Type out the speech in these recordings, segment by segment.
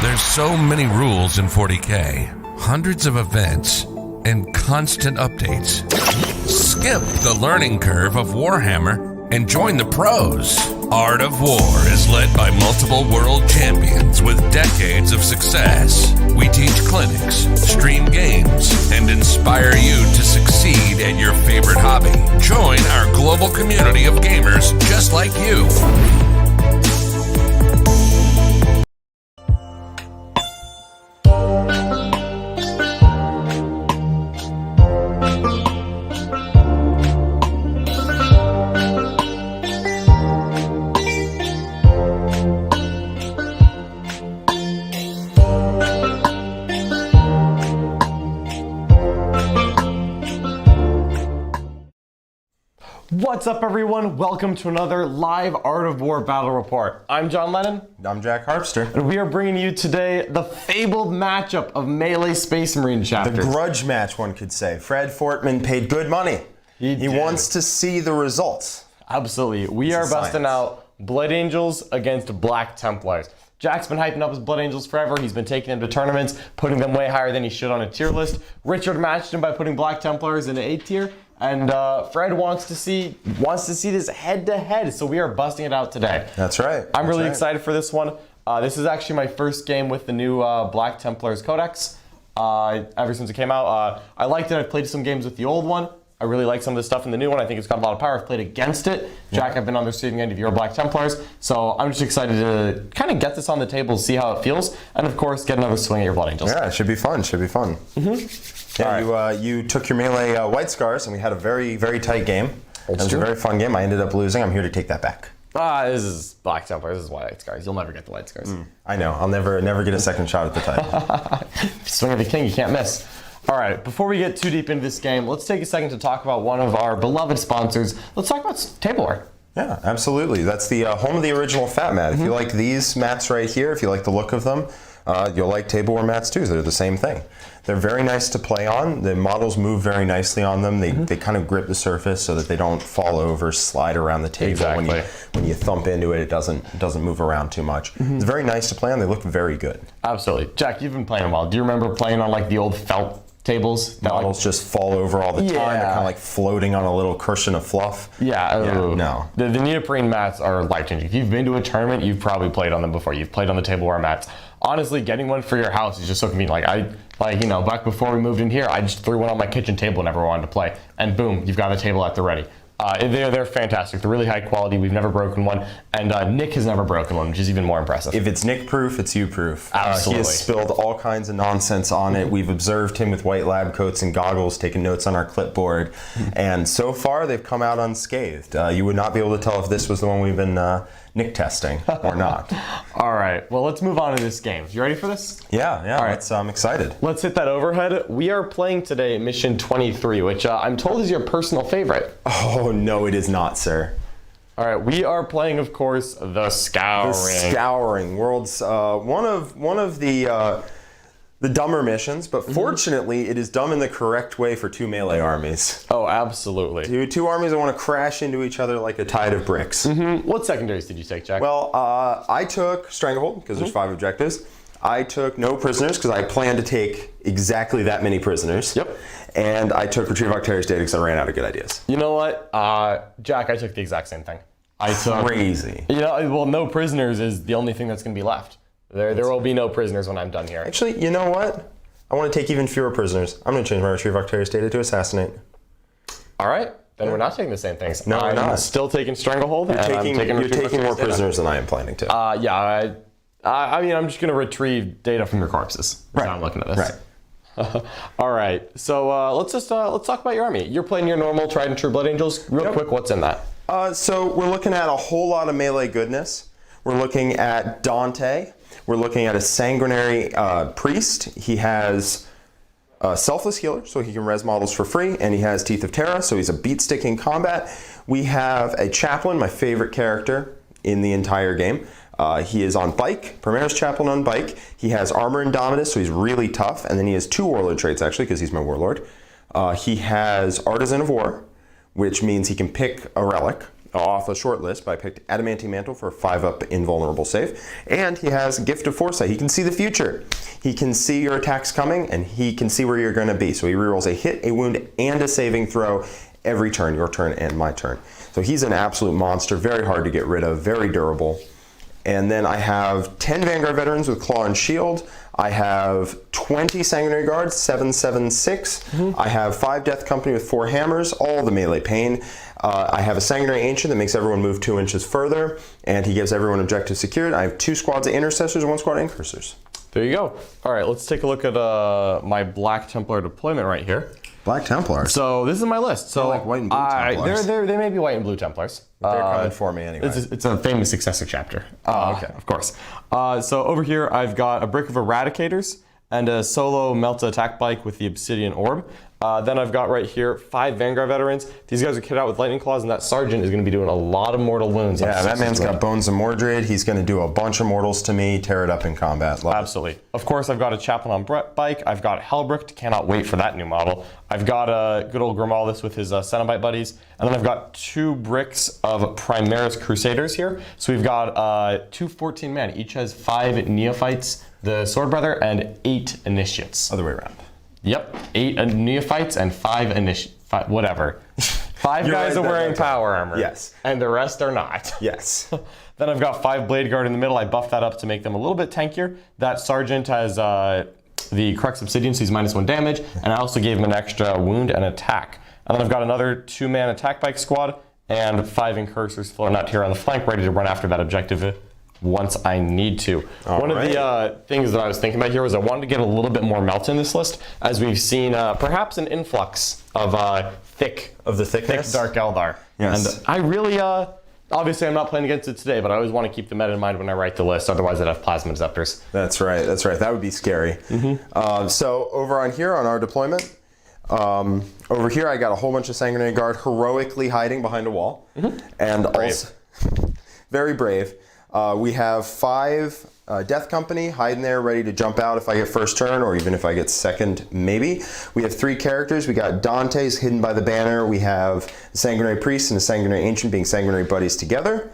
There's so many rules in 40K, hundreds of events, and constant updates. Skip the learning curve of Warhammer and join the pros. Art of War is led by multiple world champions with decades of success. We teach clinics, stream games, and inspire you to succeed at your favorite hobby. Join our global community of gamers just like you. What's up, everyone? Welcome to another live Art of War battle report. I'm John Lennon. I'm Jack Harpster. And we are bringing you today the fabled matchup of melee Space Marine chapters. The grudge match, one could say. Fred Fortman paid good money. He wants to see the results. Absolutely. We are busting out Blood Angels against Black Templars. Jack's been hyping up his Blood Angels forever. He's been taking them to tournaments, putting them way higher than he should on a tier list. Richard matched him by putting Black Templars in an A tier. And Fred wants to see this head-to-head, so we are busting it out today. That's right. I'm really excited for this one. This is actually my first game with the new Black Templars Codex ever since it came out. I liked it. I've played some games with the old one. I really like some of the stuff in the new one. I think it's got a lot of power. I've played against it. Jack, I've been on the receiving end of your Black Templars, so I'm just excited to kind of get this on the table, see how it feels, and of course, get another swing at your Blood Angels. Yeah, it should be fun. Should be fun. Yeah, you took your melee White Scars, and we had a very, very tight game. It was a very fun game. I ended up losing. I'm here to take that back. This is Black Templars. This is White Scars. You'll never get the White Scars. I know. I'll never get a second shot at the title. Swing of the king, you can't miss. All right, before we get too deep into this game, let's take a second to talk about one of our beloved sponsors. Let's talk about TableWar. Yeah, absolutely. That's the home of the original Fat Mat. If you like these mats right here, if you like the look of them, you'll like TableWar mats too. They're the same thing. They're very nice to play on. The models move very nicely on them. They kind of grip the surface so that they don't fall over, slide around the table. Exactly. When you thump into it, it doesn't move around too much. It's very nice to play on. They look very good. Absolutely. Jack, you've been playing a while. Do you remember playing on like the old felt tables? Models just fall over all the time. They're kind of like floating on a little cushion of fluff. No. The neoprene mats are life-changing. If you've been to a tournament, you've probably played on them before. You've played on the TableWar mats. Honestly, getting one for your house is just so convenient. Back before we moved in here, I just threw one on my kitchen table whenever I wanted to play, and boom, you've got the table at the ready. They're fantastic. They're really high quality. We've never broken one, and Nick has never broken one, which is even more impressive. If it's Nick-proof, it's you-proof. Absolutely. He has spilled all kinds of nonsense on it. We've observed him with white lab coats and goggles, taking notes on our clipboard, and so far they've come out unscathed. You would not be able to tell if this was the one we've been Nick testing or not. All right, well, let's move on to this game. You ready for this? Yeah. All right. I'm excited. Let's hit that overhead. We are playing today Mission 23, which I'm told is your personal favorite. Oh, no, it is not, sir. All right, we are playing, of course, the Scouring. The Scouring, world's one of the dumber missions, but fortunately, it is dumb in the correct way for two melee armies. Oh, absolutely. Two armies that want to crash into each other like a tide of bricks. What secondaries did you take, Jack? Well, I took Stranglehold, because there's 5 objectives. I took no prisoners, because I planned to take exactly that many prisoners. Yep. And I took Retrieve Octarius Data, because I ran out of good ideas. You know what? Jack, I took the exact same thing. Crazy. Well, no prisoners is the only thing that's going to be left. There will be no prisoners when I'm done here. Actually, you know what? I want to take even fewer prisoners. I'm going to change my Retrieve Octarius Data to Assassinate. All right. Then we're not taking the same things. No, we're not. I'm still taking Stranglehold. You're taking more prisoners than I am planning to. I'm just going to retrieve data from your corpses. Right. I'm looking at this. Right. All right. So let's talk about your army. You're playing your normal tried and true Blood Angels. Real quick, what's in that? So we're looking at a whole lot of melee goodness. We're looking at Dante. We're looking at a Sanguinary Priest. He has a Selfless Healer, so he can res models for free, and he has Teeth of Terra, so he's a beat stick in combat. We have a Chaplain, my favorite character in the entire game. He is on bike, Primaris Chaplain on bike. He has Armor Indomitus, so he's really tough, and then he has 2 Warlord traits, actually, because he's my Warlord. He has Artisan of War, which means he can pick a relic. off a short list, but I picked Adamantine Mantle for a 5-up invulnerable save. And he has Gift of Foresight. He can see the future. He can see your attacks coming, and he can see where you're going to be. So he rerolls a hit, a wound, and a saving throw every turn, your turn and my turn. So he's an absolute monster, very hard to get rid of, very durable. And then I have 10 Vanguard Veterans with Claw and Shield. I have 20 Sanguinary Guards, 776. I have 5 Death Company with 4 Hammers, all the melee pain. I have a Sanguinary Ancient that makes everyone move 2 inches further, and he gives everyone objective secured. I have 2 squads of Intercessors and 1 squad of Incursors. There you go. All right, let's take a look at my Black Templar deployment right here. Black Templars. So this is my list. So like white and blue Templars. They may be white and blue Templars. They're coming for me anyway. It's a famous successor chapter. Okay. Of course. So over here I've got a brick of Eradicators and a solo Melta attack bike with the Obsidian Orb. Then I've got right here 5 Vanguard Veterans. These guys are kitted out with Lightning Claws, and that Sergeant is going to be doing a lot of mortal wounds. Yeah, that man's got Bones of Mordred. He's going to do a bunch of mortals to me, tear it up in combat. Love Absolutely. Of course, I've got a Chaplain on bike. I've got Hellbrick. Cannot wait for that new model. I've got a good old Grimaldus with his Cenobite buddies. And then I've got 2 bricks of Primaris Crusaders here. So we've got 2 14 men. Each has 5 Neophytes, the Sword Brother, and 8 Initiates. Other way around. Yep, 8 Neophytes and 5 whatever. 5 guys are wearing power armor. Yes. And the rest are not. Yes. Then I've got 5 Blade Guard in the middle. I buffed that up to make them a little bit tankier. That Sergeant has the Crux Obsidian, so he's -1 damage. And I also gave him an extra wound and attack. And then I've got another 2-man attack bike squad and 5 Incursors floating out here on the flank, ready to run after that objective once I need to. One of the things that I was thinking about here was I wanted to get a little bit more melt in this list, as we've seen perhaps an influx of thick Dark Eldar. Yes. And I really, obviously I'm not playing against it today, but I always want to keep the meta in mind when I write the list, otherwise I'd have Plasma Scepters. That's right, that's right. That would be scary. So over on here on our deployment, over here I got a whole bunch of Sanguinary Guard heroically hiding behind a wall. And Brave. also, very brave. We have 5 Death Company hiding there, ready to jump out if I get first turn, or even if I get second, maybe. We have 3 characters. We got Dante's hidden by the banner. We have the Sanguinary Priest and the Sanguinary Ancient being Sanguinary buddies together.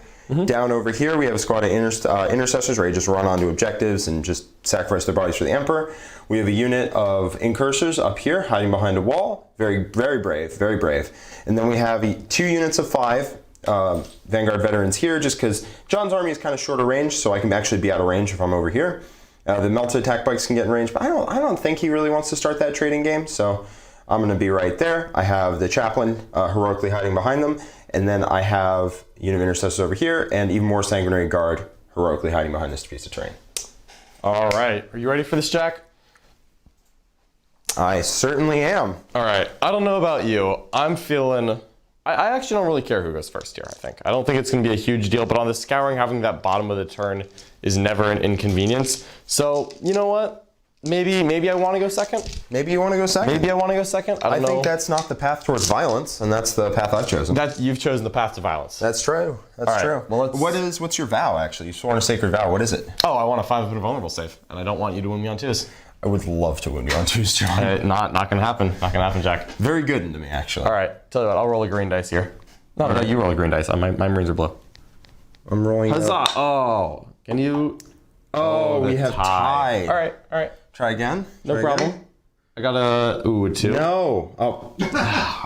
Down over here, we have a squad of Intercessors ready to just run onto objectives and just sacrifice their bodies for the Emperor. We have a unit of Incursors up here, hiding behind a wall. Very, very brave, very brave. And then we have 2 units of 5 Vanguard Veterans here, just because John's army is kind of shorter range, so I can actually be out of range if I'm over here. The melted attack bikes can get in range, but I don't think he really wants to start that trading game, so I'm going to be right there. I have the Chaplain heroically hiding behind them, and then I have a unit of Intercessors over here, and even more Sanguinary Guard heroically hiding behind this piece of terrain. All right, are you ready for this, Jack? I certainly am. All right, I don't know about you. I'm feeling... I actually don't really care who goes first here, I think. I don't think it's going to be a huge deal, but on the scouring, having that bottom of the turn is never an inconvenience. So, you know what? Maybe I want to go second. Maybe you want to go second? Maybe I want to go second. I don't know. think that's not the path towards violence, and that's the path I've chosen. You've chosen the path to violence. That's true. That's true. Well, what's your vow, actually? You sworn a sacred vow. What is it? Oh, I want a 5 invulnerable save, and I don't want you to win me on 2s. I would love to win you on 2s, John. Not gonna happen. Not gonna happen, Jack. Very good into me, actually. All right, tell you what, I'll roll a green dice here. No, you roll a green dice. My Marines are blue. I'm rolling. Huzzah! Oh, can you? Oh, we have tie. All right. Try again. No problem. I got a 2. No. Oh.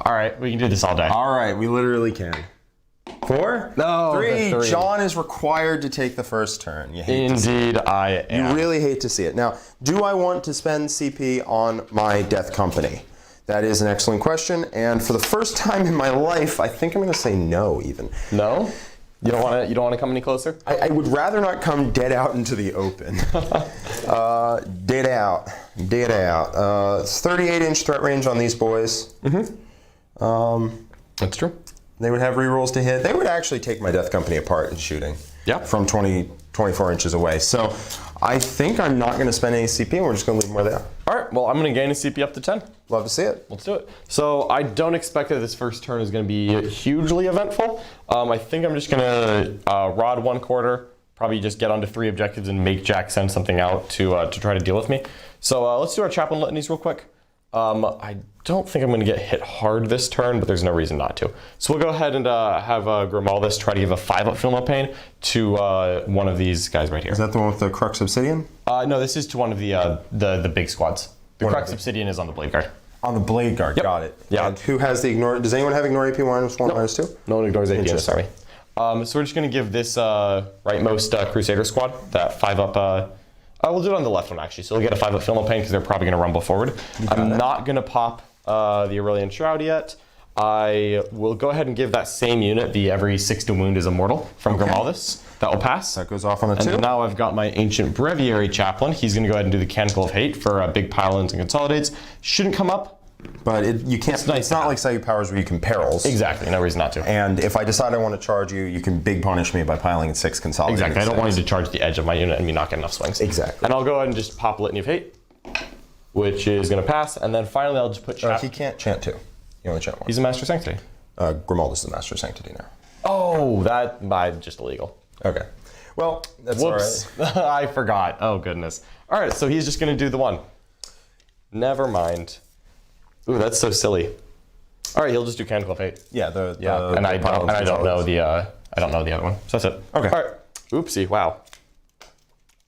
All right, we can do this all day. All right, we literally can. 4? No. 3. John is required to take the first turn. Indeed, I am. You really hate to see it. Now, do I want to spend CP on my Death Company? That is an excellent question, and for the first time in my life, I think I'm going to say no. Even no. You don't want to come any closer? I would rather not come dead out into the open. Dead out. It's 38-inch threat range on these boys. That's true. They would have rerolls to hit. They would actually take my Death Company apart in shooting. Yeah. From 24 inches away. So I think I'm not going to spend any CP, and we're just going to leave them where they are. All right. Well, I'm going to gain a CP up to 10. Love to see it. Let's do it. So I don't expect that this first turn is going to be hugely eventful. I think I'm just going to rod 1 quarter, probably just get onto 3 objectives and make Jack send something out to try to deal with me. So let's do our Chaplain litanies real quick. I don't think I'm going to get hit hard this turn, but there's no reason not to. So we'll go ahead and have Grimaldus try to give a 5-up Film of Pain to one of these guys right here. Is that the one with the Crux Obsidian? No, this is to one of the big squads. The Crux Obsidian is on the Blade Guard. On the Blade Guard, Yep. got it. Yeah. And who has the Ignore? Does anyone have Ignore AP -1, -2? No one ignores AP in this Interesting. army. So we're just going to give this rightmost Crusader squad that 5-up. We'll do it on the left one, actually. So we'll get a 5-up Film of Pain because they're probably going to rumble forward. I'm not going to pop the Aurelian Shroud yet. I will go ahead and give that same unit the every 6 to wound is immortal from Grimaldus. That will pass. That goes off on a 2. And now I've got my Ancient Breviary Chaplain. He's going to go ahead and do the Canticle of Hate for big pile-ins and consolidates. Shouldn't come up. But you can't. It's not like Sayu Powers where you can perils. Exactly, no reason not to. And if I decide I want to charge you, you can big punish me by piling in 6 consolidates. Exactly, I don't want you to charge the edge of my unit and me not get enough swings. Exactly. And I'll go ahead and just pop Litany of Hate, which is going to pass. And then finally I'll just put he can't chant 2. He only chant 1. He's a Master of Sanctity. Grimaldus is the Master of Sanctity now. Oh, that just illegal. Okay. Well, that's Whoops. all right. I forgot. Oh, goodness. All right, so he's just going to do the 1. Never mind. Ooh, that's so silly. All right, he'll just do Canticle of Hate. Yeah, and I don't know the other one. So that's it. Okay. All right. Oopsie. Wow.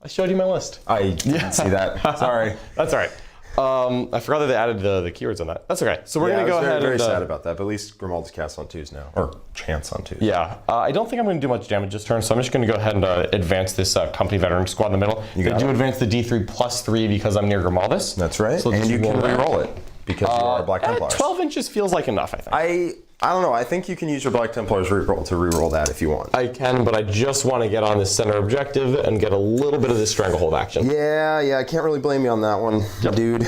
I showed you my list. I didn't see that. Sorry. That's all right. I forgot that they added the keywords on that. That's okay. So we're gonna go ahead. Very sad about that. But at least Grimaldus casts on 2s now, or chants on 2s. Yeah. I don't think I'm going to do much damage this turn, so I'm just going to go ahead and advance this company veteran squad in the middle. They do advance the D3 +3 because I'm near Grimaldus. That's right. So and you can reroll it because you are a Black Templars. 12 inches feels like enough, I think. I don't know. I think you can use your Black Templars reroll to reroll that if you want. I can, but I just want to get on the center objective and get a little bit of this stranglehold action. Yeah. I can't really blame you on that one, dude.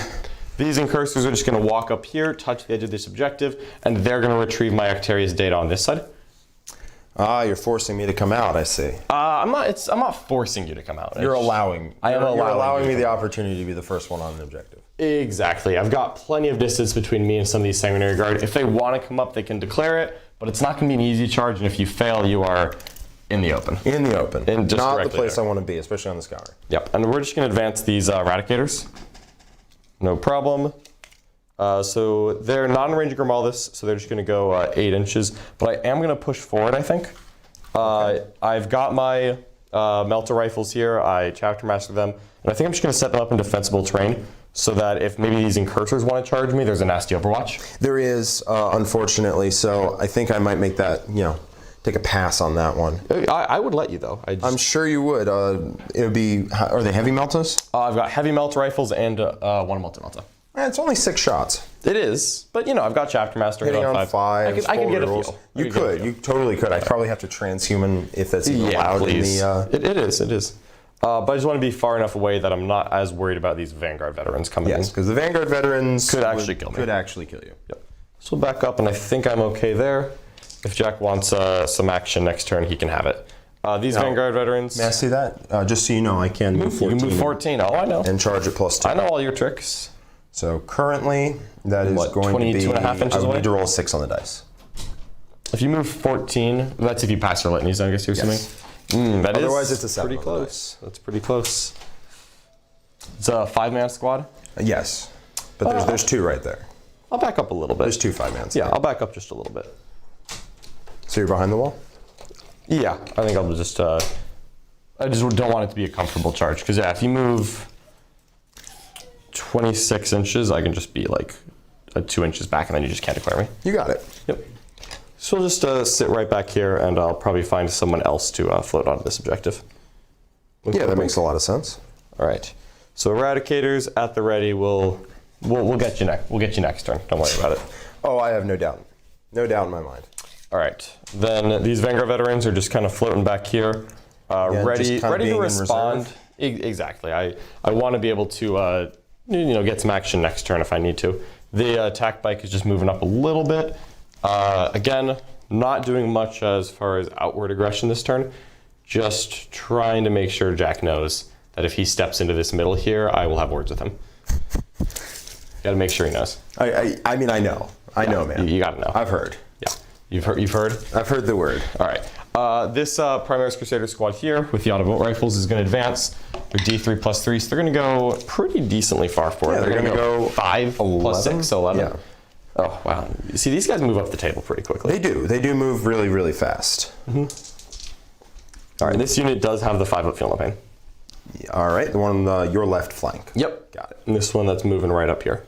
These Incursors are just going to walk up here, touch the edge of this objective, and they're going to retrieve my Actarius data on this side. You're forcing me to come out, I see. I'm not forcing you to come out. You're allowing me you the opportunity to be the first one on an objective. Exactly. I've got plenty of distance between me and some of these Sanguinary Guard. If they want to come up, they can declare it, but it's not going to be an easy charge, and if you fail, you are in the open. In the open. And just not the place there. I want to be, especially on the Scour. Yep, and we're just going to advance these Eradicators. No problem. So they're not in range of Grimaldus, so they're just going to go 8 inches. But I am going to push forward, I think. I've got my Melter Rifles here. I Chapter Master them. And I think I'm just going to set them up in defensible terrain so that if maybe these Incursors want to charge me, there's a nasty Overwatch. There is, unfortunately. So I think I might make that, take a pass on that one. I would let you, though. I'm sure you would. It would be, are they heavy Meltas? I've got heavy Melter Rifles and 1 Melta. It's only 6 shots. It is, but I've got Chapter Master hitting on 5. I could get a feel. You could. You totally could. I probably have to transhuman if that's even allowed please. in the. It is. But I just want to be far enough away that I'm not as worried about these Vanguard veterans coming in. Yes, because the Vanguard veterans could actually kill me. Could actually kill you. Yep. So we'll back up, and I think I'm okay there. If Jack wants some action next turn, he can have it. These Vanguard veterans. May I see that? Just so you know, I can move 14. You can move 14. Oh, I know. And charge it +2. I know all your tricks. So currently, that is going to be. 22.5 inches I would away? need to roll 6 on the dice. If you move 14, that's if you pass your litanies, I guess you're assuming. Otherwise, it's a 7. Pretty close. That's pretty close. It's a 5-man squad? Yes. But there's 2 right there. I'll back up a little bit. There's 2 5-mans. Yeah, I'll back up just a little bit. So you're behind the wall? Yeah, I think I'll just. I just don't want it to be a comfortable charge. Because, if you move 26 inches, I can just be like 2 inches back, and then you just can't declare me. You got it. Yep. So we'll just sit right back here, and I'll probably find someone else to float onto this objective. Yeah, that makes a lot of sense. All right. So Eradicators at the ready. We'll get you next. We'll get you next turn. Don't worry about it. Oh, I have no doubt. No doubt in my mind. All right. Then these Vanguard veterans are just kind of floating back here, ready to respond. Exactly. I want to be able to get some action next turn if I need to. The attack bike is just moving up a little bit. Again, not doing much as far as outward aggression this turn. Just trying to make sure Jack knows that if he steps into this middle here, I will have words with him. Got to make sure he knows. I mean, I know. I know, man. You got to know. I've heard. Yeah. You've heard? I've heard the word. All right. This Primaris Crusader squad here with the autobolt rifles is going to advance with D3 plus 3, so they're going to go pretty decently far forward. Yeah, they're going to go 5 plus 6, so 11. Yeah. Oh, wow. You see, these guys move up the table pretty quickly. They do. They do move really, really fast. All right, this unit does have the 5-up Feel No Pain. All right, the one on your left flank. Yep. Got it. And this one that's moving right up here.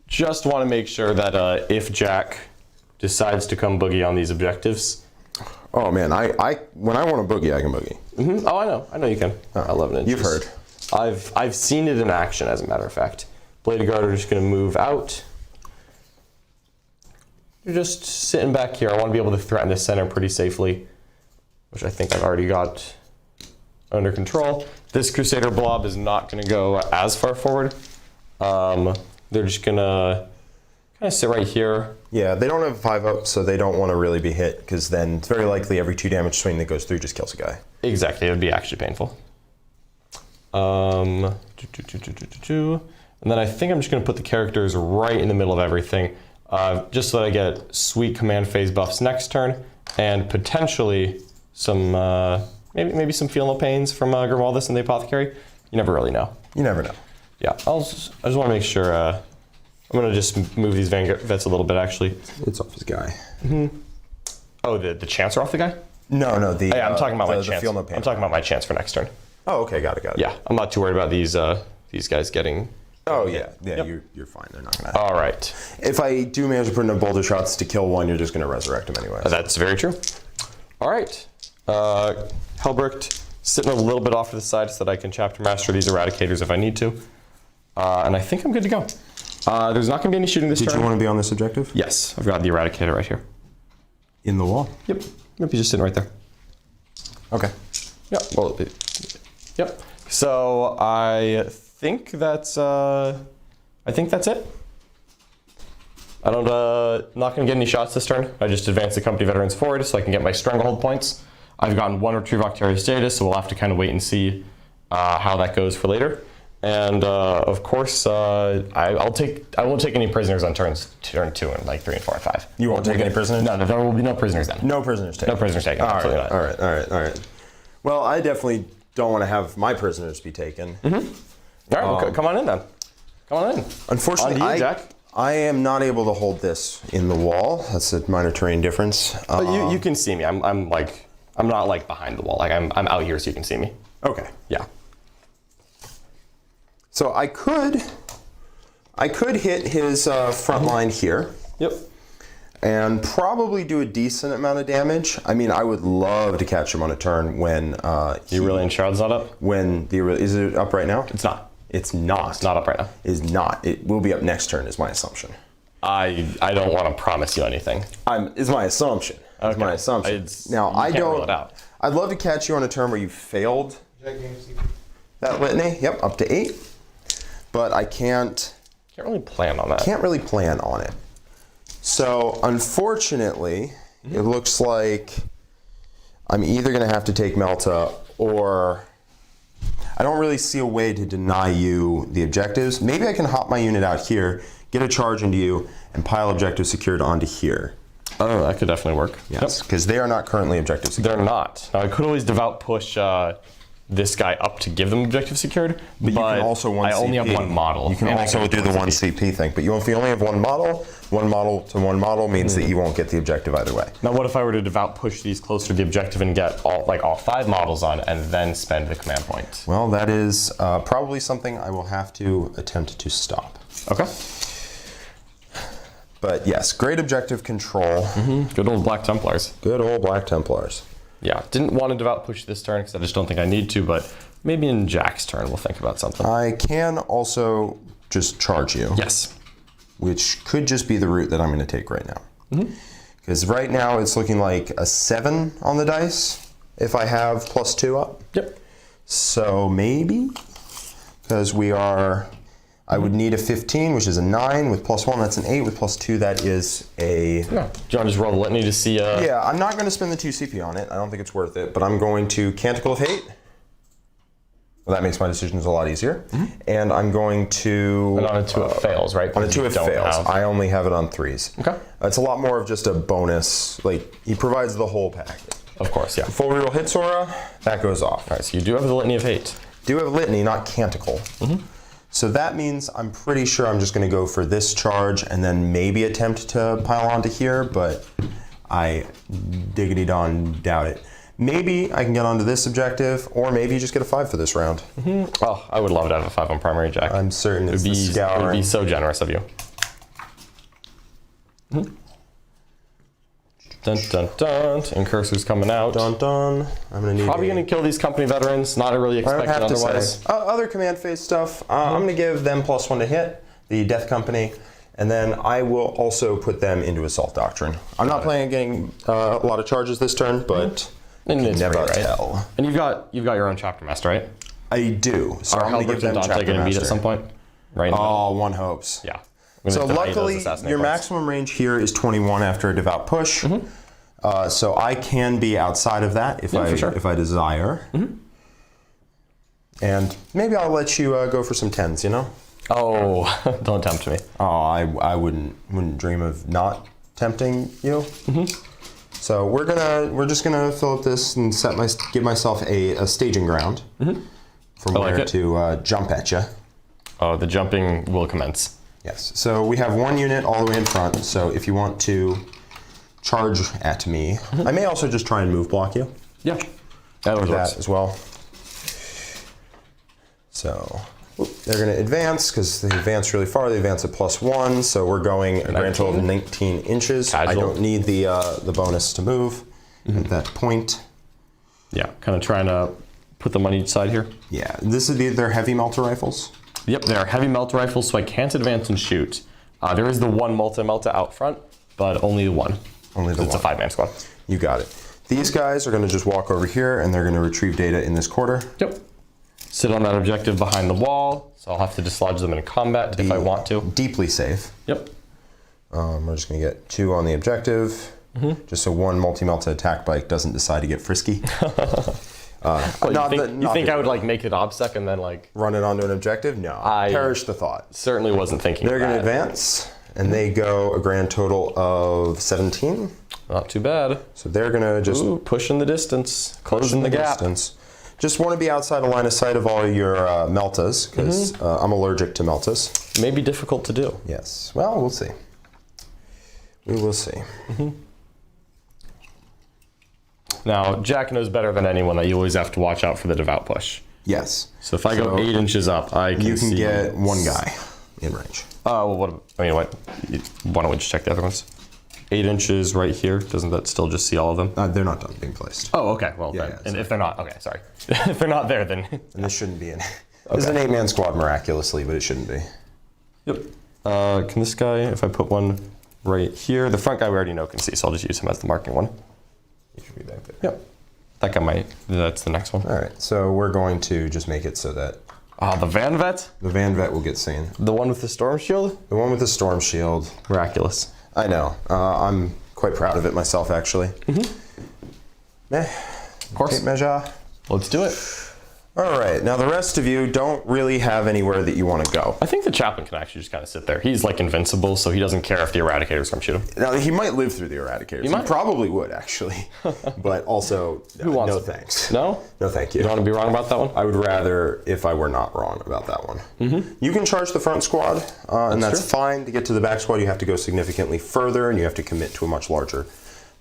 Just want to make sure that if Jack decides to come boogie on these objectives. Oh man, when I want to boogie, I can boogie. Oh, I know you can. 11 inches. You've heard. I've seen it in action, as a matter of fact. Blade Guard are just going to move out. You're just sitting back here. I want to be able to threaten the center pretty safely, which I think I've already got under control. This Crusader blob is not going to go as far forward. They're just going to kind of sit right here. Yeah, they don't have a 5-up, so they don't want to really be hit, because then it's very likely every 2 damage swing that goes through just kills a guy. Exactly, it would be actually painful. And then I think I'm just going to put the characters right in the middle of everything, just so that I get sweet command phase buffs next turn, and potentially some, maybe some Feel No Pains from Grimaldus and the Apothecary. You never really know. You never know. Yeah, I just want to make sure. I'm going to just move these Vanguard vets a little bit, actually. It's off his guy. Oh, the chance are off the guy? No. Yeah, I'm talking about my chance. Feel No Pain. I'm talking about my chance for next turn. Oh, okay, got it. Yeah, I'm not too worried about these guys getting. Oh yeah, Yep. you're fine. They're not gonna. All right. If I do manage to put in boulder shots to kill one, you're just gonna resurrect him anyway. That's very true. All right. Helbricht sitting a little bit off to the side so that I can chapter master these eradicators if I need to. And I think I'm good to go. There's not going to be any shooting this turn. Did you want to be on this objective? Yes, I've got the eradicator right here. In the wall? Yep. Yep, he's just sitting right there. Okay. Yep. Well, yep. So I think that's it. I don't not going to get any shots this turn. I just advance the company veterans forward so I can get my stranglehold points. I've gotten 1 Retrieve Octarius status, so we'll have to kind of wait and see how that goes for later. And of course, I won't take any prisoners on turn 2 and like 3 and 4 and 5. You won't take any prisoners? No, there will be no prisoners then. No prisoners taken. No prisoners taken. Absolutely not. All right. Well, I definitely don't want to have my prisoners be taken. All right, well, come on in then. Come on in. Unfortunately, on to you, Jack. I am not able to hold this in the wall. That's a minor terrain difference. But you can see me. I'm not like behind the wall. Like I'm out here so you can see me. Okay. Yeah. So I could hit his front line here. Yep. And probably do a decent amount of damage. I mean, I would love to catch him on a turn when You really in Shroud's not up? Is it up right now? It's not. It's not. It's not up right now. Is not. It will be up next turn, is my assumption. I don't want to promise you anything. Is my assumption. Okay. Is my assumption. Now I don't. Rule it out. I'd love to catch you on a turn where you failed that litany. Yep, up to 8. But I can't really plan on that. Can't really plan on it. So unfortunately, it looks like I'm either going to have to take Melta, or I don't really see a way to deny you the objectives. Maybe I can hop my unit out here, get a charge into you, and pile objectives secured onto here. Oh, that could definitely work. Yes, because they are not currently objective secured. They're not. Now I could always devout push this guy up to give them objective secured, but you can also I only have 1 model. You can also do the 1 CP thing, but if you only have 1 model to 1 model means that you won't get the objective either way. Now what if I were to devout push these closer to the objective and get all 5 models on and then spend the command point? Well, that is probably something I will have to attempt to stop. Okay. But yes, great objective control. Good old Black Templars. Good old Black Templars. Yeah, didn't want to devout push this turn because I just don't think I need to, but maybe in Jack's turn we'll think about something. I can also just charge you. Yes. Which could just be the route that I'm going to take right now. Because right now it's looking like a 7 on the dice if I have +2 up. Yep. So maybe, because I would need a 15, which is a 9 with +1. That's an 8 with +2. That is a. Yeah. Do you want to just roll the litany to see? Yeah, I'm not going to spend the 2 CP on it. I don't think it's worth it. But I'm going to Canticle of Hate. Well, that makes my decisions a lot easier. And I'm going to. And on a 2 it fails, right? On a 2 it fails. I only have it on 3s. Okay. It's a lot more of just a bonus. Like he provides the whole package. Of course, yeah. Full reroll hits aura, that goes off. All right, so you do have the Litany of Hate. Do have Litany, not Canticle. So that means I'm pretty sure I'm just going to go for this charge and then maybe attempt to pile onto here, but I diggity-don doubt it. Maybe I can get onto this objective, or maybe you just get a 5 for this round. Oh, I would love to have a 5 on primary, Jack. I'm certain it's the It scouring. would be so generous of you. Dun dun dun. Incursors coming out. Dun dun. I'm gonna need. Probably gonna kill these company veterans. Not really I don't expected have to otherwise. say. Other command phase stuff. I'm gonna give them +1 to hit the Death Company, and then I will also put them into Assault Doctrine. I'm not planning on getting a lot of charges this turn, but you can never tell. And you've got your own chapter master, right? I do. So Are I'm gonna give Halbert them and Dante chapter gonna meet master. at some point? Right. Oh, one hopes. Yeah. So luckily, your maximum range here is 21 after a devout push. So I can be outside of that if I desire. And maybe I'll let you go for some 10s. You know? Oh, don't tempt me. Oh, I wouldn't dream of not tempting you. So we're just gonna fill up this and give myself a staging ground from where to jump at you. Oh, the jumping will commence. Yes. So we have one unit all the way in front. So if you want to charge at me, I may also just try and move block you. Yeah, that would work as well. So they're going to advance because they advance really far. They advance at +1, so we're going a grand total of 19 inches. Casual. I don't need the bonus to move at that point. Yeah, kind of trying to put them on each side here. Yeah, this would be their heavy melter rifles. Yep, they are heavy melter rifles, so I can't advance and shoot. There is the one multi-melta out front, but only the one. Only the one. It's a 5-man squad. You got it. These guys are going to just walk over here, and they're going to retrieve data in this quarter. Yep. Sit on that objective behind the wall, so I'll have to dislodge them in combat if I want to. Deeply safe. Yep. We're just going to get 2 on the objective, just so one multi-melta attack bike doesn't decide to get frisky. You think I would like make it obsec and then like run it onto an objective? No, perish the thought. Certainly wasn't thinking. They're going to advance, and they go a grand total of 17. Not too bad. So they're going to just pushing the distance, closing the gap. Just want to be outside of line of sight of all your meltas, because I'm allergic to meltas. May be difficult to do. Yes. Well, we'll see. We will see. Now, Jack knows better than anyone that you always have to watch out for the devout push. Yes. So if I go 8 inches up, you can get one guy in range. Well, why don't we just check the other ones? 8 inches right here. Doesn't that still just see all of them? They're not done being placed. Oh, okay. Well, and if they're not, okay, sorry. If they're not there, then... And this shouldn't be in. This is an 8-man squad miraculously, but it shouldn't be. Yep. Can this guy, if I put one right here, the front guy we already know can see, so I'll just use him as the marking one. He should be back there. Yep. That guy might. That's the next one. All right. So we're going to just make it so that... the Van Vet? The Van Vet will get seen. The one with the storm shield? The one with the storm shield. Miraculous. I know. I'm quite proud of it myself, actually. Of course. Measure. Let's do it. All right. Now, the rest of you don't really have anywhere that you want to go. I think the Chaplain can actually just kind of sit there. He's like invincible, so he doesn't care if the Eradicators come shoot him. Now, he might live through the Eradicators. He probably would, actually. But also, no thanks. No? No, thank you. You don't want to be wrong about that one? I would rather if I were not wrong about that one. You can charge the front squad, and that's fine. To get to the back squad, you have to go significantly further, and you have to commit to a much larger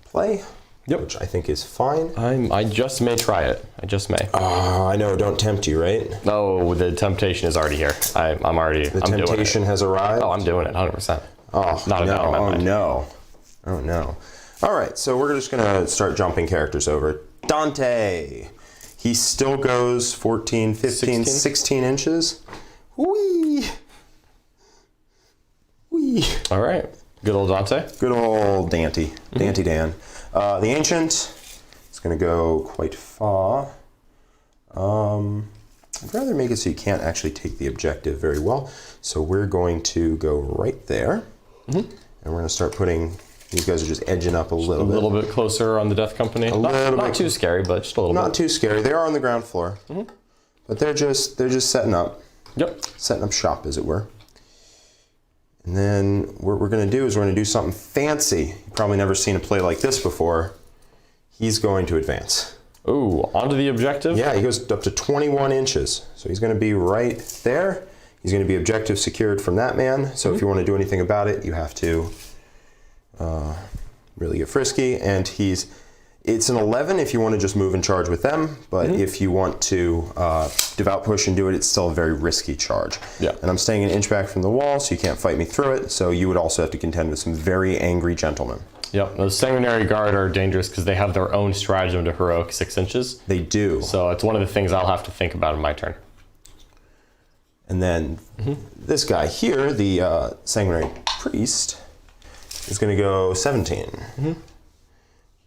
play. Yep. Which I think is fine. I just may try it. I just may. I know, don't tempt you, right? No, the temptation is already here. I'm already. The temptation has arrived? Oh, I'm doing it, 100%. Oh, not no. a Oh, no. Oh, no. All right, so we're just going to start jumping characters over. Dante. He still goes 14, 15, 16 inches. Whee! Whee! All right. Good old Dante. Good old Dante. Dante Dan. The Ancient is going to go quite far. I'd rather make it so you can't actually take the objective very well. So we're going to go right there. And we're going to start putting, these guys are just edging up a little bit. A little bit closer on the Death Company. Not too scary, but just a little bit. Not too scary. They are on the ground floor. But they're just setting up. Yep. Setting up shop, as it were. And then what we're going to do is we're going to do something fancy. You've probably never seen a play like this before. he's going to advance. Ooh, onto the objective? Yeah, he goes up to 21 inches. So he's going to be right there. He's going to be objective secured from that man. So if you want to do anything about it, you have to really get frisky. And it's an 11 if you want to just move and charge with them. But if you want to devout push and do it, it's still a very risky charge. Yeah. And I'm staying an inch back from the wall, so you can't fight me through it. So you would also have to contend with some very angry gentlemen. Yep, those Sanguinary Guard are dangerous because they have their own stratagem to heroic 6 inches. They do. So it's one of the things I'll have to think about in my turn. And then this guy here, the Sanguinary Priest, is going to go 17.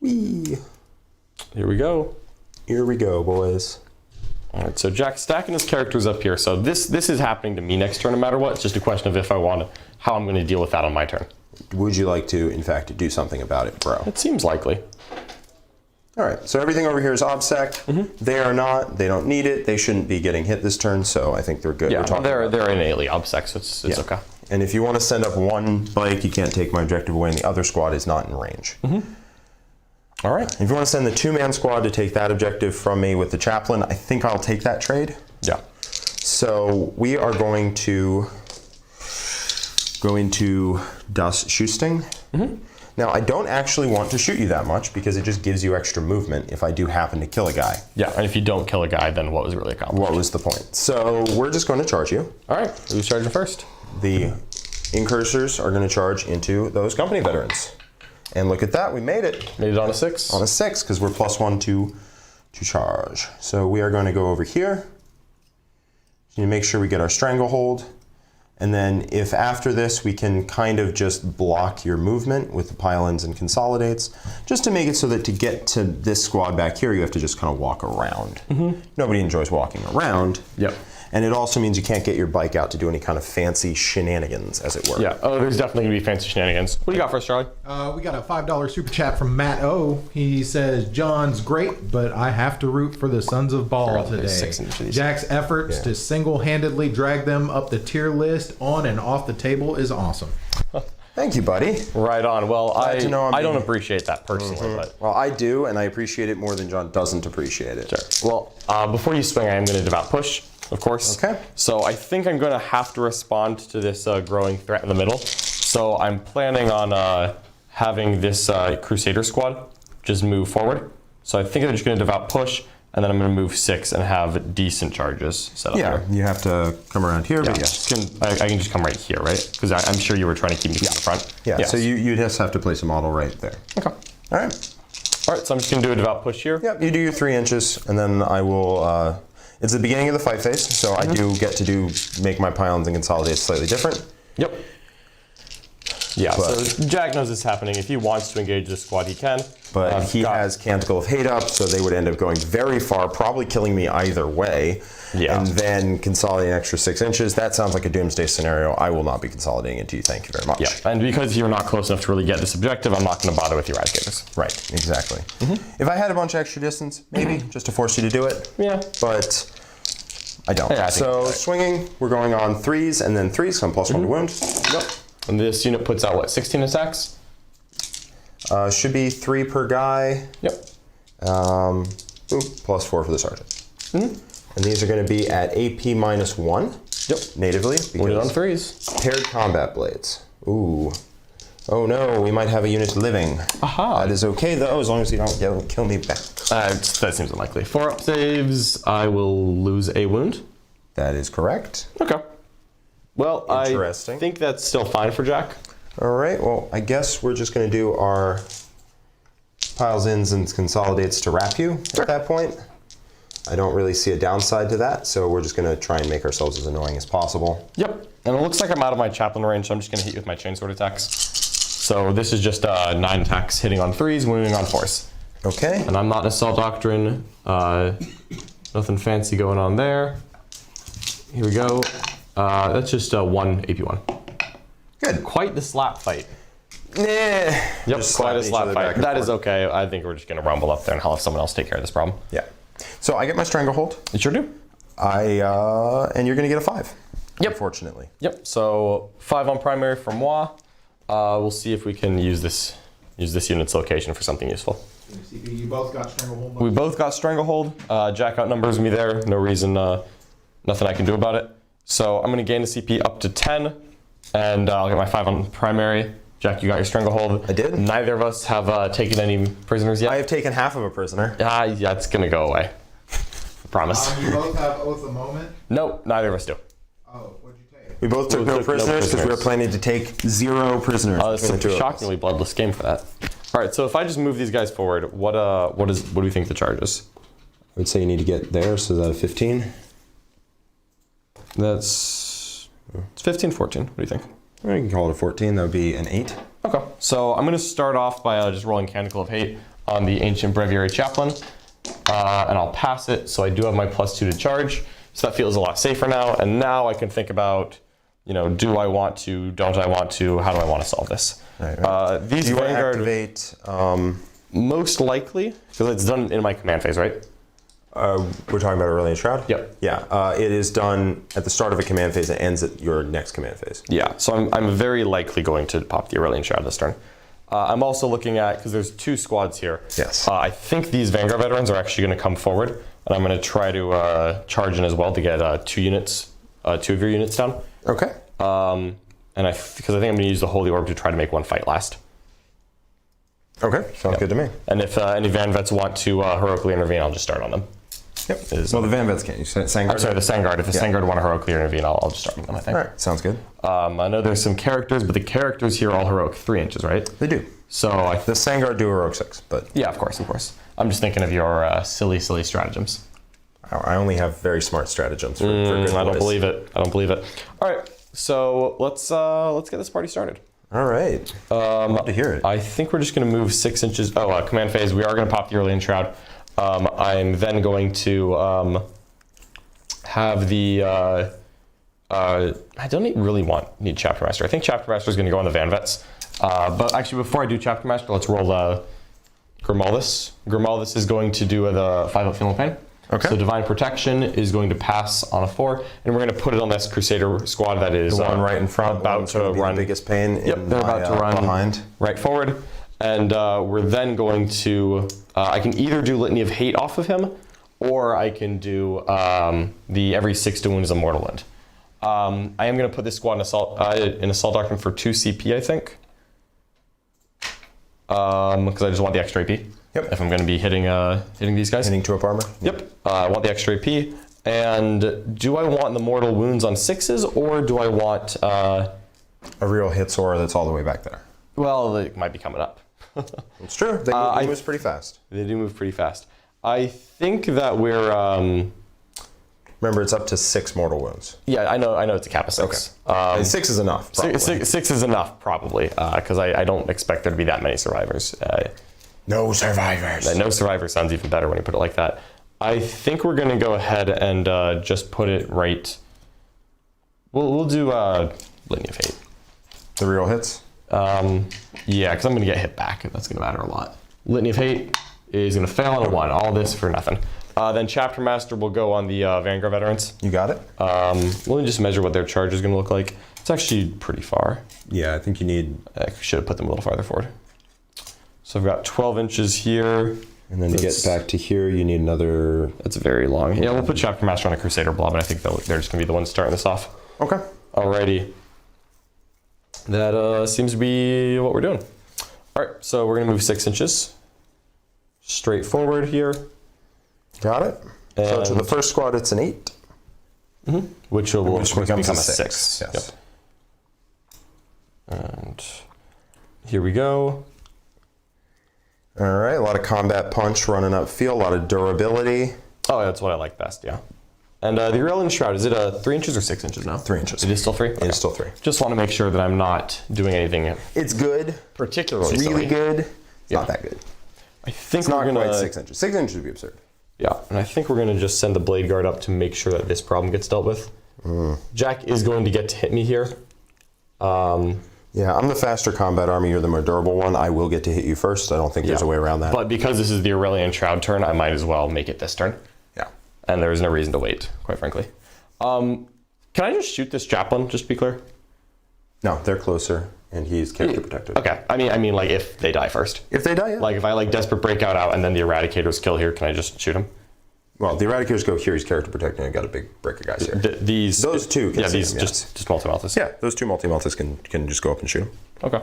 Whee! Here we go. Here we go, boys. All right, so Jack's stacking his characters up here. So this is happening to me next turn no matter what. It's just a question of if I want to, how I'm going to deal with that on my turn. Would you like to, in fact, do something about it, bro? It seems likely. All right, so everything over here is OBSEC. They are not. They don't need it. They shouldn't be getting hit this turn, so I think they're good. Yeah, they're innately OBSEC, so it's okay. And if you want to send up one bike, you can't take my objective away, and the other squad is not in range. All right. If you want to send the 2-man squad to take that objective from me with the Chaplain, I think I'll take that trade. Yeah. So we are going to go into Das Schusting. Now, I don't actually want to shoot you that much because it just gives you extra movement if I do happen to kill a guy. Yeah, and if you don't kill a guy, then what was really accomplished? What was the point? So we're just going to charge you. All right, who's charging first? The Incursors are going to charge into those company veterans. And look at that, we made it. Made it on a 6? On a 6, because we're +1 to charge. So we are going to go over here. You make sure we get our stranglehold. And then if after this we can kind of just block your movement with the pile-ins and consolidates, just to make it so that to get to this squad back here, you have to just kind of walk around. Nobody enjoys walking around. Yep. And it also means you can't get your bike out to do any kind of fancy shenanigans, as it were. Yeah, oh, there's definitely going to be fancy shenanigans. What do you got for us, Charlie? We got a $5 super chat from Matt O. He says, John's great, but I have to root for the Sons of Baal today. Jack's efforts to single-handedly drag them up the tier list on and off the table is awesome. Thank you, buddy. Right on. Well, I don't being... appreciate that personally, but... Well, I do, and I appreciate it more than John doesn't appreciate it. Sure. Well, before you swing, I am going to devout push, of course. Okay. So I think I'm going to have to respond to this growing threat in the middle. So I'm planning on having this Crusader squad just move forward. So I think I'm just going to devout push, and then I'm going to move 6 and have decent charges set up here. Yeah, you have to come around here, but yes. I can just come right here, right? Because I'm sure you were trying to keep me from the front. Yeah, so you just have to place a model right there. Okay. All right. All right, so I'm just going to do a devout push here. Yep, you do your 3 inches, and then I will... it's the beginning of the fight phase, so I do get to make my pylons and consolidate slightly different. Yep. Yeah, so Jack knows this is happening. If he wants to engage this squad, he can. But he has Canticle of Hate up, so they would end up going very far, probably killing me either way. Yeah. And then consolidating an extra 6 inches. That sounds like a doomsday scenario. I will not be consolidating into you. Thank you very much. Yeah, and because you're not close enough to really get this objective, I'm not going to bother with your Eradicators. Right, exactly. If I had a bunch of extra distance, maybe, just to force you to do it. Yeah. But I don't. Yeah, so swinging, we're going on 3s and then 3s, so I'm +1 to wound. Yep. And this unit puts out, what, 16 attacks? Should be 3 per guy. Yep. +4 for the sergeant. And these are going to be at AP -1. Yep. Natively. Put it on 3s. Paired combat blades. Ooh. Oh no, we might have a unit living. Aha. That is okay though, as long as you don't kill me back. That seems unlikely. 4 up saves, I will lose a wound. That is correct. Okay. Well, I Interesting. think that's still fine for Jack. All right, well, I guess we're just going to do our piles, ins, and consolidates to wrap you at that point. I don't really see a downside to that, so we're just going to try and make ourselves as annoying as possible. Yep, and it looks like I'm out of my Chaplain range, so I'm just going to hit you with my chainsword attacks. So this is just 9 attacks hitting on 3s, wounding on 4s. Okay. And I'm not an Assault Doctrine. Nothing fancy going on there. Here we go. That's just 1 AP1. Good. Quite the slap fight. Nah. Yep, quite a slap fight. That is okay. I think we're just going to rumble up there and I'll have someone else take care of this problem. Yeah. So I get my Stranglehold. You sure do. And you're going to get a 5. Yep. Unfortunately. Yep, so 5 on primary for moi. We'll see if we can use this unit's location for something useful. CP, you both got Stranglehold. We both got Stranglehold. Jack outnumbers me there. No reason, nothing I can do about it. So I'm going to gain the CP up to 10, and I'll get my 5 on primary. Jack, you got your Stranglehold. I did. Neither of us have taken any prisoners yet. I have taken half of a prisoner. Yeah, it's going to go away. I promise. You both have Oath of Moment? No, neither of us do. Oh, what'd you take? We both took no prisoners because we were planning to take 0 prisoners. It's a shockingly bloodless game for that. All right, so if I just move these guys forward, what do you think the charge is? I would say you need to get there, so is that a 15? It's 15, 14. What do you think? Well, you can call it a 14. That would be an 8. Okay, so I'm going to start off by just rolling Canticle of Hate on the Ancient Breviary Chaplain, and I'll pass it, so I do have my +2 to charge, so that feels a lot safer now, and now I can think about, do I want to, don't I want to, how do I want to solve this? Right. These do you Vanguard, activate? most likely, because it's done in my command phase, right? We're talking about Aurelian Shroud? Yep. Yeah, it is done at the start of a command phase and ends at your next command phase. Yeah, so I'm very likely going to pop the Aurelian Shroud this turn. I'm also looking at, because there's 2 squads here. Yes. I think these Vanguard veterans are actually going to come forward, and I'm going to try to charge in as well to get 2 units, 2 of your units down. Okay. And because I think I'm going to use the Holy Orb to try to make one fight last. Okay, sounds good to me. And if any Van Vets want to heroically intervene, I'll just start on them. Yep. Well, the Van Vets can't. You said Sangard? I'm sorry, the Sangard. If the Sangard want to heroically intervene, I'll just start on them, I think. All right, sounds good. I know there's some characters, but the characters here are all heroic 3 inches, right? They do. So the Sangard do heroic 6, but... Yeah, of course. I'm just thinking of your silly stratagems. I only have very smart stratagems for good I don't boys. believe it. All right, so let's get this party started. All right. Love to hear it. I think we're just going to move 6 inches. Command phase. We are going to pop the Aurelian Shroud. I'm then going to have the. I don't really need Chapter Master. I think Chapter Master is going to go on the Van Vets. But actually, before I do Chapter Master, let's roll Grimaldus. Grimaldus is going to do the 5-up Funeral Pain. Okay. So Divine Protection is going to pass on a 4, and we're going to put it on this Crusader squad that is the one right in front, about to run. The biggest pain. Yep, they're about to run behind. Right forward, and we're then going to. I can either do Litany of Hate off of him, or I can do the every 6 to wound is a mortal wound. I am going to put this squad in Assault Doctrine for 2 CP, I think, because I just want the extra AP. Yep. If I'm going to be hitting these guys. Hitting 2-up armor. Yep. I want the extra AP. And do I want the mortal wounds on 6s, or do I want a real hit sore that's all the way back there? Well, it might be coming up. It's true. They move pretty fast. They do move pretty fast. I think that we're. Remember, it's up to 6 mortal wounds. Yeah, I know it's a cap of 6. Okay. 6 is enough. Probably. 6 is enough, probably, because I don't expect there to be that many survivors. No survivors. No survivors sounds even better when you put it like that. I think we're going to go ahead and just put it right. We'll do Litany of Hate. The real hits? Yeah, because I'm going to get hit back. That's going to matter a lot. Litany of Hate is going to fail on a 1. All this for nothing. Then Chapter Master will go on the Vanguard veterans. You got it? We'll just measure what their charge is going to look like. It's actually pretty far. Yeah, I think you need... I should have put them a little farther forward. So I've got 12 inches here. And then to get back to here, you need another... That's very long. Yeah, we'll put Chapter Master on a Crusader blob, and I think they're just going to be the ones starting this off. Okay. Alrighty. That seems to be what we're doing. All right, so we're going to move 6 inches. Straight forward here. Got it. And so to the first squad, it's an 8. Mm-hmm. Which will of course become a 6. Yes. Yep. And here we go. All right, a lot of combat punch running upfield, a lot of durability. Oh, that's what I like best, yeah. And the Aurelian Shroud, is it 3 inches or 6 inches now? 3 inches. It is still 3? It is still 3. Just want to make sure that I'm not doing anything. It's good. Particularly It's really silly. good. It's not that good. I think It's not we're going quite to... 6 inches. 6 inches would be absurd. Yeah, and I think we're going to just send the Blade Guard up to make sure that this problem gets dealt with. Jack is going to get to hit me here. Yeah, I'm the faster combat army. You're the more durable one. I will get to hit you first. I don't think there's a way around that. But because this is the Aurelian Shroud turn, I might as well make it this turn. Yeah. And there's no reason to wait, quite frankly. Can I just shoot this Chaplain, just to be clear? No, they're closer, and he's character protected. Okay. I mean, like if they die first. If they die, yeah. Like if I like Desperate Breakout out and then the Eradicators kill here, can I just shoot him? Well, the Eradicators go here. He's character protected. And got a big break of guys here. Those two. Can these him, just multi-malthus. Yeah, those two multi-malthus can just go up and shoot him. Okay.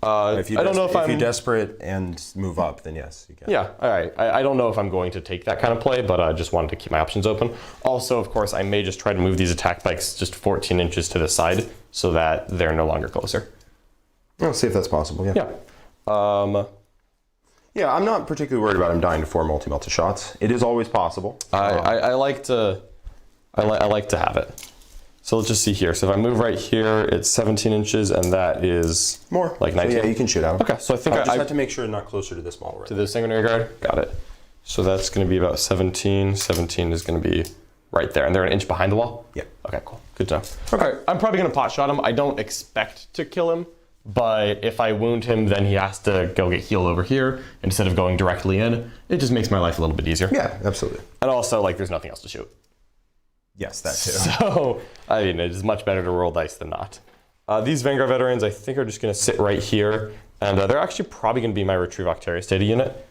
If you're desperate and move up, then yes, you can. Yeah, all right. I don't know if I'm going to take that kind of play, but I just wanted to keep my options open. Also, of course, I may just try to move these attack bikes just 14 inches to the side so that they're no longer closer. I'll see if that's possible, yeah. Yeah. Yeah, I'm not particularly worried about him dying to 4 multi-melta shots. It is always possible. I like to have it. So let's just see here. So if I move right here, it's 17 inches, and that is more like 19. So yeah, you can shoot out. Okay, so I think I just have to make sure not closer to this mall. Right to the Sanguinary Guard. Got it. So that's going to be about 17. 17 is going to be right there, and they're an inch behind the wall. Yeah. Okay, cool. Good to know. Okay, I'm probably going to pot shot him. I don't expect to kill him, but if I wound him, then he has to go get healed over here instead of going directly in. It just makes my life a little bit easier. Yeah, absolutely. And also, like, there's nothing else to shoot. Yes, that too. So, I mean, it is much better to roll dice than not. These Vanguard veterans, I think, are just going to sit right here. And they're actually probably going to be my Retrieve Octarius Data unit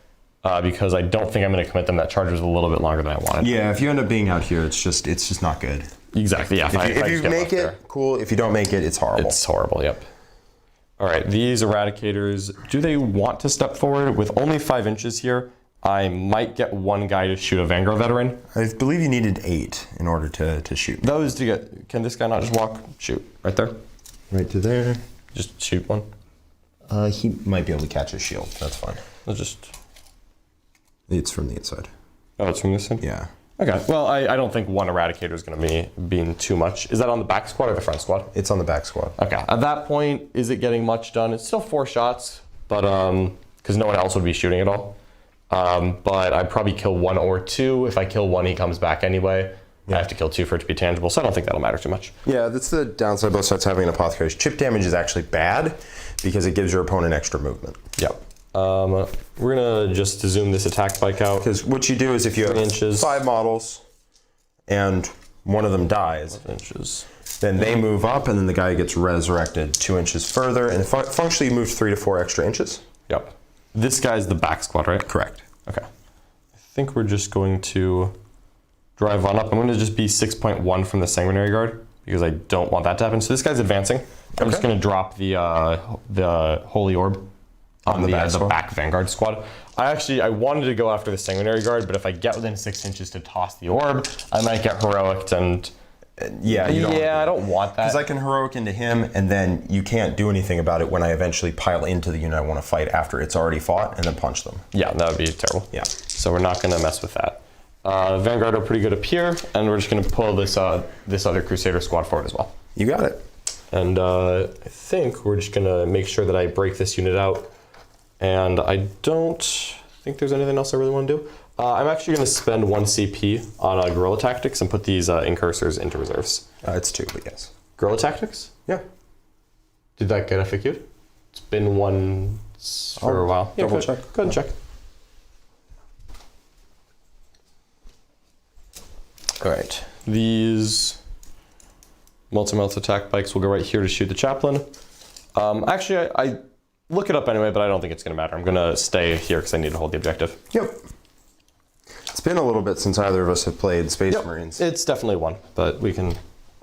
because I don't think I'm going to commit them. That charge was a little bit longer than I wanted. Yeah, if you end up being out here, it's just not good. Exactly, yeah. If you make it, cool. If you don't make it, it's horrible. It's horrible, yep. All right, these Eradicators, do they want to step forward? With only 5 inches here, I might get one guy to shoot a Vanguard veteran. I believe you needed 8 in order to shoot. Those to get, can this guy not just walk? Shoot, right there. Right to there. Just shoot one. He might be able to catch a shield. That's fine. I'll just. It's from the inside. Oh, it's from this side? Yeah. Okay, well, I don't think one Eradicator is going to be too much. Is that on the back squad or the front squad? It's on the back squad. Okay, at that point, is it getting much done? It's still 4 shots, but because no one else would be shooting at all. But I'd probably kill 1 or 2. If I kill 1, he comes back anyway. Yeah. I have to kill 2 for it to be tangible, so I don't think that'll matter too much. Yeah, that's the downside of both sides having an Apothecary. Chip damage is actually bad because it gives your opponent extra movement. Yep. We're going to just zoom this attack bike out. Because what you do is if you have 5 models and one of them dies, then they move up and then the guy gets resurrected 2 inches further, and functionally you move 3 to 4 extra inches. Yep. This guy's the back squad, right? Correct. Okay. I think we're just going to drive on up. I'm going to just be 6.1 from the Sanguinary Guard because I don't want that to happen. So this guy's advancing. I'm just going to drop the Holy Orb on the back Vanguard squad. I wanted to go after the Sanguinary Guard, but if I get within 6 inches to toss the orb, I might get heroicked and I don't want that. Because I can heroic into him, and then you can't do anything about it when I eventually pile into the unit I want to fight after it's already fought, and then punch them. Yeah, that would be terrible. Yeah. So we're not going to mess with that. Vanguard are pretty good up here, and we're just going to pull this other Crusader squad forward as well. You got it. And I think we're just going to make sure that I break this unit out. And I don't think there's anything else I really want to do. I'm actually going to spend 1 CP on Guerrilla Tactics and put these Incursors into reserves. It's 2, but yes. Guerrilla Tactics? Yeah. Did that get FAQ'd? It's been one for a while. Double check. Go ahead and check. All right. These multi-melt attack bikes will go right here to shoot the Chaplain. Actually, I look it up anyway, but I don't think it's going to matter. I'm going to stay here because I need to hold the objective. Yep. It's been a little bit since either of us have played Space Marines. It's definitely 1, but we can,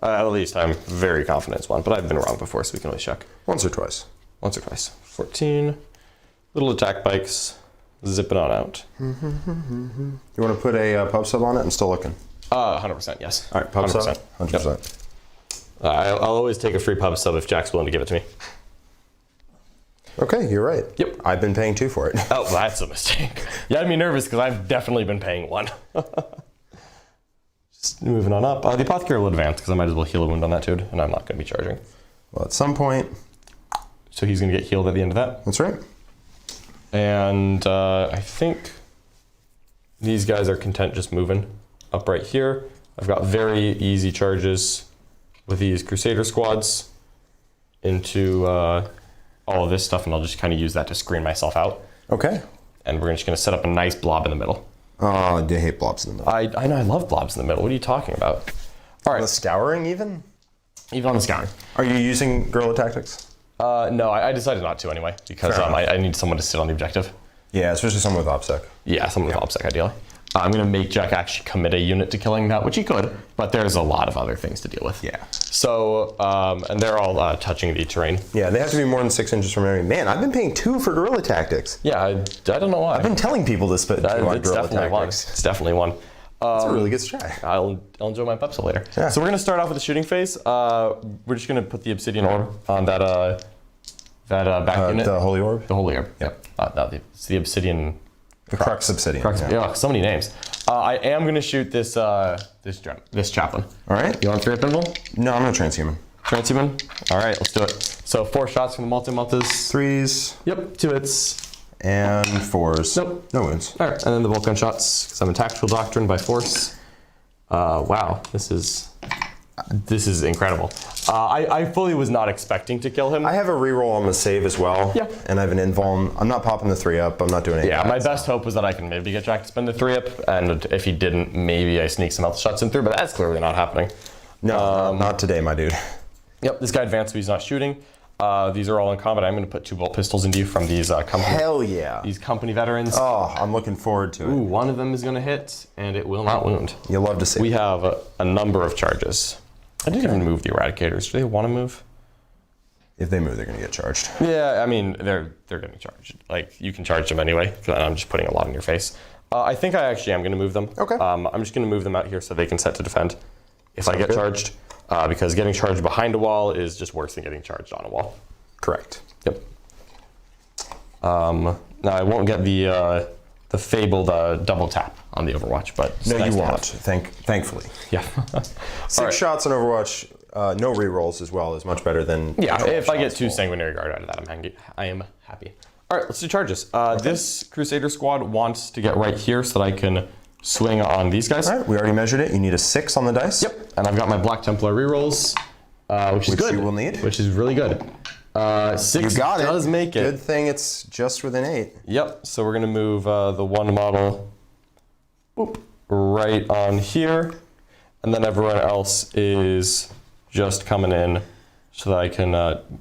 at least I'm very confident it's 1, but I've been wrong before, so we can always check. Once or twice. 14. Little attack bikes, zipping on out. You want to put a pub sub on it? I'm still looking. 100%, yes. All right, pub 100%. sub? 100%. Yep. I'll always take a free pub sub if Jack's willing to give it to me. Okay, you're right. Yep. I've been paying 2 for it. Oh, that's a mistake. You had me nervous because I've definitely been paying 1. Just moving on up. The Apothecary will advance because I might as well heal a wound on that dude, and I'm not going to be charging. Well, at some point. So he's going to get healed at the end of that? That's right. And I think these guys are content just moving up right here. I've got very easy charges with these Crusader squads into all of this stuff, and I'll just kind of use that to screen myself out. Okay. And we're just going to set up a nice blob in the middle. Oh, I hate blobs in the middle. I know, I love blobs in the middle. What are you talking about? All right. The scouring even? Even on the scouting. Are you using guerrilla tactics? No, I decided not to anyway, because I need someone to sit on the objective. Yeah, especially someone with OPSEC. Yeah, someone with OPSEC ideally. I'm going to make Jack actually commit a unit to killing that, which he could, but there's a lot of other things to deal with. Yeah. So, and they're all touching the terrain. Yeah, they have to be more than 6 inches from enemy. Man, I've been paying 2 for guerrilla tactics. Yeah, I don't know why. I've been telling people this, but it's definitely one. It's a really good strat. I'll enjoy my Pepsi later. Yeah. So we're going to start off with the shooting phase. We're just going to put the Obsidian Orb on that back unit. The Holy Orb? The Holy Orb. Yep. It's the Obsidian. The Crux Obsidian. Yeah, so many names. I am going to shoot this Chaplain. All right. You want 3-up interval? No, I'm going to transhuman. Transhuman? All right, let's do it. So 4 shots from the multi-multis. 3s. Yep, 2 hits. And 4s. Nope. No wounds. All right, and then the bolt gun shots, because I'm in Tactical Doctrine by force. Wow, this is incredible. I fully was not expecting to kill him. I have a reroll on the save as well. Yeah. And I have an invuln. I'm not popping the 3-up. I'm not doing anything. Yeah, my best hope was that I can maybe get Jack to spend the 3-up, and if he didn't, maybe I sneak some health shots in through, but that's clearly not happening. No, not today, my dude. Yep, this guy advanced, so he's not shooting. These are all in combat. I'm going to put 2 bolt pistols into you from these company. Hell yeah. These company veterans. Oh, I'm looking forward to it. Ooh, one of them is going to hit, and it will not wound. You'll love to see. We have a number of charges. I didn't even move the Eradicators. Do they want to move? If they move, they're going to get charged. Yeah, I mean, they're getting charged. Like, you can charge them anyway, and I'm just putting a lot in your face. I think I actually am going to move them. Okay. I'm just going to move them out here so they can set to defend if I get charged, because getting charged behind a wall is just worse than getting charged on a wall. Correct. Yep. Now, I won't get the fabled double tap on the Overwatch, but No, nice you to won't. have. Thankfully. Yeah. 6 shots on Overwatch, no rerolls as well is much better than. Yeah, if I get 2 Sanguinary Guard out of that, I am happy. All right, let's do charges. This Crusader squad wants to get right here so that I can swing on these guys. All right, we already measured it. You need a 6 on the dice. Yep, and I've got my Black Templar rerolls, which is good. You will need. Which is really good. 6 You got does it. make it. Good thing it's just within 8. Yep, so we're going to move the 1 model right on here, and then everyone else is just coming in so that I can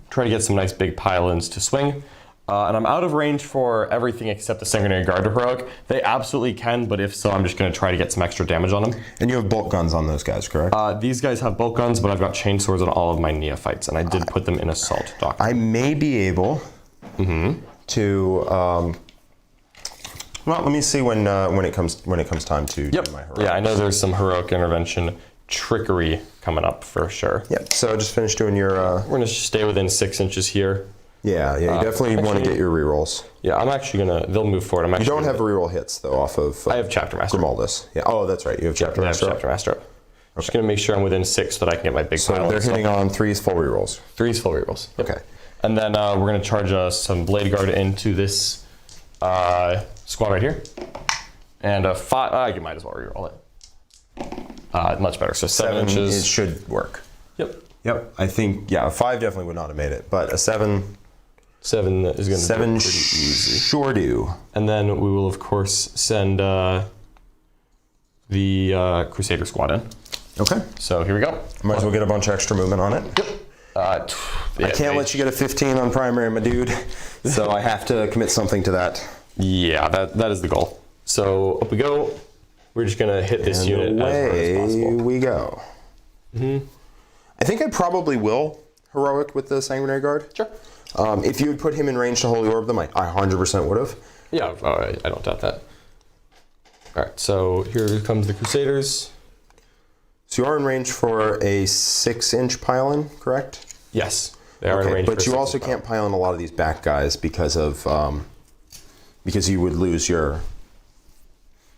try to get some nice big pile-ins to swing. And I'm out of range for everything except the Sanguinary Guard or Heroic. They absolutely can, but if so, I'm just going to try to get some extra damage on them. And you have bolt guns on those guys, correct? These guys have bolt guns, but I've got chainswords on all of my neophytes, and I did put them in Assault Doctrine. I may be able to. Well, let me see when it comes time to do my heroic. Yeah, I know there's some Heroic Intervention trickery coming up for sure. Yep. So just finish doing your. We're going to stay within 6 inches here. Yeah. You definitely want to get your rerolls. Yeah, I'm actually gonna. They'll move forward. You don't have reroll hits though off of. I have Chapter Master. Grimaldus. Yeah. Oh, that's right. You have Chapter Master. I have Chapter Master. Okay. Just gonna make sure I'm within 6 so that I can get my big pile. So they're hitting on 3s full rerolls. 3s full rerolls. Yep. Okay. And then we're gonna charge some Blade Guard into this squad right here, and 5. You might as well reroll it. Much better. So 7 inches. It should work. Yep. I think a 5 definitely would not have made it, but a 7. 7 is going to be pretty easy. Sure do. And then we will, of course, send the Crusader squad in. Okay. So here we go. Might as well get a bunch of extra movement on it. Yep. I can't let you get a 15 on primary, my dude. So I have to commit something to that. Yeah, that is the goal. So up we go. We're just going to hit this unit as hard as possible. Away we go. I think I probably will heroic with the Sanguinary Guard. Sure. If you had put him in range to Holy Orb them, I 100% would have. Yeah, I don't doubt that. All right, so here comes the Crusaders. So you are in range for a 6-inch pile-in, correct? Yes, they are in range. But you also can't pile in a lot of these back guys because of because you would lose your.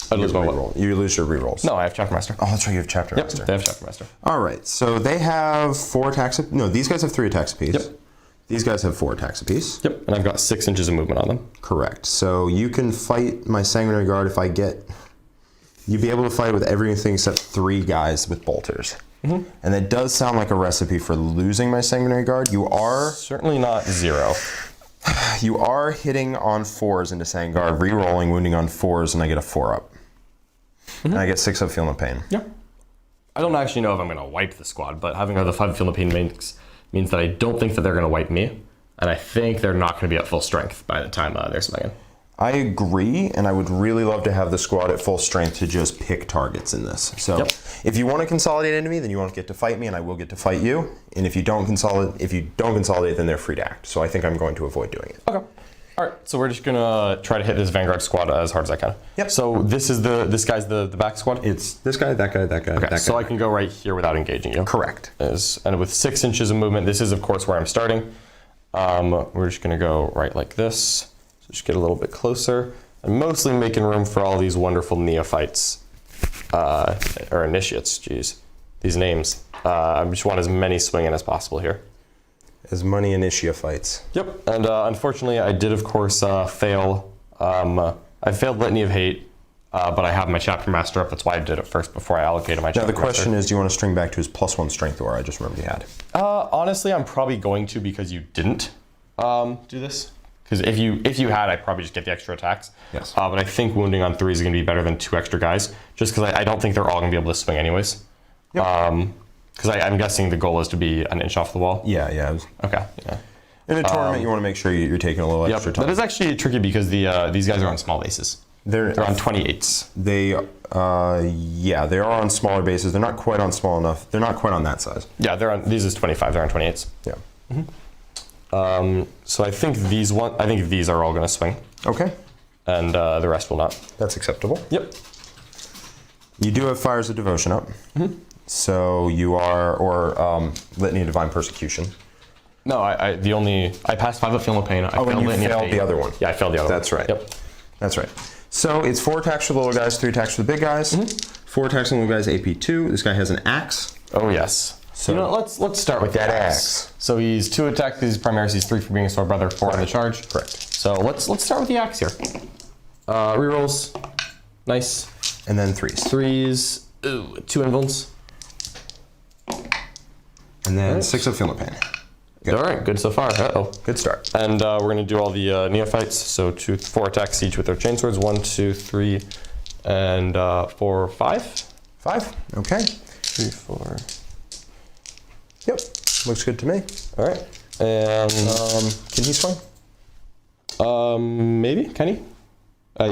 reroll. You lose your rerolls. No, I have Chapter Master. Oh, that's right. You have Chapter Master. Yep, they have Chapter Master. All right, so they have 4 attacks. No, these guys have 3 attacks apiece. Yep. These guys have 4 attacks apiece. Yep, and I've got 6 inches of movement on them. Correct. So you can fight my Sanguinary Guard if I get. You'd be able to fight with everything except 3 guys with bolters. And that does sound like a recipe for losing my Sanguinary Guard. You are certainly not 0. You are hitting on 4s into Sanguard, re-rolling, wounding on 4s, and I get a 4-up. And I get 6 up, feel no pain. Yeah. I don't actually know if I'm going to wipe the squad, but having the 5 Philippine means that I don't think that they're going to wipe me, and I think they're not going to be at full strength by the time they're swinging. I agree, and I would really love to have the squad at full strength to just pick targets in this. So if you want to consolidate into me, then you won't get to fight me, and I will get to fight you. And if you don't consolidate, then they're free to act. So I think I'm going to avoid doing it. Okay. All right. So we're just gonna try to hit this Vanguard squad as hard as I can. Yep. So this guy's the back squad. It's this guy, that guy, that guy, Okay. that guy. So I can go right here without engaging you. Correct. And with 6 inches of movement, this is of course where I'm starting. We're just gonna go right like this. So just get a little bit closer. I'm mostly making room for all these wonderful neophytes, or initiates, geez. These names. I just want as many swinging as possible here. As many initiate fights. Yep, and unfortunately I did of course fail. I failed Litany of Hate, but I have my Chapter Master up. That's why I did it first before I allocated my Chapter Now Master. the question is, do you want to string back to his +1 strength aura I just remembered he had? Honestly, I'm probably going to because you didn't do this. Because if you had, I'd probably just get the extra attacks. Yes. But I think wounding on 3 is going to be better than 2 extra guys, just because I don't think they're all going to be able to swing anyways. Yep. Because I'm guessing the goal is to be an inch off the wall. Yeah. Okay. Yeah. In a tournament, you want to make sure you're taking a little extra time. That is actually tricky because these guys are on small bases. They're on 28s. They are on smaller bases. They're not quite on small enough. They're not quite on that size. Yeah, these is 25. They're on 28s. Yeah. So I think these are all going to swing. Okay. And the rest will not. That's acceptable. Yep. You do have Fires of Devotion up. So you are, or Litany of Divine Persecution. No, I passed 5 of Feel No Pain. And you failed the other one. Yeah, I failed the other one. That's right. Yep. That's right. So it's 4 attacks for the little guys, 3 attacks for the big guys. 4 attacks on the little guys, AP 2. This guy has an axe. Oh yes. So let's start with that axe. So he's 2 attacks. He's Primaris. He's 3 for being a sword brother. 4 on the charge. Correct. So let's start with the axe here. Rerolls. Nice. And then 3s. 3s. Ooh, 2 invulns. And then 6 of Feel No Pain. Good. All right, good so far. Uh-oh. Good start. And we're going to do all the neophytes. So 4 attacks each with their chainswords. 1, 2, 3, and 4, 5. 5. Okay. 3, 4. Yep. Looks good to me. All right. And can he swing? maybe. Can he?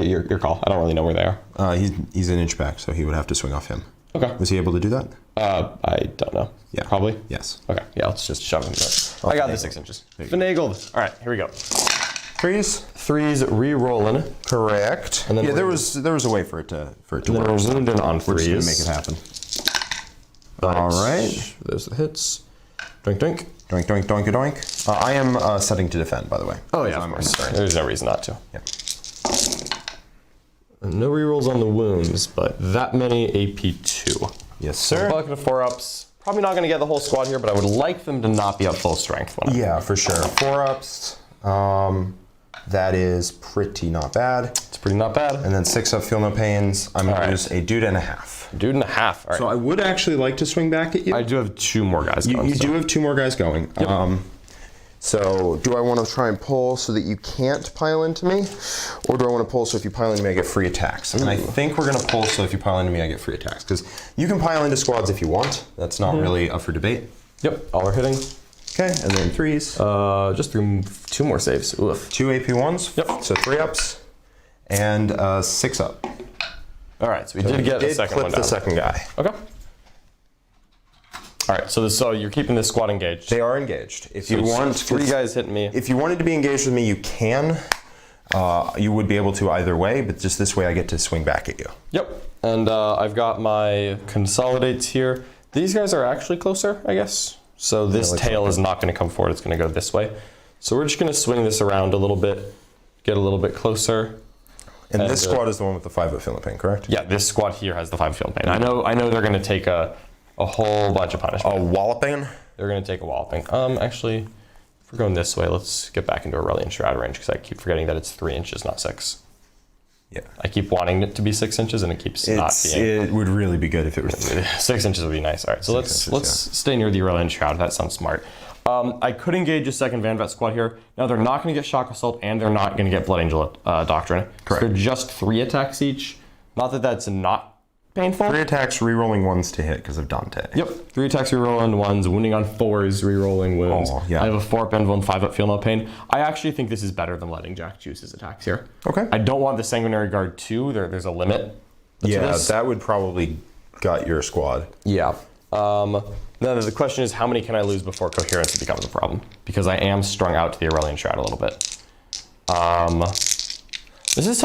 Your call. I don't really know where they are. He's an inch back, so he would have to swing off him. Okay. Was he able to do that? I don't know. Yeah. Probably. Yes. Okay. Yeah. Let's just shove him there. I got the 6 inches. Finagled. All right. Here we go. 3s. 3s re-rolling. Correct. And then yeah, there was a way for it to work. And then we're wounded on 3s. We're just gonna make it happen. Nice. All right. There's the hits. Doink, doink. Doink, doink, doink, doink. I am setting to defend, by the way. Oh yeah, of course. There's no reason not to. Yeah. No rerolls on the wounds, but that many AP2. Yes, So sir. a bucket of 4-ups. Probably not going to get the whole squad here, but I would like them to not be at full strength. Yeah, for sure. 4-ups. That is pretty not bad. It's pretty not bad. And then 6 of Feel No Pains. I'm going to use a dude and a half. Dude and a half. All right. So I would actually like to swing back at you. I do have 2 more guys going. You do have 2 more guys going. Yep. So do I want to try and pull so that you can't pile into me? Or do I want to pull so if you pile into me I get free attacks? And I think we're going to pull so if you pile into me I get free attacks. Because you can pile into squads if you want. That's not really up for debate. Yep, all are hitting. Okay, and then 3s. Just through 2 more saves. Oof. 2 AP1s. Yep. So 3 ups. And 6 up. All right, so we did get a second clip one down. the second guy. Okay. All right, so you're keeping this squad engaged. They are engaged. If So you want 3 guys hitting me. If you wanted to be engaged with me, you can. You would be able to either way, but just this way I get to swing back at you. Yep, and I've got my consolidates here. These guys are actually closer, I guess. So this tail is not going to come forward. It's going to go this way. So we're just going to swing this around a little bit, get a little bit closer. And this squad is the one with the 5 of Feel No Pain, correct? Yeah, this squad here has the 5 Feel No Pain. I know they're going to take a whole bunch of punishment. A walloping? They're going to take a walloping. Actually, if we're going this way, let's get back into Aurelian Shroud range because I keep forgetting that it's 3 inches, not 6. Yeah. I keep wanting it to be 6 inches and it keeps not being. It would really be good if it was 6 inches would be nice. All right, so let's stay near the Aurelian Shroud. That sounds smart. I could engage a second Vanvat squad here. Now they're not going to get Shock Assault and they're not going to get Blood Angel Doctrine. Correct. So they're just 3 attacks each. Not that that's not painful. 3 attacks, rerolling 1s to hit because of Dante. Yep, 3 attacks, rerolling 1s, wounding on 4s, rerolling wounds. Oh, yeah. I have a 4-up anvil and 5-up feel no pain. I actually think this is better than letting Jack choose his attacks here. Okay. I don't want the Sanguinary Guard 2. There's a limit. Yeah, that would probably gut your squad. Yeah. Now the question is, how many can I lose before coherence becomes a problem? Because I am strung out to the Aurelian Shroud a little bit. This is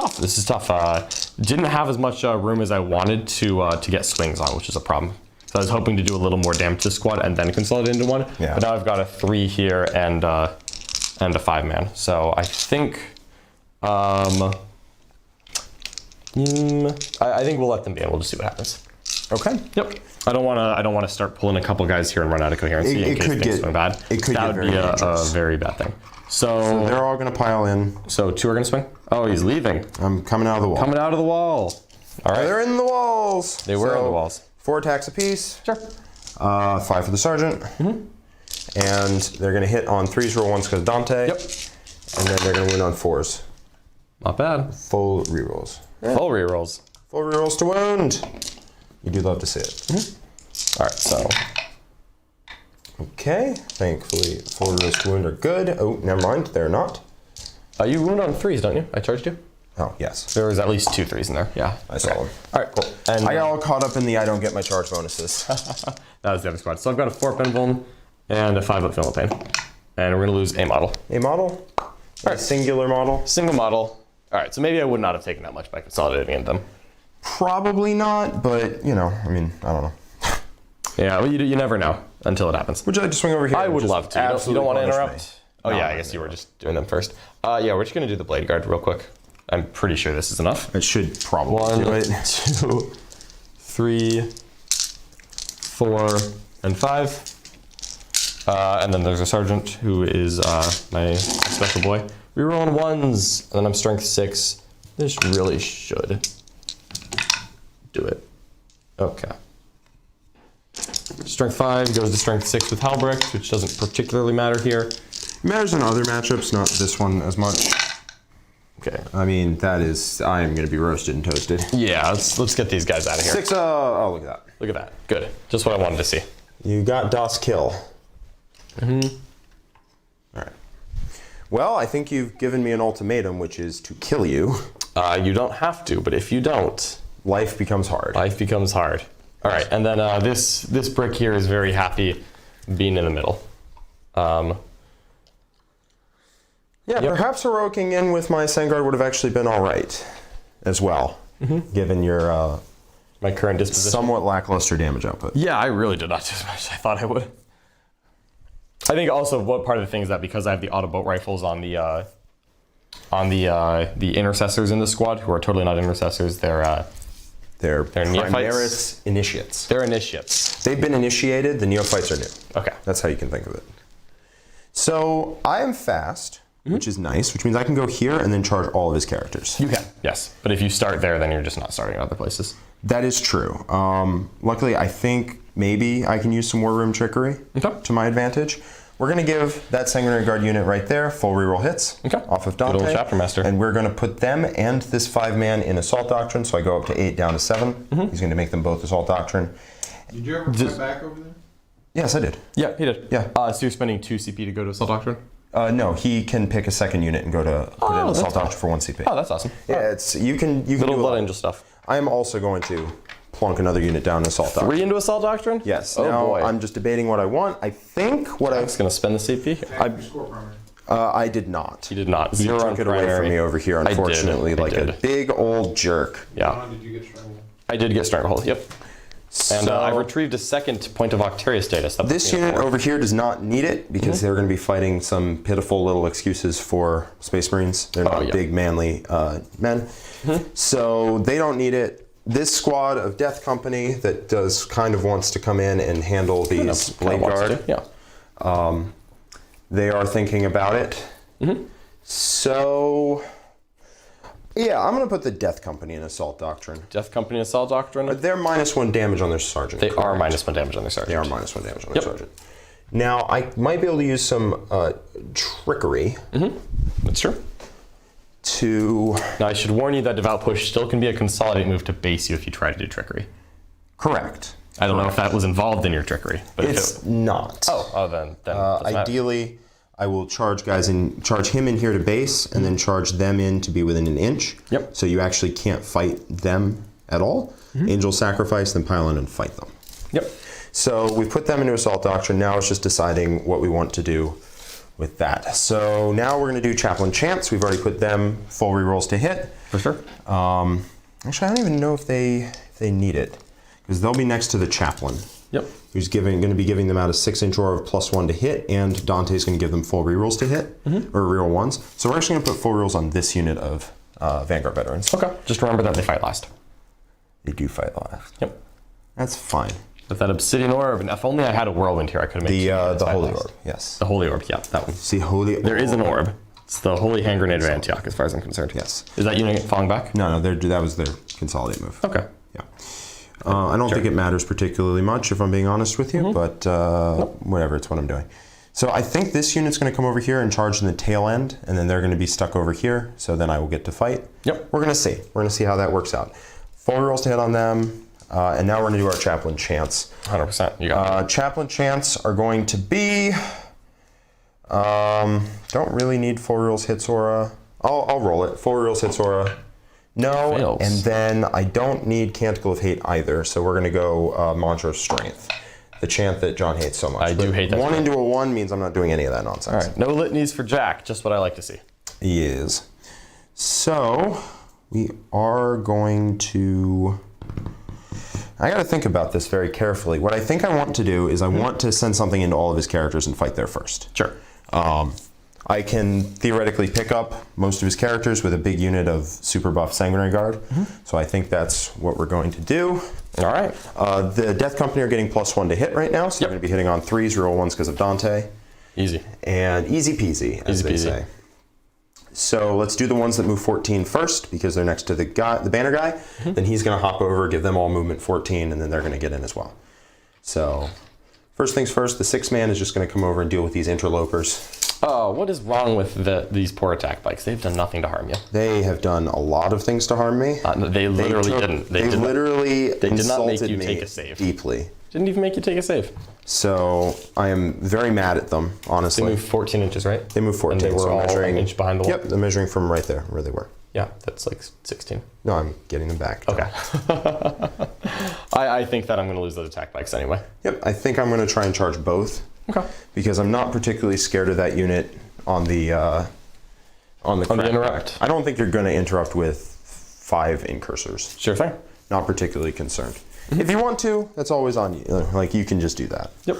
tough. Didn't have as much room as I wanted to get swings on, which is a problem. So I was hoping to do a little more damage to the squad and then consolidate into one. Yeah. But now I've got a 3 here and a 5-man. So I think I think we'll let them be, and we'll just see what happens. Okay. Yep. I don't want to start pulling a couple guys here and run out of coherency in case things swing bad. It could that get would be a dangerous. very bad thing. So They're all going to pile in. So 2 are going to swing? Oh, he's leaving. I'm coming out of the wall. Coming out of the wall. All right. They're in the walls. They were in the walls. 4 attacks apiece. Sure. 5 for the sergeant. And they're going to hit on 3s, roll 1s because of Dante. Yep. And then they're going to win on 4s. Not bad. Full rerolls. Full rerolls. Full rerolls to wound. You do love to see it. All right, so. Okay. Thankfully, full rerolls to wound are good. Oh, never mind. They're not. You wound on 3s, don't you? I charged you? Oh, yes. There was at least 2 3s in there. Yeah. I saw them. All right, cool. And I got all caught up in the I don't get my charge bonuses. that was the other squad. So I've got a 4-up Envil and a 5-up Philippine. And we're going to lose a model. A model? A singular model? Single model. All right, so maybe I would not have taken that much by consolidating into them. Probably not, but, you know, I mean, I don't know. Yeah, well, you never know until it happens. Would you like to swing over here? I would Just love to. You don't want to punish interrupt? me? Oh, No, yeah, I guess you were just doing them first. Yeah, we're just going to do the Blade Guard real quick. I'm pretty sure this is enough. It should probably do 1, it. 2, 3, 4, and 5. And then there's a sergeant who is my special boy. Rerolling 1s, and then I'm strength 6. This really should do it. Okay. Strength 5 goes to strength 6 with Halbrecht, which doesn't particularly matter here. Matters in other matchups, not this one as much. Okay. I mean, that is, I am going to be roasted and toasted. Yeah, let's get these guys out of here. 6, oh, look at that. Look at that. Good. Just what I wanted to see. You got Das Kill. All right. Well, I think you've given me an ultimatum, which is to kill you. You don't have to, but if you don't, life becomes hard. life becomes hard. All right, and then this brick here is very happy being in the middle. Yeah, perhaps heroicing in with my Vanguard would have actually been all right as well, given your My current disposition. somewhat lackluster damage output. Yeah, I really did not do as much as I thought I would. I think also what part of the thing is that because I have the auto boat rifles on the intercessors in the squad, who are totally not intercessors, they're neophytes. Primaris initiates. They're initiates. They've been initiated, the neophytes are new. Okay. That's how you can think of it. So I am fast, which is nice, which means I can go here and then charge all of his characters. You can, yes. But if you start there, then you're just not starting in other places. That is true. Luckily, I think maybe I can use some War Room Trickery to my advantage. We're going to give that Sanguinary Guard unit right there full reroll hits off of Dante. Good old Chapter Master. And we're going to put them and this 5-man in Assault Doctrine, so I go up to 8 down to 7. He's going to make them both Assault Doctrine. Did you ever fight back over there? Yes, I did. Yeah, he did. Yeah. So you're spending 2 CP to go to Assault Doctrine? No, he can pick a second unit and go to put in Assault Doctrine for 1 CP. Oh, that's awesome. Yeah, it's you can Little do a Blood lot. Angel stuff. I am also going to plunk another unit down in Assault Doctrine. 3 into Assault Doctrine? Yes. Oh now boy. I'm just debating what I want. I think what I'm just going to spend the CP. I did not. He did not. He 0 on took it away primary. from me over here, I did. unfortunately, I like a did. big old jerk. Yeah. Did you get Stranglehold? I did get Stranglehold, yep. And So I retrieved a second point of Octaria status. That this puts me at unit 4. over here does not need it because they're going to be fighting some pitiful little excuses for Space Marines. They're not big, manly men. So they don't need it. This squad of Death Company that does kind of wants to come in and handle these Blade Guard. Yeah. They are thinking about it. So, yeah, I'm going to put the Death Company in Assault Doctrine. Death Company Assault Doctrine. They're -1 damage on their sergeant. They are -1 damage on their sergeant. They are -1 damage on their sergeant. Now, I might be able to use some trickery. That's true. to... Now I should warn you that Devout Push still can be a consolidate move to base you if you try to do trickery. Correct. I don't know if that was involved in your trickery. But It's not. Then it doesn't matter. Ideally, I will charge him in here to base, and then charge them in to be within an inch. Yep. So you actually can't fight them at all. Angel Sacrifice, then pile in and fight them. Yep. So we put them into Assault Doctrine. Now it's just deciding what we want to do with that. So now we're going to do Chaplain Chance. We've already put them full rerolls to hit. For sure. Actually, I don't even know if they need it, because they'll be next to the Chaplain. Yep. Who's going to be giving them out a 6-inch aura of +1 to hit, and Dante's going to give them full rerolls to hit, or reroll ones. So we're actually going to put full rerolls on this unit of Vanguard veterans. Okay. Just remember that they fight last. They do fight last. Yep. That's fine. With that Obsidian Orb, and if only I had a Whirlwind here, I could have made The Holy Orb, yes. The Holy Orb, yeah, that one. See, Holy There is an orb. It's the Holy Hand Grenade of Antioch, as far as I'm concerned. Yes. Is that unit falling back? No, that was their consolidate move. Okay. Yeah. I don't think it matters particularly much, if I'm being honest with you, but whatever, it's what I'm doing. So I think this unit's going to come over here and charge in the tail end, and then they're going to be stuck over here, so then I will get to fight. Yep. We're going to see. We're going to see how that works out. Full rolls to hit on them, and now we're going to do our Chaplain Chance. 100%. You got it. Chaplain Chance are going to be... don't really need full rolls hits aura. I'll roll it. Full rolls hits aura. No, Fails. and then I don't need Canticle of Hate either, so we're going to go Mantra of Strength. The chant that John hates so much. I do hate that 1 chant. into a 1 means I'm not doing any of that nonsense. All right. No litanies for Jack. Just what I like to see. He is. So, we are going to... I got to think about this very carefully. What I think I want to do is I want to send something into all of his characters and fight there first. Sure. I can theoretically pick up most of his characters with a big unit of super buff Sanguinary Guard. So I think that's what we're going to do. All right. The Death Company are getting +1 to hit right now, so they're going to be hitting on 3s, roll 1s because of Dante. Easy. And easy peasy, as they say. So let's do the ones that move 14 first, because they're next to the banner guy. Then he's going to hop over, give them all movement 14, and then they're going to get in as well. So first things first, the 6-man is just going to come over and deal with these interlopers. Oh, what is wrong with these poor attack bikes? They've done nothing to harm you. They have done a lot of things to harm me. They literally didn't. They did not make you me take a save. Deeply. Didn't even make you take a save. So I am very mad at them, honestly. They moved 14 inches, right? They moved 14. And they were so all measuring, an inch behind the wall? Yep, they're measuring from right there, where they were. Yeah, that's like 16. No, I'm getting them back. Okay. I think that I'm going to lose those attack bikes anyway. Yep, I think I'm going to try and charge both. Okay. Because I'm not particularly scared of that unit on the interrupt. I don't think you're going to interrupt with 5 Incursors. Sure thing. Not particularly concerned. If you want to, that's always on you. Like, you can just do that. Yep.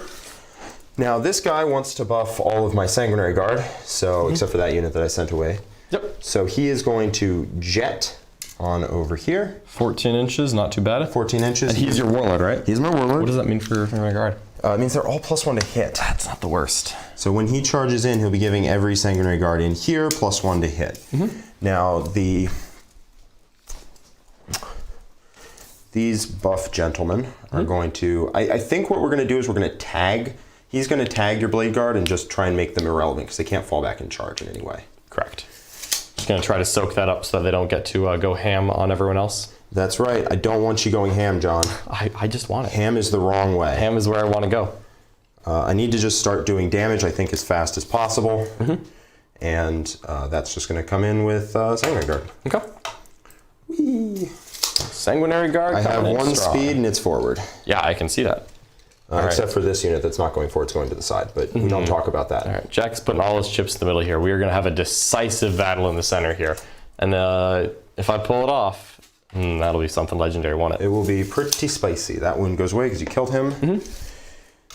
Now, this guy wants to buff all of my Sanguinary Guard, so except for that unit that I sent away. Yep. So he is going to jet on over here. 14 inches, not too bad. 14 inches. And he's your Warlord, right? He's my Warlord. What does that mean for my guard? It means they're all +1 to hit. That's not the worst. So when he charges in, he'll be giving every Sanguinary Guard in here +1 to hit. Now, these buff gentlemen are going to... I think what we're going to do is we're going to tag... He's going to tag your Blade Guard and just try and make them irrelevant, because they can't fall back in charge in any way. Correct. Just going to try to soak that up so that they don't get to go ham on everyone else. That's right. I don't want you going ham, John. I just want it. Ham is the wrong way. Ham is where I want to go. I need to just start doing damage, I think, as fast as possible. And that's just going to come in with Sanguinary Guard. Okay. Whee. Sanguinary Guard. I have coming in 1 strong. speed and it's forward. Yeah, I can see that. Except for this unit that's not going forward, it's going to the side. But we don't talk about that. All right. Jack's putting all his chips in the middle here. We are going to have a decisive battle in the center here. And if I pull it off, that'll be something legendary, won't it? It will be pretty spicy. That one goes away because you killed him.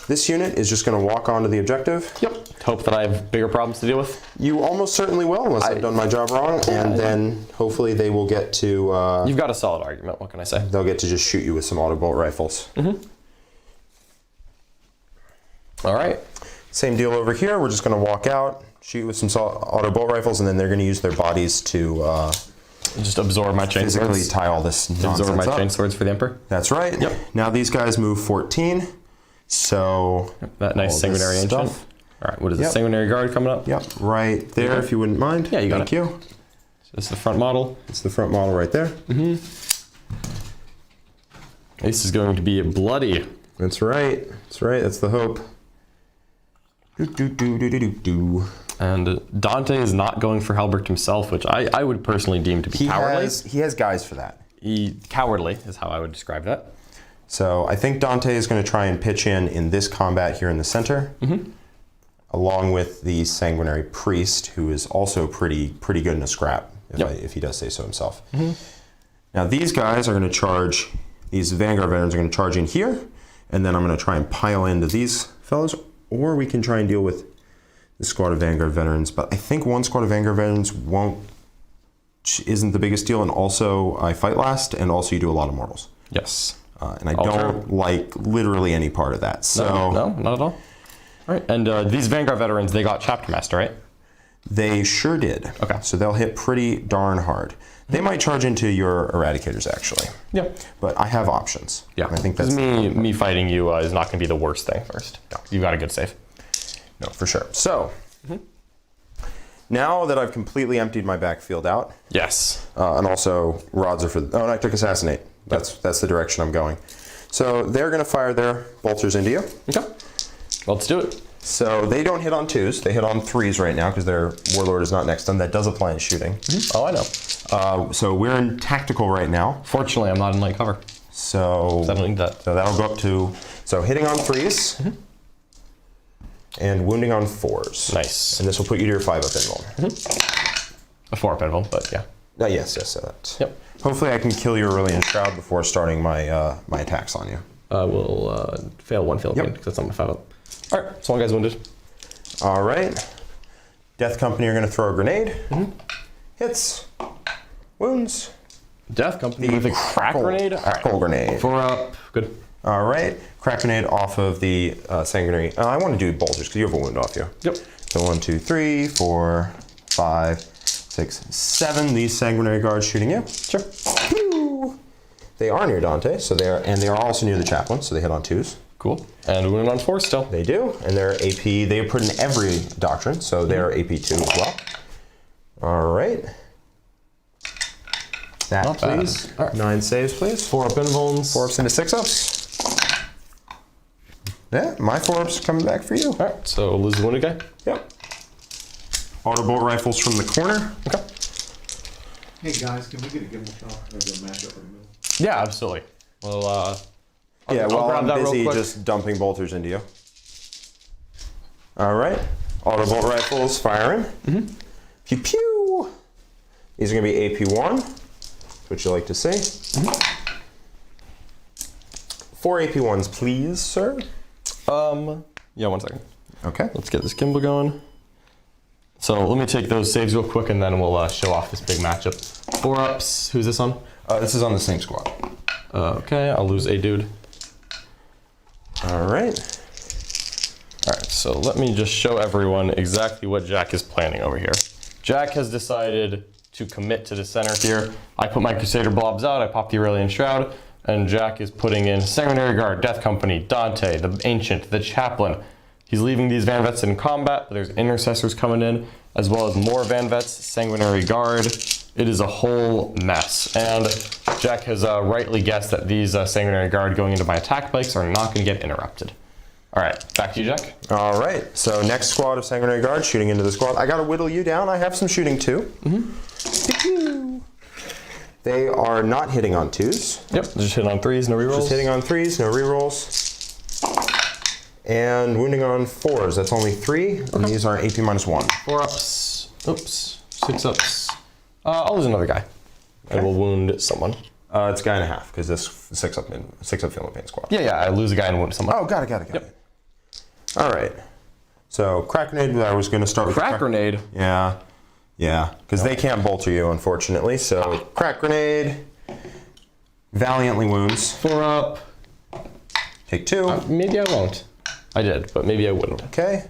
This unit is just going to walk onto the objective. Yep. Hope that I have bigger problems to deal with. You almost certainly will, unless I've done my job wrong. And then hopefully they will get to... You've got a solid argument. What can I say? They'll get to just shoot you with some auto bolt rifles. All right. Same deal over here. We're just going to walk out, shoot with some auto bolt rifles, and then they're going to use their bodies to just absorb my chain physically swords. tie all this nonsense Absorb my up. chain swords for the Emperor. That's right. Yep. Now these guys move 14. So that nice Sanguinary Ancient. All right. What is the Sanguinary Guard coming up? Yep. Right there, if you wouldn't mind. Yeah, you got Thank it. you. This is the front model. It's the front model right there. This is going to be bloody. That's right. That's right. That's the hope. And Dante is not going for Halbert himself, which I would personally deem to be cowardly. He has guys for that. Cowardly is how I would describe that. So I think Dante is going to try and pitch in this combat here in the center, along with the Sanguinary Priest, who is also pretty good in a scrap, if he does say so himself. Now these guys are going to charge, these Vanguard veterans are going to charge in here, and then I'm going to try and pile into these fellows, or we can try and deal with the squad of Vanguard veterans. But I think one squad of Vanguard veterans isn't the biggest deal, and also I fight last, and also you do a lot of mortals. Yes. And I don't like literally any part of that. So no, not at all. All right, and these Vanguard veterans, they got Chapter Master, right? They sure did. Okay. So they'll hit pretty darn hard. They might charge into your Eradicators, actually. Yeah. But I have options. Yeah. And I think that's me fighting you is not going to be the worst thing first. No. You got a good save. No, for sure. So now that I've completely emptied my backfield out. Yes. And also rods are for. Oh, and I took Assassinate. That's the direction I'm going. So they're going to fire their bolters into you. Okay. Let's do it. So they don't hit on 2s. They hit on 3s right now because their Warlord is not next to them. That does apply in shooting. Oh, I know. So we're in tactical right now. Fortunately, I'm not in light cover. So I don't need that. So that'll go up to, so hitting on 3s and wounding on 4s. Nice. And this will put you to your 5-up invuln. A 4-up invuln, but yeah. Yes, so that. Yep. Hopefully I can kill your Aurelian Shroud before starting my my attacks on you. We'll fail 1 fail because that's on my 5-up. All right, so one guy's wounded. All right. Death Company are going to throw a grenade. Hits. Wounds. Death Company with a crack grenade. Crackle grenade. 4-up. Good. All right. Crack grenade off of the Sanguinary. I want to do bolters because you have a wound off you. Yep. So 1, 2, 3, 4, 5, 6, 7. These Sanguinary Guards shooting you. Sure. Woo! They are near Dante, so they are also near the Chaplain, so they hit on 2s. Cool. And wounded on 4 still. They do, and they're AP. They put in every doctrine, so they're AP 2 as well. All right. That, not please. Bad. All right. 9 saves, please. 4-up invulns. 4-ups into 6-ups. Yeah, my 4-ups coming back for you. All right, so lose the wounded guy. Yep. Auto bolt rifles from the corner. Okay. Hey guys, can we get a gimbal shot of the matchup in the middle? Yeah, absolutely. Well, I'll grab I'm that real busy quick. just dumping bolters into you. All right. Auto bolt rifles firing. Pew pew. These are going to be AP1. That's what you like to see. 4 AP1s, please, sir. Yeah, 1 second. Okay. Let's get this gimbal going. So let me take those saves real quick and then we'll show off this big matchup. 4-ups. Who's this on? This is on the same squad. Okay, I'll lose a dude. All right. All right, so let me just show everyone exactly what Jack is planning over here. Jack has decided to commit to the center here. I put my Crusader blobs out, I pop the Aurelian Shroud, and Jack is putting in Sanguinary Guard, Death Company, Dante, the Ancient, the Chaplain. He's leaving these Van Vets in combat, but there's Intercessors coming in, as well as more Van Vets, Sanguinary Guard. It is a whole mess. And Jack has rightly guessed that these Sanguinary Guard going into my attack bikes are not going to get interrupted. All right, back to you, Jack. All right. So next squad of Sanguinary Guard shooting into the squad. I got to whittle you down. I have some shooting too. They are not hitting on 2s. Yep, just hitting on 3s, no rerolls. Just hitting on 3s, no rerolls. And wounding on 4s. That's only 3, and these are AP -1. 4-ups. Oops. 6-ups. I'll lose another guy. Okay. I will wound someone. It's a guy and a half because this 6-up feeling pain squad. Yeah, I lose a guy and wound someone. Oh, got it. All right. So crack grenade. I was going to start with crack grenade. Yeah, because they can't bolter you, unfortunately. So crack grenade. Valiantly wounds. 4-up. Take 2. Maybe I won't. I did, but maybe I wouldn't. Okay.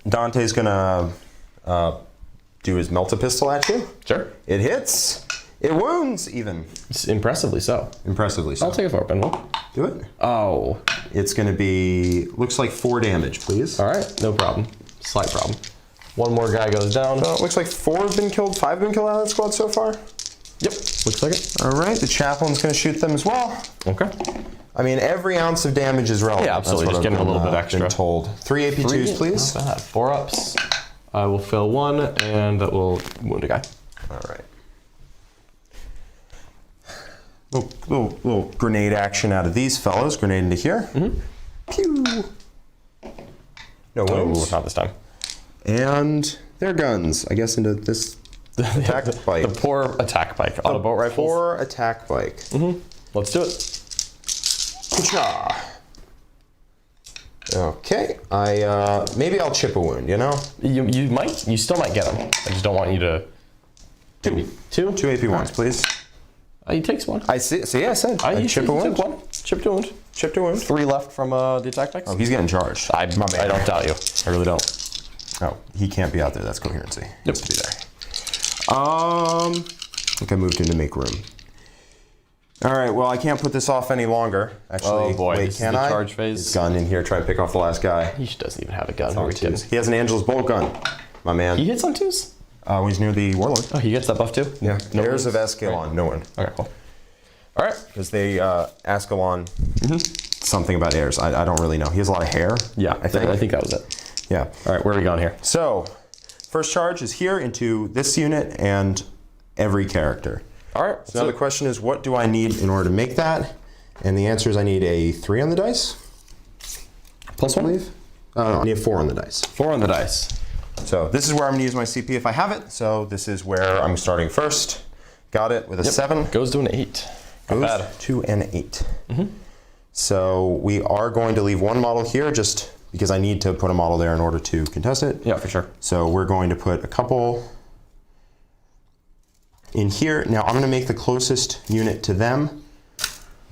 Dante's gonna do his melta pistol at you. Sure. It hits. It wounds even. It's impressively so. Impressively so. I'll take a 4-up invuln. Do it. Oh. It's gonna be, looks like 4 damage, please. All right, no problem. Slight problem. One more guy goes down. So it looks like 4 have been killed, 5 have been killed out of that squad so far. Yep, looks like it. All right, the Chaplain's going to shoot them as well. Okay. I mean, every ounce of damage is relevant. Yeah, absolutely. Just getting a little bit extra. Been told. 3 AP2s, please. Not bad. 4 ups. I will fail 1, and that will wound a guy. All right. Little grenade action out of these fellows. Grenade into here. Pew. No wounds. Not this time. And their guns, I guess, into this attack bike. The poor attack bike. Auto bolt rifles. Poor attack bike. Let's do it. Ka-cha. Okay, maybe I'll chip a wound, you know? You still might get him. I just don't want you to... 2? 2 AP1s, please. He takes 1. I see, I said I'd chip a wound. 1. Chipped a wound. Chipped a wound. 3 left from the attack bikes. Oh, he's getting charged. I don't doubt you. I really don't. Oh, he can't be out there. That's coherency. He Yep. has to be there. I think I moved in to make room. All right, well, I can't put this off any longer. Actually, Oh boy, wait, this can is the I? charge phase. His gun in here, try and pick off the last guy. He doesn't even have a gun. Who are we kidding? He has an Angel's Bolt gun, my man. He hits on 2s? When he's near the Warlord. Oh, he gets that buff too? Yeah, No Heirs of wounds? Escalon, no one. Okay, cool. All right. Because they, Ascalon, something about heirs. I don't really know. He has a lot of hair. Yeah, I think. that was it. Yeah. All right, where are we going here? So, first charge is here into this unit and every character. All right. So now the question is, what do I need in order to make that? And the answer is I need a 3 on the dice. Plus 1? I believe. I need a 4 on the dice. 4 on the dice. So this is where I'm going to use my CP if I have it. So this is where I'm starting first. Got it with a 7. Goes to an 8. Not Goes bad. to an 8. So we are going to leave 1 model here just because I need to put a model there in order to contest it. Yeah, for sure. So we're going to put a couple in here. Now I'm going to make the closest unit to them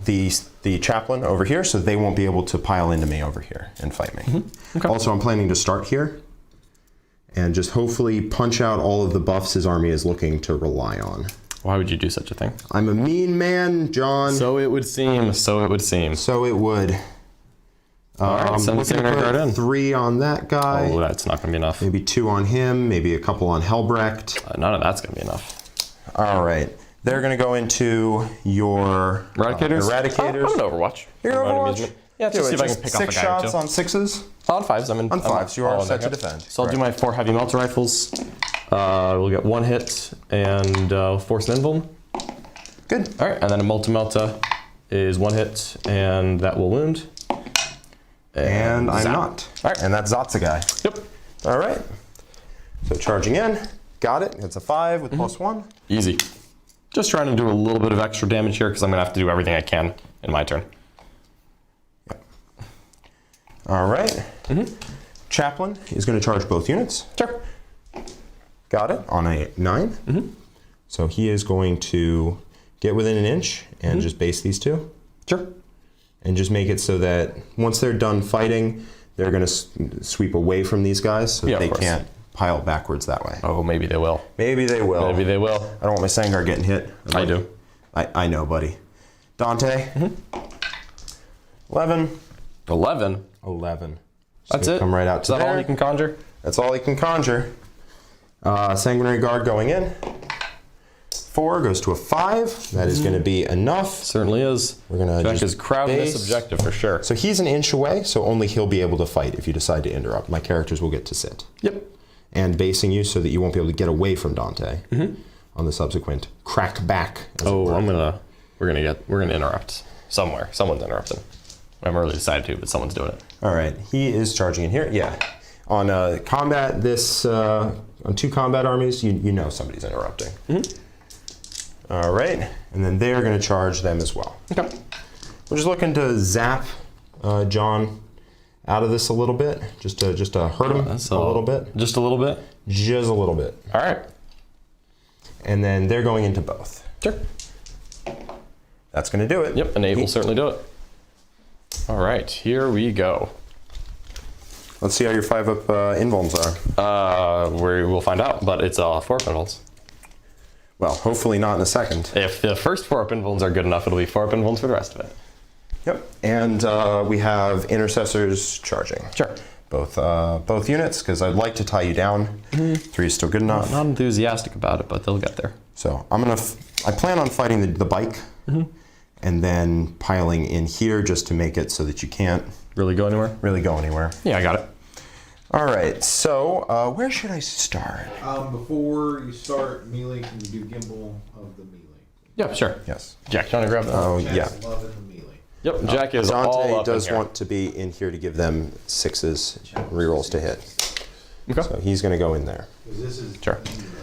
the Chaplain over here, so they won't be able to pile into me over here and fight me. Okay. Also, I'm planning to start here and just hopefully punch out all of the buffs his army is looking to rely on. Why would you do such a thing? I'm a mean man, John. So it would seem. So it would seem. So it would. All right, send the Sanguinary Guard in. 3 on that guy. Oh, that's not going to be enough. Maybe 2 on him. Maybe a couple on Helbrecht. None of that's going to be enough. All right. They're going to go into your Eradicators? Eradicators. I'm an Overwatch. You're For going my to own Overwatch? amusement. Yeah, just see if I can pick off a 6 guy or shots 2. on 6s? On 5s. I'm in. On 5s, you are set to yep. defend. So I'll do my 4 heavy melter rifles. We'll get 1 hit and force an invuln. Good. All right, and then a multi-melta is 1 hit and that will wound. And I'm zap. not. All right. And that's Zot's guy. Yep. All right. So charging in. Got it. It's a 5 with +1. Easy. Just trying to do a little bit of extra damage here because I'm going to have to do everything I can in my turn. All right. Chaplain is going to charge both units. Sure. Got it. On a 9. So he is going to get within an inch and just base these 2. Sure. And just make it so that once they're done fighting, they're going to sweep away from these guys so that they can't pile backwards that way. Oh, maybe they will. Maybe they will. Maybe they will. I don't want my Sanguinary getting hit. I do. I know, buddy. Dante. 11. 11. 11. That's So it. come right out to Is that all there. you can conjure? That's all he can conjure. Sanguinary Guard going in. 4 goes to a 5. That is going to be enough. Certainly is. We're going to Jack just is crowding this base. objective for sure. So he's an inch away, so only he'll be able to fight if you decide to interrupt. My characters will get to sit. Yep. And basing you so that you won't be able to get away from Dante on the subsequent crack back. Oh, we're gonna interrupt somewhere. Someone's interrupting. I haven't really decided to, but someone's doing it. All right, he is charging in here. Yeah, on combat on 2 combat armies, you know somebody's interrupting. All right, and then they're going to charge them as well. Okay. We're just looking to zap John out of this a little bit, just to hurt him a little bit. Just a little bit? Just a little bit. All right. And then they're going into both. Sure. That's going to do it. Yep, an 8 will certainly do it. All right, here we go. Let's see how your 5-up invulns are. We will find out, but it's 4 invulns. Well, hopefully not in a second. If the first 4 invulns are good enough, it'll be 4 invulns for the rest of it. Yep. And we have Intercessors charging. Sure. both units because I'd like to tie you down. 3 is still good enough. Not enthusiastic about it, but they'll get there. So I plan on fighting the bike and then piling in here just to make it so that you can't Really go anywhere? Yeah, I got it. All right, so where should I start? Before you start melee, can you do gimbal of the melee? Yep, sure. Yes. Jack, you want to grab that? Oh, Jack's yeah. loving the melee. Yep, Jack is all Dante up does in here. want to be in here to give them 6s rerolls to hit. Okay. So he's going to go in there. This is Sure.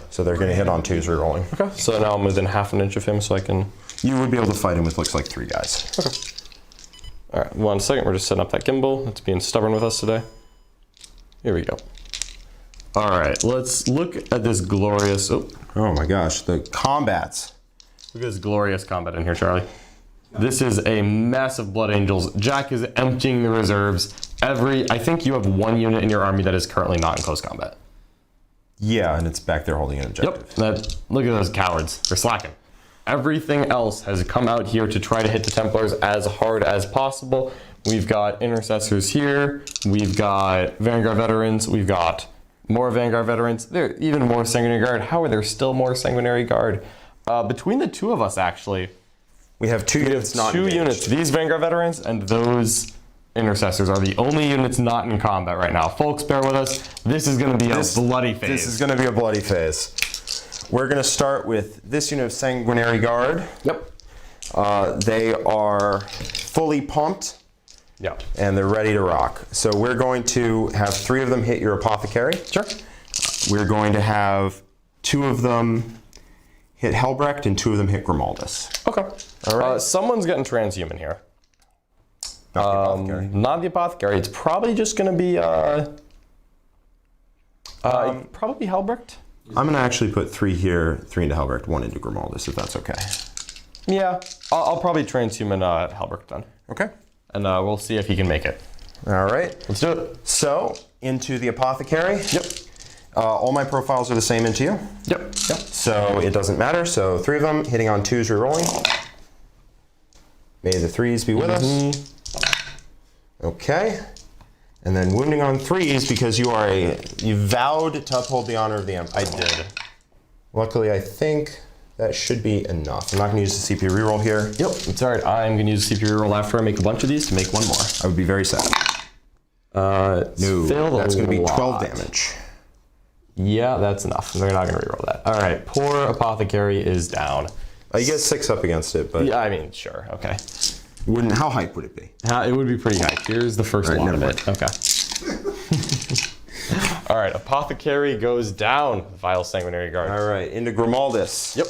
So they're going to hit on 2s rerolling. Okay, so now I'm within half an inch of him so I can... You would be able to fight him with looks like 3 guys. Okay. All right, 1 second. We're just setting up that gimbal. It's being stubborn with us today. Here we go. All right, let's look at this glorious... Oh, my gosh, the combats. look at this glorious combat in here, Charlie. This is a mess of Blood Angels. Jack is emptying the reserves. I think you have 1 unit in your army that is currently not in close combat. Yeah, and it's back there holding an objective. Yep, look at those cowards. They're slacking. Everything else has come out here to try to hit the Templars as hard as possible. We've got Intercessors here. We've got Vanguard veterans. We've got more Vanguard veterans. There are even more Sanguinary Guard. How are there still more Sanguinary Guard? Between the 2 of us, actually, We have 2 units not 2 engaged. units. These Vanguard veterans and those Intercessors are the only units not in combat right now. Folks, bear with us. This is going to be a bloody phase. This is going to be a bloody phase. We're going to start with this unit of Sanguinary Guard. Yep. They are fully pumped. Yep. And they're ready to rock. So we're going to have 3 of them hit your Apothecary. Sure. We're going to have 2 of them hit Helbrecht and 2 of them hit Grimaldus. Okay. All right. Someone's getting transhuman here. Not the Apothecary. Not the Apothecary. It's probably just going to be probably Helbrecht. I'm going to actually put 3 here, 3 into Helbrecht, 1 into Grimaldus, if that's okay. Yeah. I'll probably transhuman Helbrecht then. Okay. And we'll see if he can make it. All right. Let's do it. So, into the Apothecary. Yep. All my profiles are the same into you. Yep. So it doesn't matter. So 3 of them hitting on 2s rerolling. May the 3s be with us. Okay. And then wounding on 3s because you vowed to uphold the honor of the Empire. I did. Luckily, I think that should be enough. I'm not going to use the CP reroll here. Yep. It's all right. I'm going to use the CPU reroll after I make a bunch of these to make 1 more. I would be very sad. No, that's going to be 12 damage. Yeah, that's enough. They're not going to reroll that. All right. Poor Apothecary is down. You get 6 up against it, but Yeah, I mean, sure. Okay. how high would it be? It would be pretty high. Here's the first All right, lot of never it. Okay. All right, Apothecary goes down. Vile Sanguinary Guard. All right, into Grimaldus. Yep.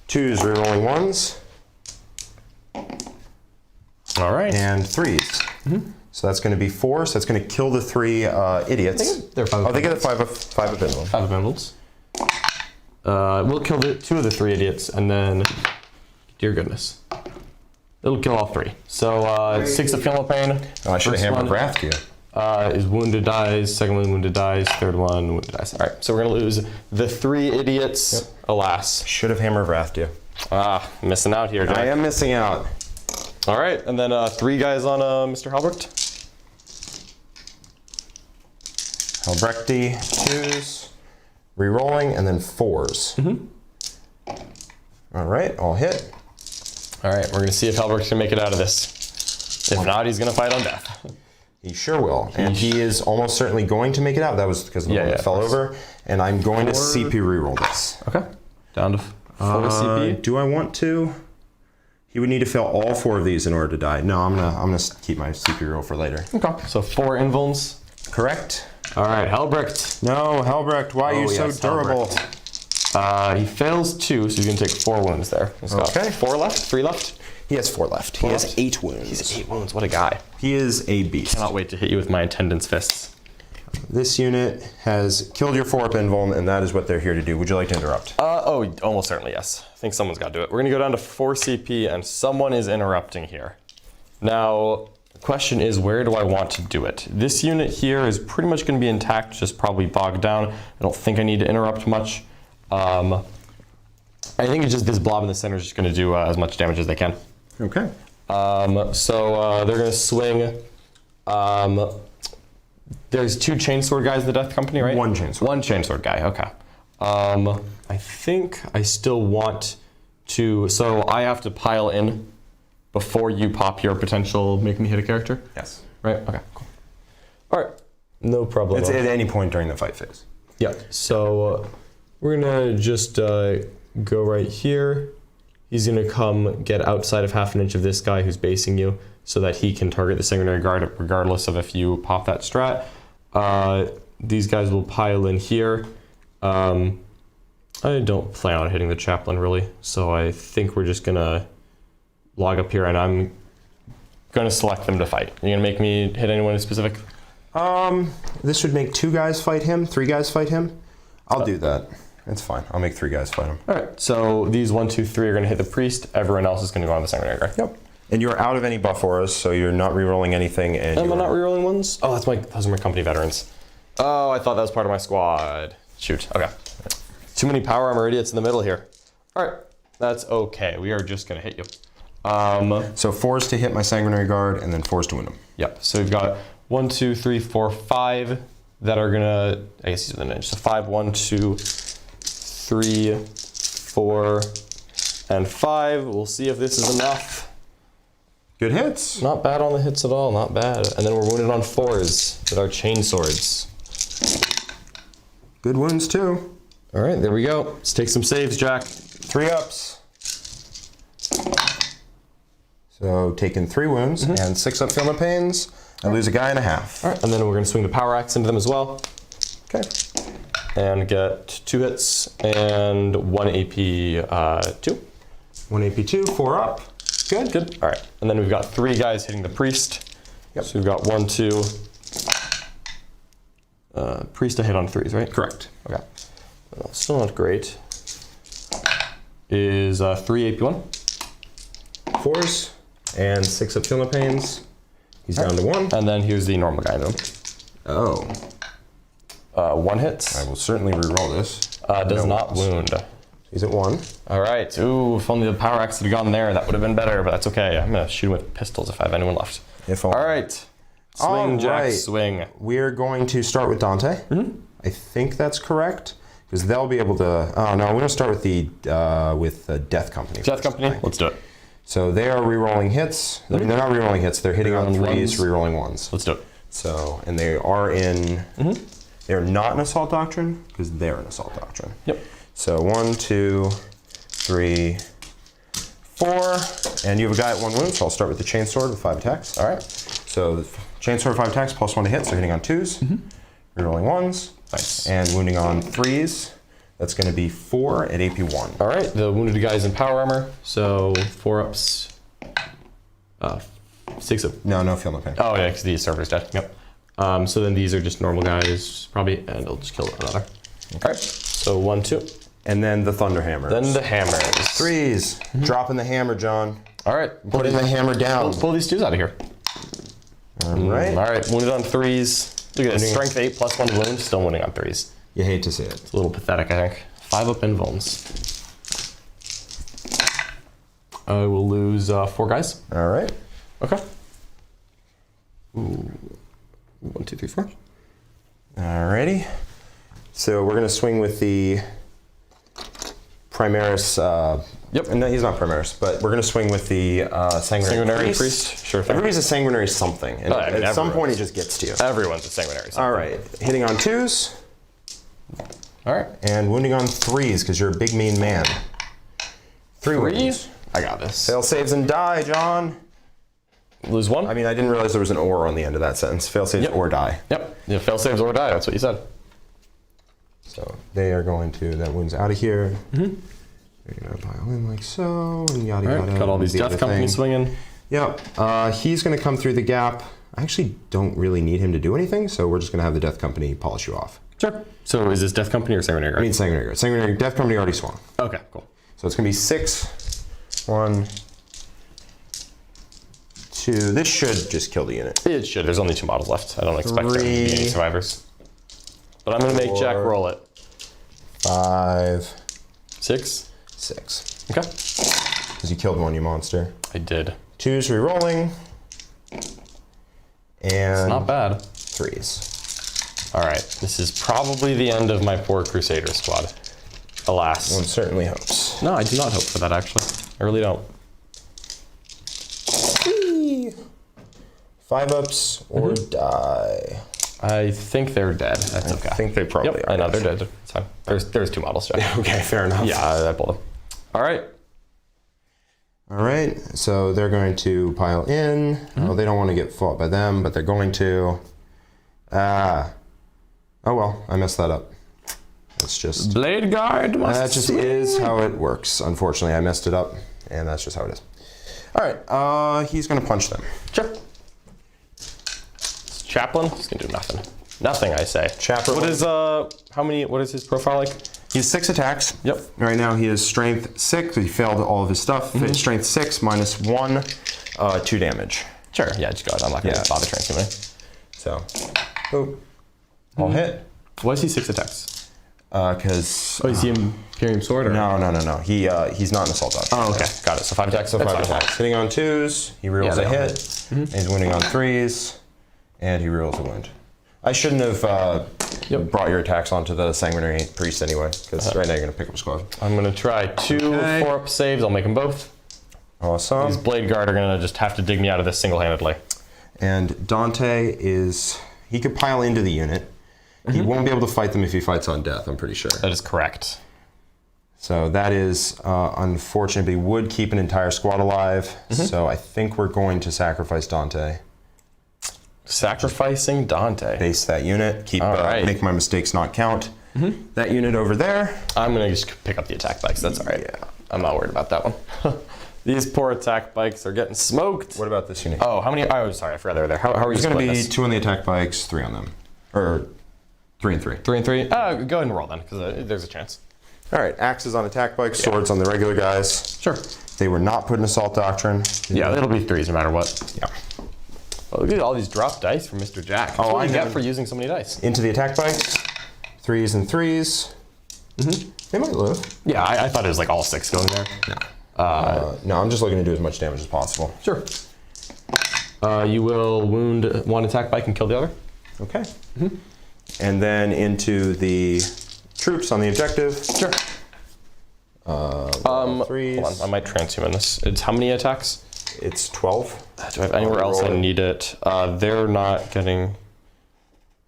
2s rerolling 1s All right. and 3s. So that's going to be 4. So that's going to kill the 3 idiots. They're 5 Oh, they get a 5 of Inland. 5 of Emeralds. We'll kill 2 of the 3 idiots, and then, dear goodness, it'll kill all 3. So 6 of Philopane. Oh, I should have hammered Wrath to you. Is wounded dies. Second one wounded dies. Third one wounded dies. All right, so we're gonna lose the 3 idiots. Alas. Should have hammered Wrath to you. Missing out here, Jack. I am missing out. All right, and then 3 guys on Mr. Halbert. Helbrechti, 2s, rerolling, and then 4s. All right, all hit. All right, we're gonna see if Halbert can make it out of this. If not, he's gonna fight on death. He sure will. And he is almost certainly going to make it out. That was because the one that fell over. And I'm going to CP reroll this. Okay. Down to 4 CP. Do I want to? He would need to fail all 4 of these in order to die. No, I'm gonna keep my CP reroll for later. Okay. So 4 invulns. Correct. All right, Helbrecht. No, Helbrecht, why are you so durable? He fails 2, so he's gonna take 4 wounds there. He's got 4 left, 3 left. He has 4 left. He has 8 wounds. He's 8 wounds. What a guy. He is a beast. Cannot wait to hit you with my attendance fists. This unit has killed your 4-up invuln, and that is what they're here to do. Would you like to interrupt? Oh, almost certainly yes. I think someone's got to do it. We're gonna go down to 4 CP, and someone is interrupting here. Now, the question is, where do I want to do it? This unit here is pretty much gonna be intact, just probably bogged down. I don't think I need to interrupt much. I think it's just this blob in the center is just gonna do as much damage as they can. Okay. So they're gonna swing There's 2 chainsword guys in the Death Company, right? 1 chainsword. 1 chainsword guy, okay. I think I still want to, so I have to pile in before you pop your potential make me hit a character? Yes. Right, okay, cool. All right, no problem. It's at any point during the fight phase. Yeah, so we're gonna just go right here. He's gonna come get outside of half an inch of this guy who's basing you so that he can target the Sanguinary Guard regardless of if you pop that strat. These guys will pile in here. I don't plan on hitting the Chaplain really, so I think we're just gonna log up here and I'm gonna select them to fight. Are you gonna make me hit anyone in specific? This would make 2 guys fight him, 3 guys fight him. I'll do that. It's fine. I'll make 3 guys fight him. All right, so these 1, 2, 3 are going to hit the priest. Everyone else is going to go on the Sanguinary Guard. Yep. And you're out of any buff auras, so you're not rerolling anything. And I'm not rerolling ones? Oh, those are my company veterans. Oh, I thought that was part of my squad. Shoot, okay. Too many power armor idiots in the middle here. All right, that's okay. We are just going to hit you. So 4s to hit my Sanguinary Guard, and then 4s to win them. Yep, so we've got 1, 2, 3, 4, 5 that are going to, I guess these are the ninjas. So 5, 1, 2, 3, 4, and 5. We'll see if this is enough. Good hits. Not bad on the hits at all, not bad. And then we're wounded on 4s with our chain swords. Good wounds too. All right, there we go. Let's take some saves, Jack. 3 ups. So taking 3 wounds and 6 up Feel No Pains. I lose a guy and a half. All right, and then we're gonna swing the power axe into them as well. Okay. And get 2 hits and 1 AP 2. 1 AP 2, 4 up. Good, good. All right, and then we've got 3 guys hitting the priest. Yep. So we've got 1, 2. Priest to hit on 3s, right? Correct. Okay. Still not great. Is 3 AP 1. 4s and 6 up Feel No Pains. He's down to 1. And then here's the normal guy in them. Oh. 1 hits. I will certainly reroll this. Does No not ones. wound. He's at 1. All right. Ooh, if only the power axe had gone there, that would have been better, but that's okay. I'm going to shoot him with pistols if I have anyone left. If All only. right. Swing, All Jack, right. swing. We're going to start with Dante. I think that's correct. Because they'll be able to... Oh, no, we're going to start with the Death Company. Death Company, let's do it. So they are rerolling hits. I mean, they're not rerolling hits. They're hitting on 3s, ones. rerolling 1s. Let's do it. So, and they are in... They're not an Assault Doctrine, because they're an Assault Doctrine. Yep. So 1, 2, 3, 4. And you have a guy at 1 wound, so I'll start with the Chainsword with 5 attacks. All right. So the Chainsword 5 attacks, +1 to hit, so hitting on 2s. Rerolling 1s. Nice. And wounding on 3s. That's going to be 4 at AP 1. All right, the wounded guy's in power armor, so 4 ups. 6 up. No Feel No Pain. Oh yeah, because the server's dead. Yep. So then these are just normal guys, probably, and I'll just kill another. All right, so 1, 2. And then the Thunderhammers. Then the hammers. 3s. Dropping the hammer, John. All right, Putting the hammer down. pull these 2s out of here. All right. All right, wounded on 3s. Look at this, strength 8 +1 wound, still wounding on 3s. You hate to see it. It's a little pathetic, I think. 5 up invulns. I will lose 4 guys. All right. Okay. Ooh. 1, 2, 3, 4. Alrighty. So we're going to swing with the Primaris. Yep. No, he's not Primaris, but we're going to swing with the Sanguinary Priest. Sure thing. Everybody's a Sanguinary something. And I mean, at some everyone's- point, he just gets to you. Everyone's a sanguinary. All right. Hitting on 2s All right. and wounding on 3s because you're a big, mean man. 3 wounds. I got this. Fail saves and die, John. Lose 1. I mean, I didn't realize there was an or on the end of that sentence. Fail saves or die. Yep. Yeah, fail saves or die. That's what you said. So they are going to, that wound's out of here. They're going to pile in like so, and yada All right. yada. Got all these the death other company thing. swinging. Yep. He's going to come through the gap. I actually don't really need him to do anything, so we're just going to have the Death Company polish you off. Sure. So is this death company or sanguinary I guard? mean Sanguinary Guard. Sanguinary Death Company already swung. Okay. Cool. So it's going to be 6, 1, 2. This should just kill the unit. It should. There's only 2 models left. I don't expect there to be 3, any survivors. But I'm gonna make Jack 4, roll it. 5, 6. 6. Okay. Because you killed 1, you monster. I did. 2s re-rolling. And It's not bad. 3s. All right, this is probably the end of my poor Crusader squad. Alas. One certainly hopes. No, I do not hope for that, actually. I really don't. 5-ups or die. I think they're dead. That's okay. I think they probably are. I know, they're dead. It's fine. There's 2 models, Jack. Okay, fair enough. Yeah, I pulled them. All right. All right, so they're going to pile in. Well, they don't want to get fought by them, but they're going to. Oh well, I messed that up. That's just. Blade Guard must That just is how it works. Unfortunately, I messed it up, and that's just how it is. All right, he's going to punch them. Sure. Chaplain, he's gonna do nothing. Nothing, I say. Chaplain. What is what is his profile like? He has 6 attacks. Yep. Right now he has strength 6. He failed all of his stuff. Strength 6 minus 1, 2 damage. Sure, yeah, just go ahead. I'm not gonna bother transferring. So, all hit. Why is he 6 attacks? Because. Is he Imperium Sword or? No. He's not an assault dodge. Oh, okay, got it. So 5 attacks. So 5 attacks. Hitting on 2s, he reels a hit. He's winning on 3s, and he reels a wound. I shouldn't have brought your attacks onto the Sanguinary Priest anyway, because right now you're going to pick up a squad. I'm going to try 2 4-up saves. I'll make them both. Awesome. These Blade Guard are going to just have to dig me out of this single-handedly. And Dante he could pile into the unit. He won't be able to fight them if he fights on death, I'm pretty sure. That is correct. So that is unfortunate, but he would keep an entire squad alive. So I think we're going to sacrifice Dante. Sacrificing Dante. Base that unit, make my mistakes not count. That unit over there. I'm going to just pick up the attack bikes, that's all right. Yeah. I'm not worried about that one. These poor attack bikes are getting smoked. What about this unit? Oh, how many? Oh, sorry, I forgot they were there. How are you There's going to be this? 2 on the attack bikes, 3 on them. Or 3 and 3. 3 and 3? Go ahead and roll then, because there's a chance. All right, axes on attack bikes, swords on the regular guys. Sure. They were not put in Assault Doctrine. Yeah, it'll be 3s no matter what. Yeah. Well, look at all these drop dice from Mr. Jack. That's what you get for using so many dice. Into the attack bikes, 3s and 3s. They might live. Yeah, I thought it was like all 6 going there. No. No, I'm just looking to do as much damage as possible. Sure. You will wound 1 attack bike and kill the other. Okay. And then into the troops on the objective. Sure. 3s. Hold on, I might transhuman this. It's how many attacks? It's 12. Do I have anywhere else I need it? They're not getting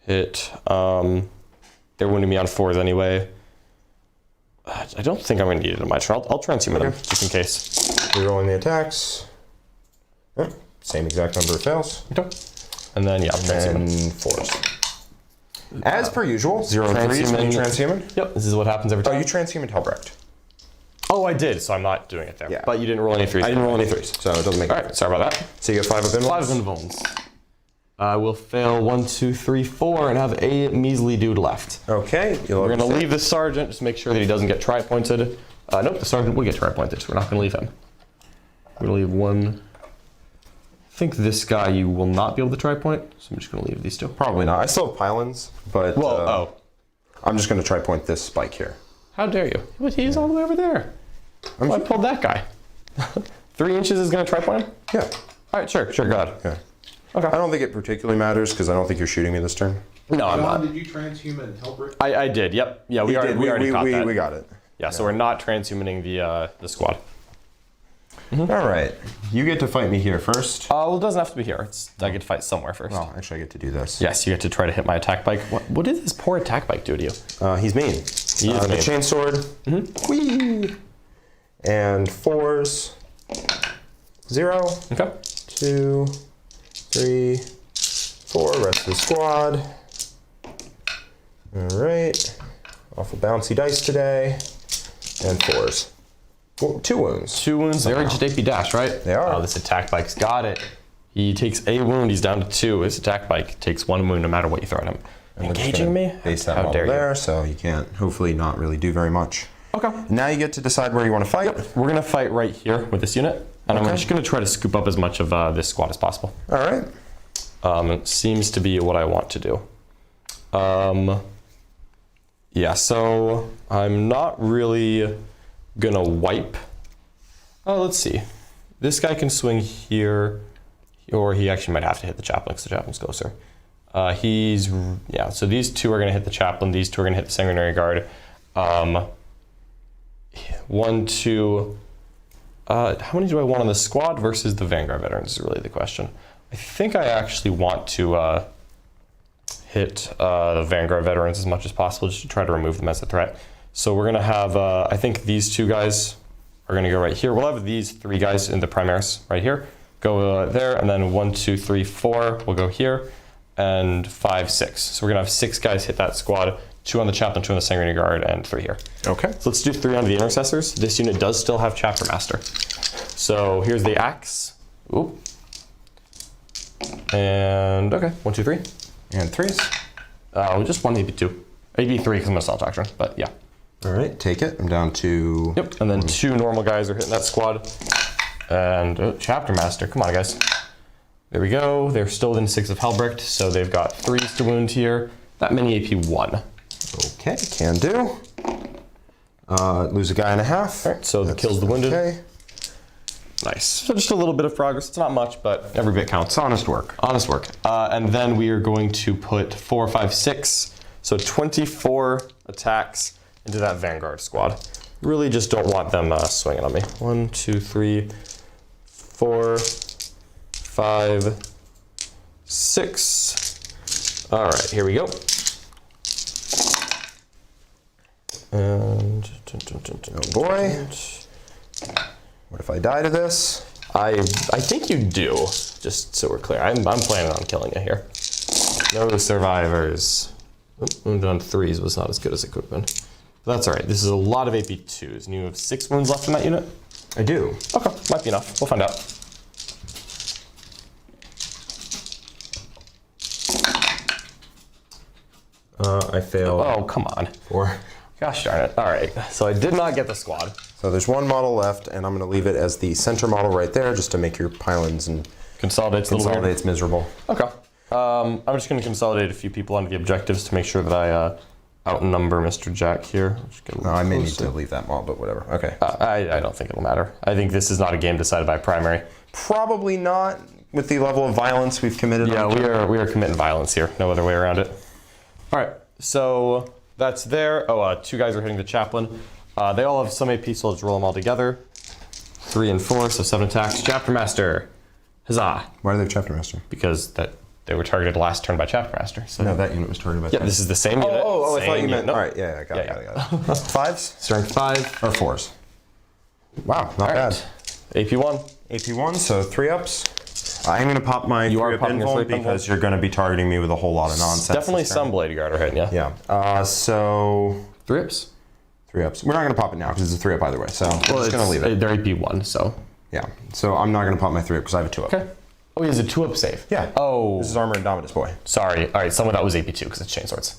hit. They're wounding me on 4s anyway. I don't think I'm going to need it in my turn. I'll transhuman them, just in case. Rerolling the attacks. Same exact number of fails. Okay. And then, yeah, transhuman. And 4s. As per usual, 0 and 3s when you transhuman. Yep, this is what happens every time. Oh, you transhumaned Helbrecht. Oh, I did, so I'm not doing it there. Yeah. But you didn't roll any 3s. I didn't roll any 3s, so it doesn't make All right, sorry about that. So you get 5 of them. 5 of invulns. I will fail 1, 2, 3, 4, and have a measly dude left. Okay. We're going to leave the sergeant, just make sure that he doesn't get tri-pointed. Nope, the sergeant will get tri-pointed, so we're not going to leave him. We're going to leave 1. I think this guy you will not be able to tri-point, so I'm just going to leave these 2. Probably not. I still have pylons, but I'm just going to try point this spike here. How dare you? But he's all the way over there. I pulled that guy. 3 inches is going to tri-point him? Yeah. All right, sure, go ahead. Okay. Okay. I don't think it particularly matters because I don't think you're shooting me this turn. No, I'm not. Did you transhuman Helbrecht? I did, yep. Yeah, we already caught that. We got it. Yeah, so we're not transhumaning the squad. All right. You get to fight me here first. Well, it doesn't have to be here. I get to fight somewhere first. Well, actually, I get to do this. Yes, you get to try to hit my attack bike. What did this poor attack bike do to you? He's mean. He is the mean. chainsword. Whee! And 4s. 0. Okay. 2, 3, 4. Rest of the squad. All right. Awful bouncy dice today. And 4s. 2 wounds. 2 wounds. They're just AP dash, right? They are. Oh, this attack bike's got it. He takes a wound. He's down to 2. His attack bike takes 1 wound no matter what you throw at him. Engaging me? Base that How model dare there, you? so you can't hopefully not really do very much. Okay. Now you get to decide where you want to fight. We're going to fight right here with this unit. And I'm just going to try to scoop up as much of this squad as possible. All right. It seems to be what I want to do. Yeah, so I'm not really gonna wipe. Oh, let's see. This guy can swing here, or he actually might have to hit the chaplain because the chaplain's closer. So these two are going to hit the Chaplain. These two are going to hit the Sanguinary Guard. 1, 2. How many do I want on the squad versus the Vanguard veterans is really the question. I think I actually want to hit the Vanguard veterans as much as possible, just to try to remove them as a threat. So we're going to have, I think these two guys are going to go right here. We'll have these 3 guys in the Primaris right here. Go there, and then 1, 2, 3, 4 will go here, and 5, 6. So we're going to have 6 guys hit that squad. 2 on the Chaplain, 2 on the Sanguinary Guard, and 3 here. Okay. So let's do 3 on the Intercessors. This unit does still have Chapter Master. So here's the axe. Oop. And okay, 1, 2, 3. And 3s. Just 1, maybe 2. Maybe 3 because I'm a Assault Doctrine, but yeah. All right, take it. I'm down to... Yep, and then 2 normal guys are hitting that squad. And Chapter Master, come on guys. There we go. They're still within 6 of Helbrecht, so they've got 3s to wound here. That many AP 1. Okay, can do. Lose a guy and a half. All right, so that kills the wounded. Okay. Nice. So just a little bit of progress. It's not much, but Every bit counts. Honest work. honest work. And then we are going to put 4, 5, 6. So 24 attacks into that Vanguard squad. Really just don't want them swinging on me. 1, 2, 3, 4, 5, 6. All right, here we go. And Oh boy. What if I die to this? I think you do, just so we're clear. I'm planning on killing you here. No survivors. Wounded on 3s was not as good as it could have been. But that's all right. This is a lot of AP 2s, and you have 6 wounds left in that unit? I do. Okay, might be enough. We'll find out. I failed. Oh, come on. 4. Gosh darn it. All right, so I did not get the squad. So there's 1 model left, and I'm going to leave it as the center model right there, just to make your pylons and Consolidates a little weird. consolidates miserable. Okay. I'm just going to consolidate a few people onto the objectives to make sure that I outnumber Mr. Jack here. No, I may need to leave that model, but whatever. Okay. I don't think it'll matter. I think this is not a game decided by primary. Probably not with the level of violence we've committed. Yeah, we are committing violence here. No other way around it. All right, so that's there. Oh, 2 guys are hitting the Chaplain. They all have some AP, so let's roll them all together. 3 and 4, so 7 attacks. Chapter Master. Huzzah. Why do they have Chapter Master? Because they were targeted last turn by Chapter Master. So. No, that unit was targeted by... Yeah, this is the same unit. Oh, I thought you meant... Nope. All right, yeah, got it. 5s? Strength 5. Or 4s. Wow, not bad. AP 1. AP 1, so 3 ups. I'm going to pop my 3-up invuln because you're going to be targeting me with a whole lot of nonsense. Definitely some Blade Guard are hitting you. Yeah. So... 3 ups. 3 ups. We're not going to pop it now because it's a 3-up either way. So we're just going to leave it. They're AP 1, so. Yeah. So I'm not going to pop my 3-up because I have a 2-up. Okay. Oh, he has a 2-up save. Yeah. Oh. This is Armor Indomitus boy. Sorry. All right, some of that was AP 2 because it's Chainswords.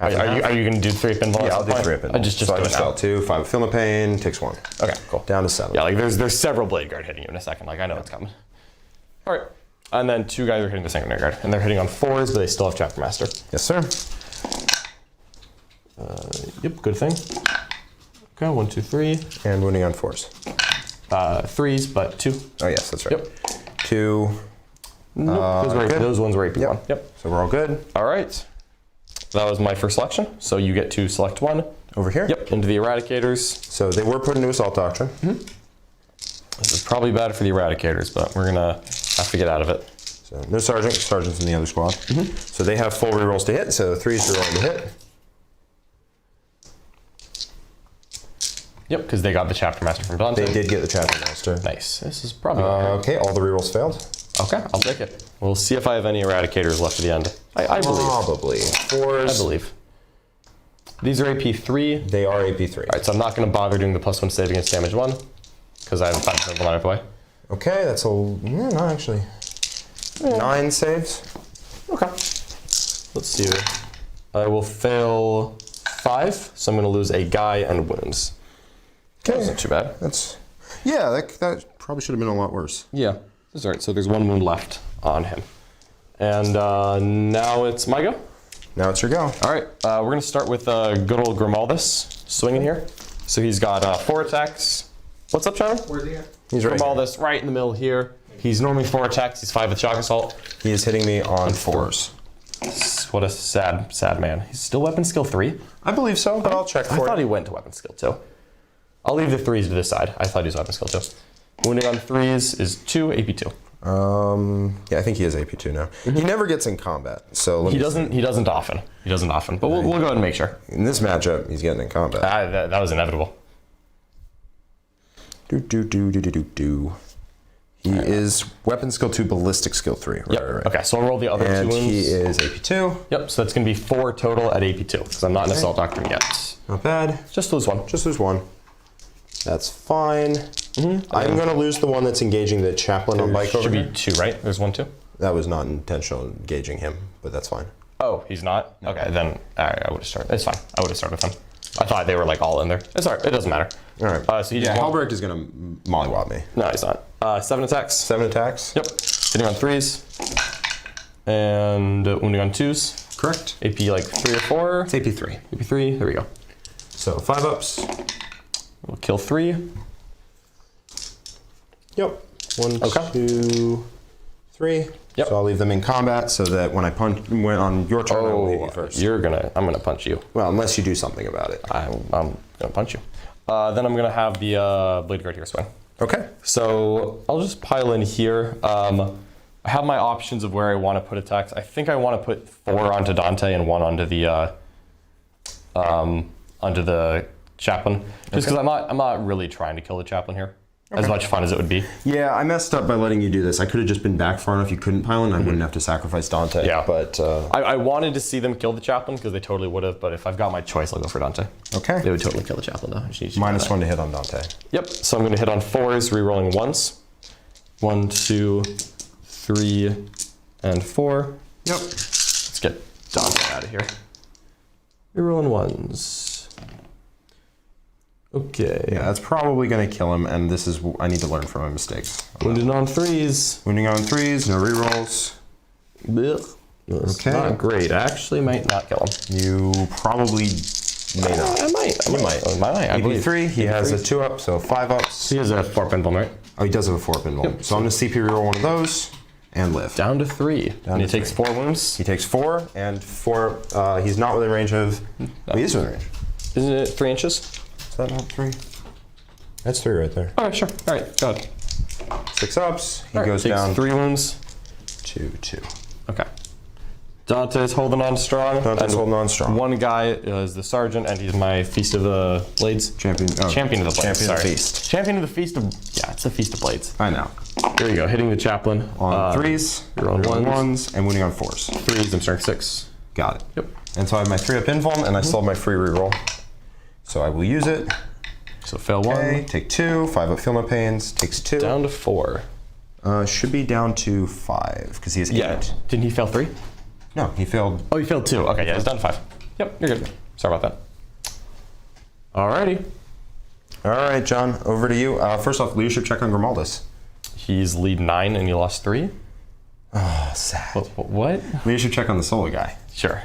Are Half. you going to do 3-up invuln? Yeah, I'll do 3-up invuln. Just so do I just it now. felt 2, 5 of Feel No Pain, takes 1. Okay, cool. Down to 7. Yeah, like there's several Blade Guard hitting you in a second. Like I know it's coming. All right. And then 2 guys are hitting the Sanguinary Guard, and they're hitting on 4s, but they still have Chapter Master. Yes, sir. Yep, good thing. Okay, 1, 2, 3. And wounding on 4s. 3s, but 2. Oh, yes, that's right. Yep. 2. Nope, those ones were AP 1. Yep. So we're all good. All right. That was my first selection. So you get to select 1. Over here? Yep, into the Eradicators. So they were put into Assault Doctrine. This is probably bad for the Eradicators, but we're gonna have to get out of it. So no Sergeant. Sergeant's in the other squad. So they have full rerolls to hit, so 3s are rolling to hit. Yep, because they got the Chapter Master from Dante. They did get the Chapter Master. Nice. This is probably Okay, all the rerolls failed. Okay, I'll take it. We'll see if I have any Eradicators left at the end. I believe. Probably. 4s. I believe. These are AP 3. They are AP 3. All right, so I'm not going to bother doing the +1 save against damage 1 because I have a 5% line of way. Okay, that's a... Yeah, no, actually. 9 saves. Okay. Let's see. I will fail 5, so I'm going to lose a guy and wounds. Okay. That's not too bad. That's... Yeah, that probably should have been a lot worse. Yeah. That's all right. So there's 1 wound left on him. And now it's my go. Now it's your go. All right. We're going to start with good old Grimaldus swinging here. So he's got 4 attacks. What's up, Charlie? Where's he at? He's right here. Grimaldus right in the middle here. He's normally 4 attacks. He's 5 with Shock Assault. He is hitting me on 4s. What a sad man. He's still weapon skill 3? I believe so, but I'll check for I you. thought he went to weapon skill 2. I'll leave the 3s to this side. I thought he was weapon skill 2. Wounding on 3s is 2, AP 2. Yeah, I think he has AP2 now. He never gets in combat, so He doesn't often. But we'll go ahead and make sure. in this matchup, he's getting in combat. That was inevitable. He is weapon skill 2, ballistic skill 3. Yep. Right. Okay, so I'll roll the other And 2 wounds. he is AP2. Yep, so that's going to be 4 total at AP2, because I'm not an Assault Doctrine yet. Not bad. Just lose 1. Just lose 1. That's fine. I'm going to lose the one that's engaging the chaplain on bike over Should here. be 2, right? There's 1, 2? That was not intentional engaging him, but that's fine. Oh, he's not? Okay, then I would have started. It's fine. I would have started with him. I thought they were like all in there. It's alright. It doesn't matter. All right. So he just Halbrecht is going to mollywop me. No, he's not. 7 attacks. 7 attacks. Yep. Hitting on 3s. And wounding on 2s. Correct. AP like 3 or 4. It's AP3. AP 3. There we go. So 5 ups. We'll kill 3. Yep. 1, Okay. 2, 3. Yep. So I'll leave them in combat so that when I went on your turn, I will hit you first. I'm gonna punch you. Well, unless you do something about it. I'm gonna punch you. Then I'm gonna have the Blade Guard here swing. Okay. So I'll just pile in here. I have my options of where I want to put attacks. I think I want to put 4 onto Dante and 1 onto the Chaplain, just because I'm not really trying to kill the Chaplain here. As much fun as it would be. Yeah, I messed up by letting you do this. I could have just been back far enough you couldn't pile in. I wouldn't have to sacrifice Dante. Yeah. But, I wanted to see them kill the Chaplain because they totally would have, but if I've got my choice, I'll go for Dante. okay. They would totally kill the Chaplain though. -1 to hit on Dante. Yep, so I'm going to hit on 4s, re-rolling 1s. 1, 2, 3, and 4. Yep. Let's get Dante out of here. Re-rolling 1s. Okay. Yeah, that's probably going to kill him, and this is, I need to learn from my mistakes. Wounded on 3s. Wounding on 3s, no rerolls. Ugh. That's Okay. not great. I actually might not kill him. You probably may not. I might. You might. I believe. AP3, he has a 2 up, so 5 ups. He has a 4 pinball, right? Oh, he does have a 4 pinball. Yep. So I'm going to CP reroll one of those and live. Down to 3. And he to takes 4 wounds. He takes 4, and 4, he's not within range of, he is within range. Isn't it 3 inches? Is that not 3? That's 3 right there. Alright, sure. Alright, go ahead. 6 ups, he All right, goes takes down 3 wounds. to 2. Okay. Dante's holding on strong. Dante's holding on strong. One guy is the sergeant, and he's my Feast of the Blades. Champion of the Blades. Champion of the Sorry. Feast. Champion of the Feast of... Yeah, it's a Feast of Blades. I know. Here we go, hitting the Chaplain. On 3s, you're on ones, and wounding on 4s. 3s, I'm strength 6. Got it. Yep. And so I have my 3 up invuln, and I still have my free reroll. So I will use it. So fail Okay, 1. take 2, 5 up feel no pains, takes 2. Down to 4. Should be down to 5, because he has 8. Yeah. Didn't he fail 3? No, he failed. Oh, he failed 2. Okay, yeah, he's down to 5. Yep, you're good. Sorry about that. Alrighty. All right, John, over to you. First off, leadership check on Grimaldus. He's lead 9 and you lost 3? Oh, sad. What? Leadership check on the solo guy. Sure.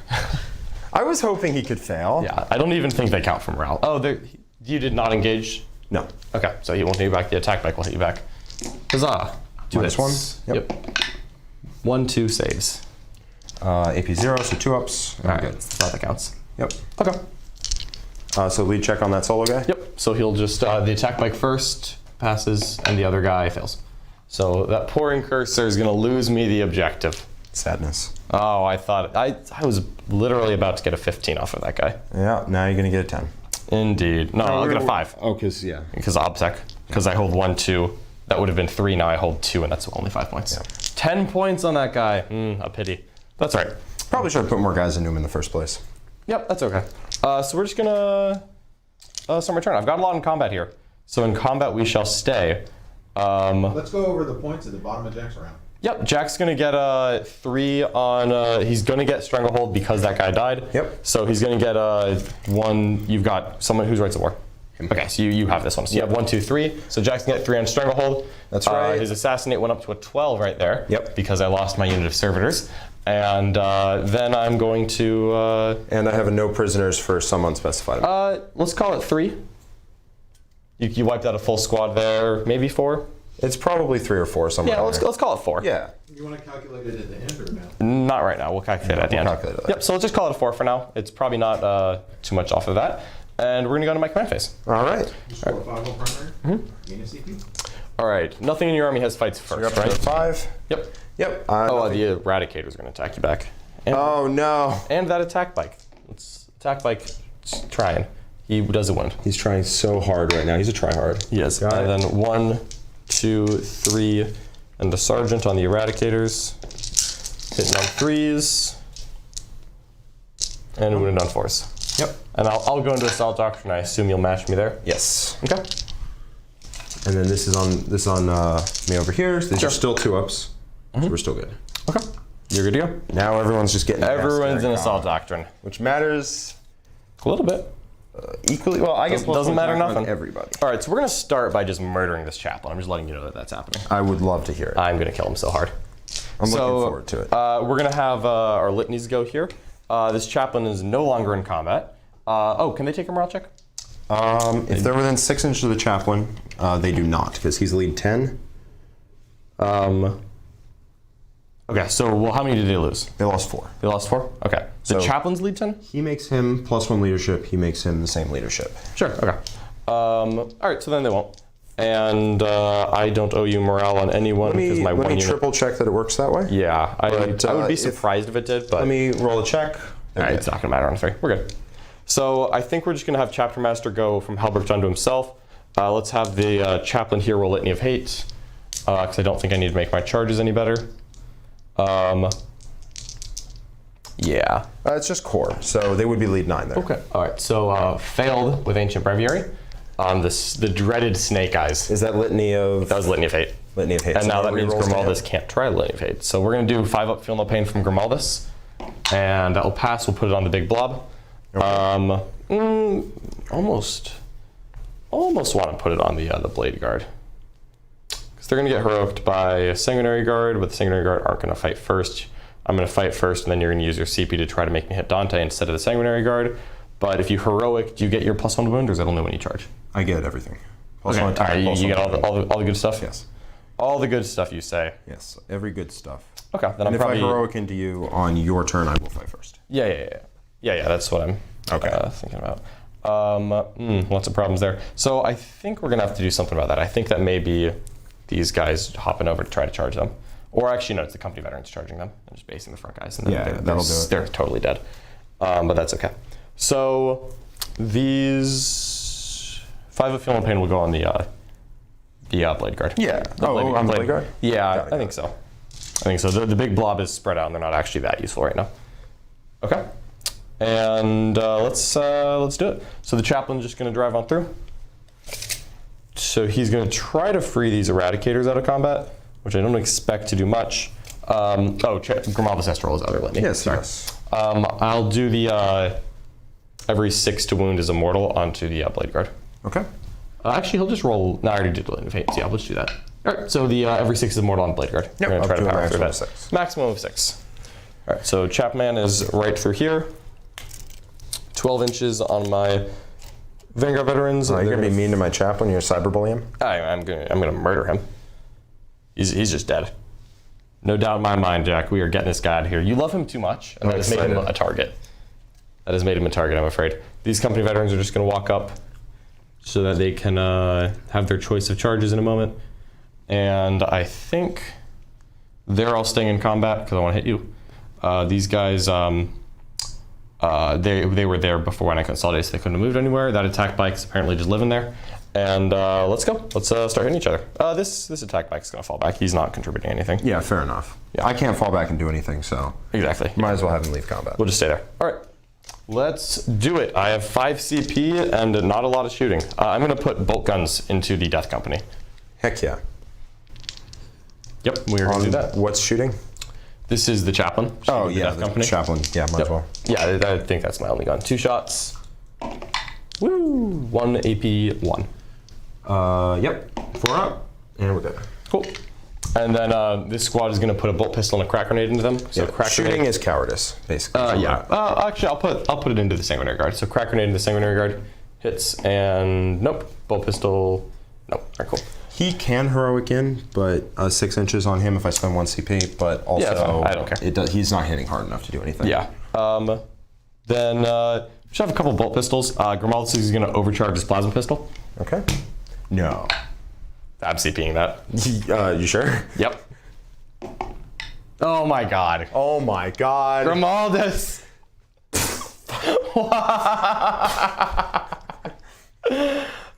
I was hoping he could fail. Yeah, I don't even think they count from morale. Oh, you did not engage? No. Okay, so he won't hit you back. The attack bike will hit you back. Huzzah. -1. Yep. 1, 2 saves. AP 0, so 2 ups. All right, that's that counts. Yep. Okay. So lead check on that solo guy? Yep, so he'll just, the attack bike first passes and the other guy fails. So that poor Incursor is going to lose me the objective. Sadness. Oh, I thought, I was literally about to get a 15 off of that guy. Yeah, now you're going to get a 10. Indeed. No, I'll get a 5. Oh, because, yeah. Because OBSEC. Because I hold 1, 2. That would have been 3, now I hold 2, and that's only 5 points. Yeah. 10 points on that guy. A pity. That's all right. Probably should have put more guys into him in the first place. Yep, that's okay. So we're just gonna start my turn. I've got a lot in combat here. So in combat we shall stay. Let's go over the points at the bottom of Jack's round. Yep, Jack's gonna get 3 on, he's gonna get Stranglehold because that guy died. Yep. So he's gonna get 1, you've got someone who's Rites of War. Okay, so you have this one. So you have 1, 2, 3. So Jack's gonna get 3 on Stranglehold. That's right. His Assassinate went up to a 12 right there. Yep. Because I lost my unit of Servitors. And then I'm going to... and I have a no prisoners for some unspecified. let's call it 3. You wiped out a full squad there, maybe 4. It's probably 3 or 4 somewhere. Yeah, let's call it 4. Yeah. You want to calculate it at the end or no? Not right now. We'll calculate it at the end. calculate it. Yep. So let's just call it a 4 for now. It's probably not too much off of that. And we're gonna go to my command phase. All right. You score 5 on primary. Gain a CP. All right. Nothing in your army has fights first, You're up right? to 5. Yep. Yep. The Eradicator's gonna attack you back. And, Oh no. and that attack bike. Let's attack bike. Trying. He does a wound. He's trying so hard right now. He's a tryhard. He is. Got And it. then 1, 2, 3, and the Sergeant on the Eradicators. Hitting on 3s. And wounded on 4s. Yep. And I'll go into Assault Doctrine. I assume you'll match me there. Yes. Okay. And then this is on me over here. So these Sure. are still 2-ups. So we're still good. Okay. You're good to go. Now everyone's just getting. Everyone's in past Assault their Doctrine. which matters A little bit. equally. Well, I guess Doesn't matter nothing. Everybody. All right, so we're gonna start by just murdering this Chaplain. I'm just letting you know that that's happening. I would love to hear it. I'm gonna kill him so hard. I'm looking forward to it. We're gonna have our litanies go here. This Chaplain is no longer in combat. Can they take a morale check? If they're within 6 inches of the Chaplain, they do not, because he's lead 10. Okay, so how many did they lose? They lost 4. They lost 4? Okay. The So- Chaplain's lead 10? He makes him +1 leadership. He makes him the same leadership. Sure, okay. All right, so then they won't. And I don't owe you morale on anyone because my Let one me unit... triple check that it works that way. Yeah, I would be if- surprised if it did, but... Let me roll a check. All right, it's not gonna matter on 3. We're good. So I think we're just gonna have Chapter Master go from Helbrecht onto himself. Let's have the Chaplain here roll Litany of Hate, because I don't think I need to make my charges any better. Yeah. It's just core, so they would be lead 9 there. Okay. All right. So failed with Ancient Breviary on the dreaded Snake Eyes. Is that litany of? That was Litany of Hate. Litany of Hate. And So now no that means rerolls Grimaldus can't try Litany of Hate. So we're gonna do 5 up, Feel No Pain from Grimaldus, and that will pass. We'll put it on the big blob. Okay. Almost want to put it on the Blade Guard, because they're gonna get heroicked by Sanguinary Guard, but the Sanguinary Guard aren't gonna fight first. I'm gonna fight first, and then you're gonna use your CP to try to make me hit Dante instead of the Sanguinary Guard. But if you heroic, do you get your +1 wound, or is that only when you charge? I get everything. Okay. +1 All attack, right, you +1 get all damage. the good stuff. Yes. All the good stuff, you say. Yes. Every good stuff. Okay, then And I'm if probably I heroic into you on your turn, I will fight first. Yeah. That's what I'm thinking about. Lots of problems there. So I think we're gonna have to do something about that. I think that maybe these guys hopping over to try to charge them, or actually no, it's the company veterans charging them. I'm just basing the front guys, and then Yeah, that'll do it. They're totally dead, but that's okay. So these 5 of Feel No Pain will go on the Blade Guard. Yeah. On the Blade Guard? Yeah, Got it, I think so. The big blob is spread out, and they're not actually that useful right now. Okay. And let's do it. So the Chaplain's just going to drive on through. So he's going to try to free these Eradicators out of combat, which I don't expect to do much. Grimaldus has to roll his other litany. Yes. Sorry. Yes. I'll do the every 6 to wound is immortal onto the Blade Guard. Okay. Actually, he'll just roll. No, I already did the Litany of Hate. So yeah, let's do that. All right. So the every 6 is immortal on Blade Guard. Yep, We're going to try up to to a power through maximum that. of 6. Maximum of 6. All right. So Chapman is right through here. 12 inches on my Vanguard veterans. Are you gonna be mean to my Chaplain? You're cyberbully him? I'm gonna murder him. He's just dead. No doubt in my mind, Jack. We are getting this guy out of here. You love him too much, and that has made him a target. That has made him a target, I'm afraid. These company veterans are just gonna walk up so that they can have their choice of charges in a moment. And I think they're all staying in combat because I want to hit you. These guys, they were there before when I consolidated, so they couldn't have moved anywhere. That attack bike's apparently just living there. And let's go. Let's start hitting each other. This attack bike's gonna fall back. He's not contributing anything. Yeah, fair enough. Yeah. I can't fall back and do anything, so Exactly. might as well have him leave combat. We'll just stay there. All right. Let's do it. I have 5 CP and not a lot of shooting. I'm gonna put bolt guns into the Death Company. Heck yeah. Yep, we're gonna do that. What's shooting? This is the Chaplain. Oh the yeah, Death Company. Chaplain. Yeah, might as well. Yeah, I think that's my only gun. 2 shots. Woo! 1 AP 1. Yep. 4 up, and we're good. Cool. And then this squad is going to put a bolt pistol and a crack grenade into them. So Yeah, crack shooting grenade. is cowardice, basically. Yeah. Actually, I'll put it into the Sanguinary Guard. So crack grenade into the Sanguinary Guard hits, and nope. Bolt pistol. Nope. All right, cool. He can heroic in, but 6 inches on him if I spend 1 CP. But also, Yeah, that's fine. I don't care. He's not hitting hard enough to do anything. Yeah. Then we should have a couple bolt pistols. Grimaldus is going to overcharge his plasma pistol. Okay. No. I'm CPing that. You sure? Yep. Oh my god. Oh my god. Grimaldus!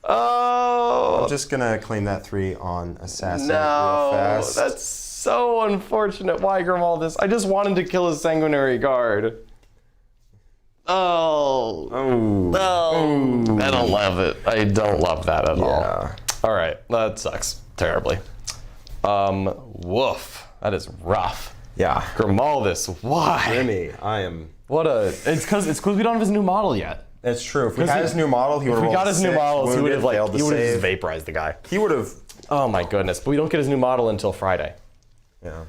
Oh! I'm just gonna claim that 3 on Assassin No, real fast. that's so unfortunate. Why Grimaldus? I just wanted to kill his Sanguinary Guard. Oh. No. I don't love it. I don't love that at all. Alright, that sucks terribly. Woof. That is rough. Yeah. Grimaldus, why? Jimmy, I am... What a... It's because we don't have his new model yet. That's true. If we had his new model, he would have If we got his new models, he would have just vaporized the guy. He would have... Oh my goodness. But we don't get his new model until Friday. Yeah.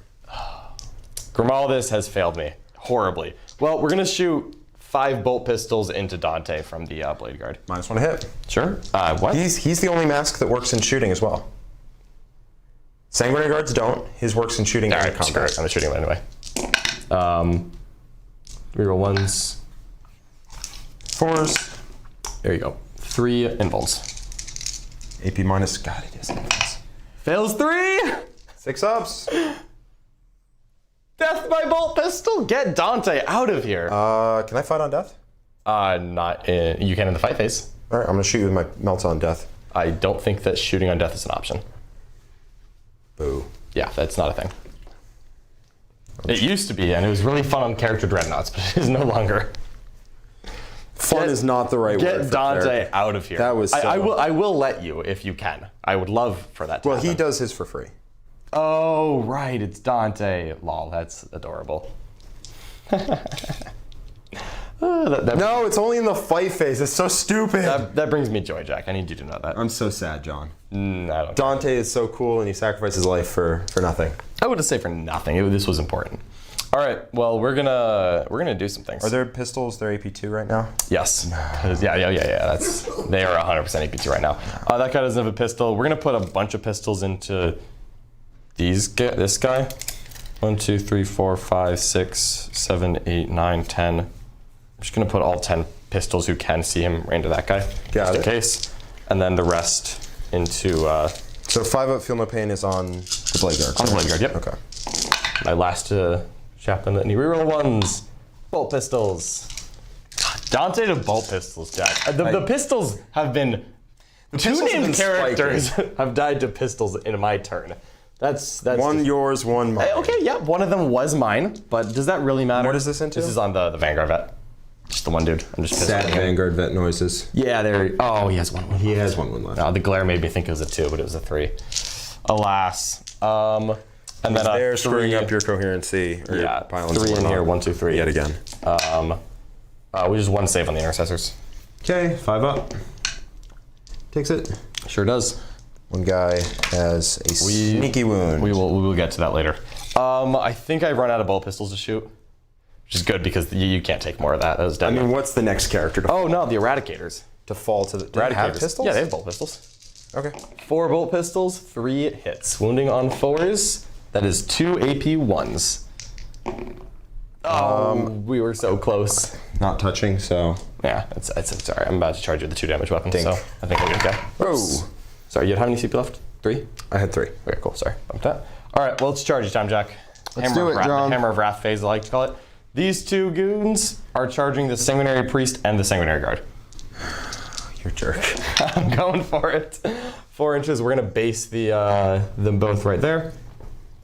Grimaldus has failed me horribly. Well, we're going to shoot 5 bolt pistols into Dante from the Blade Guard. -1 to hit. Sure. What? He's the only mask that works in shooting as well. Sanguinary Guards don't. His works in shooting and combat. Screw it. I'm shooting him anyway. Reroll 1s. 4s. There you go. 3 invulns. AP minus. God, it is. Fails 3! 6 ups. Death by bolt pistol. Get Dante out of here. Can I fight on death? Not in. You can in the fight phase. All right, I'm gonna shoot you with my melt on death. I don't think that shooting on death is an option. Boo. Yeah, that's not a thing. It used to be, and it was really fun on character dreadnoughts, but it is no longer. Fun is not the right word. Get Dante out of here. That was so... I will let you if you can. I would love for that to happen. Well, he does his for free. Oh, right, it's Dante. Lol, that's adorable. No, it's only in the fight phase. It's so stupid. That brings me joy, Jack. I need you to know that. I'm so sad, John. I don't Dante is so cool, and he sacrificed his life for nothing. I wouldn't say for nothing. This was important. All right. Well, we're gonna do some things. Are there pistols? They're AP2 right now. Yes. Yeah. They are 100% AP2 right now. That guy doesn't have a pistol. We're gonna put a bunch of pistols into this guy. 1, 2, 3, 4, 5, 6, 7, 8, 9, 10. I'm just gonna put all 10 pistols who can see him into that guy, just in case, and then the rest into. So 5 up, feel no pain is on the Blade Guard. On the Blade Guard, yep. Okay. My last Chaplain that need reroll 1s, bolt pistols. Dante to bolt pistols, Jack. The pistols have been. Two named characters have died to pistols in my turn. That's one yours, one mine. Okay, yeah, one of them was mine, but does that really matter? What is this into? This is on the Vanguard vet. Just the one dude. I'm just sad Vanguard vet noises. Yeah, there. Oh, he has one. He has one left. No, the glare made me think it was a 2, but it was a 3. Alas. And then they're screwing up your coherency. Or yeah, your 3 in here. 1, 2, 3. Yet again. We just 1 save on the Intercessors. Okay, 5 up. Takes it. Sure does. One guy has a sneaky wound. We will get to that later. I think I run out of bolt pistols to shoot, which is good because you can't take more of that. That was dead. I mean, what's the next character to no, the Eradicators. To fall to the... Do they have pistols? Yeah, they have bolt pistols. Okay. 4 bolt pistols, 3 hits. Wounding on 4s. That is 2 AP 1s. We were so close. Not touching, so... Yeah, it's sorry. I'm about to charge you with the 2 damage weapon, so I think we're good. Okay. Oh. Sorry, you have how many CP left? 3? I had 3. Okay, cool. Sorry. Bumped that. All right, well, it's charge time, Jack. Let's do it, John. The Hammer of Wrath phase, I like to call it. These 2 goons are charging the Sanguinary Priest and the Sanguinary Guard. You're a jerk. I'm going for it. 4 inches. We're going to base them both right there.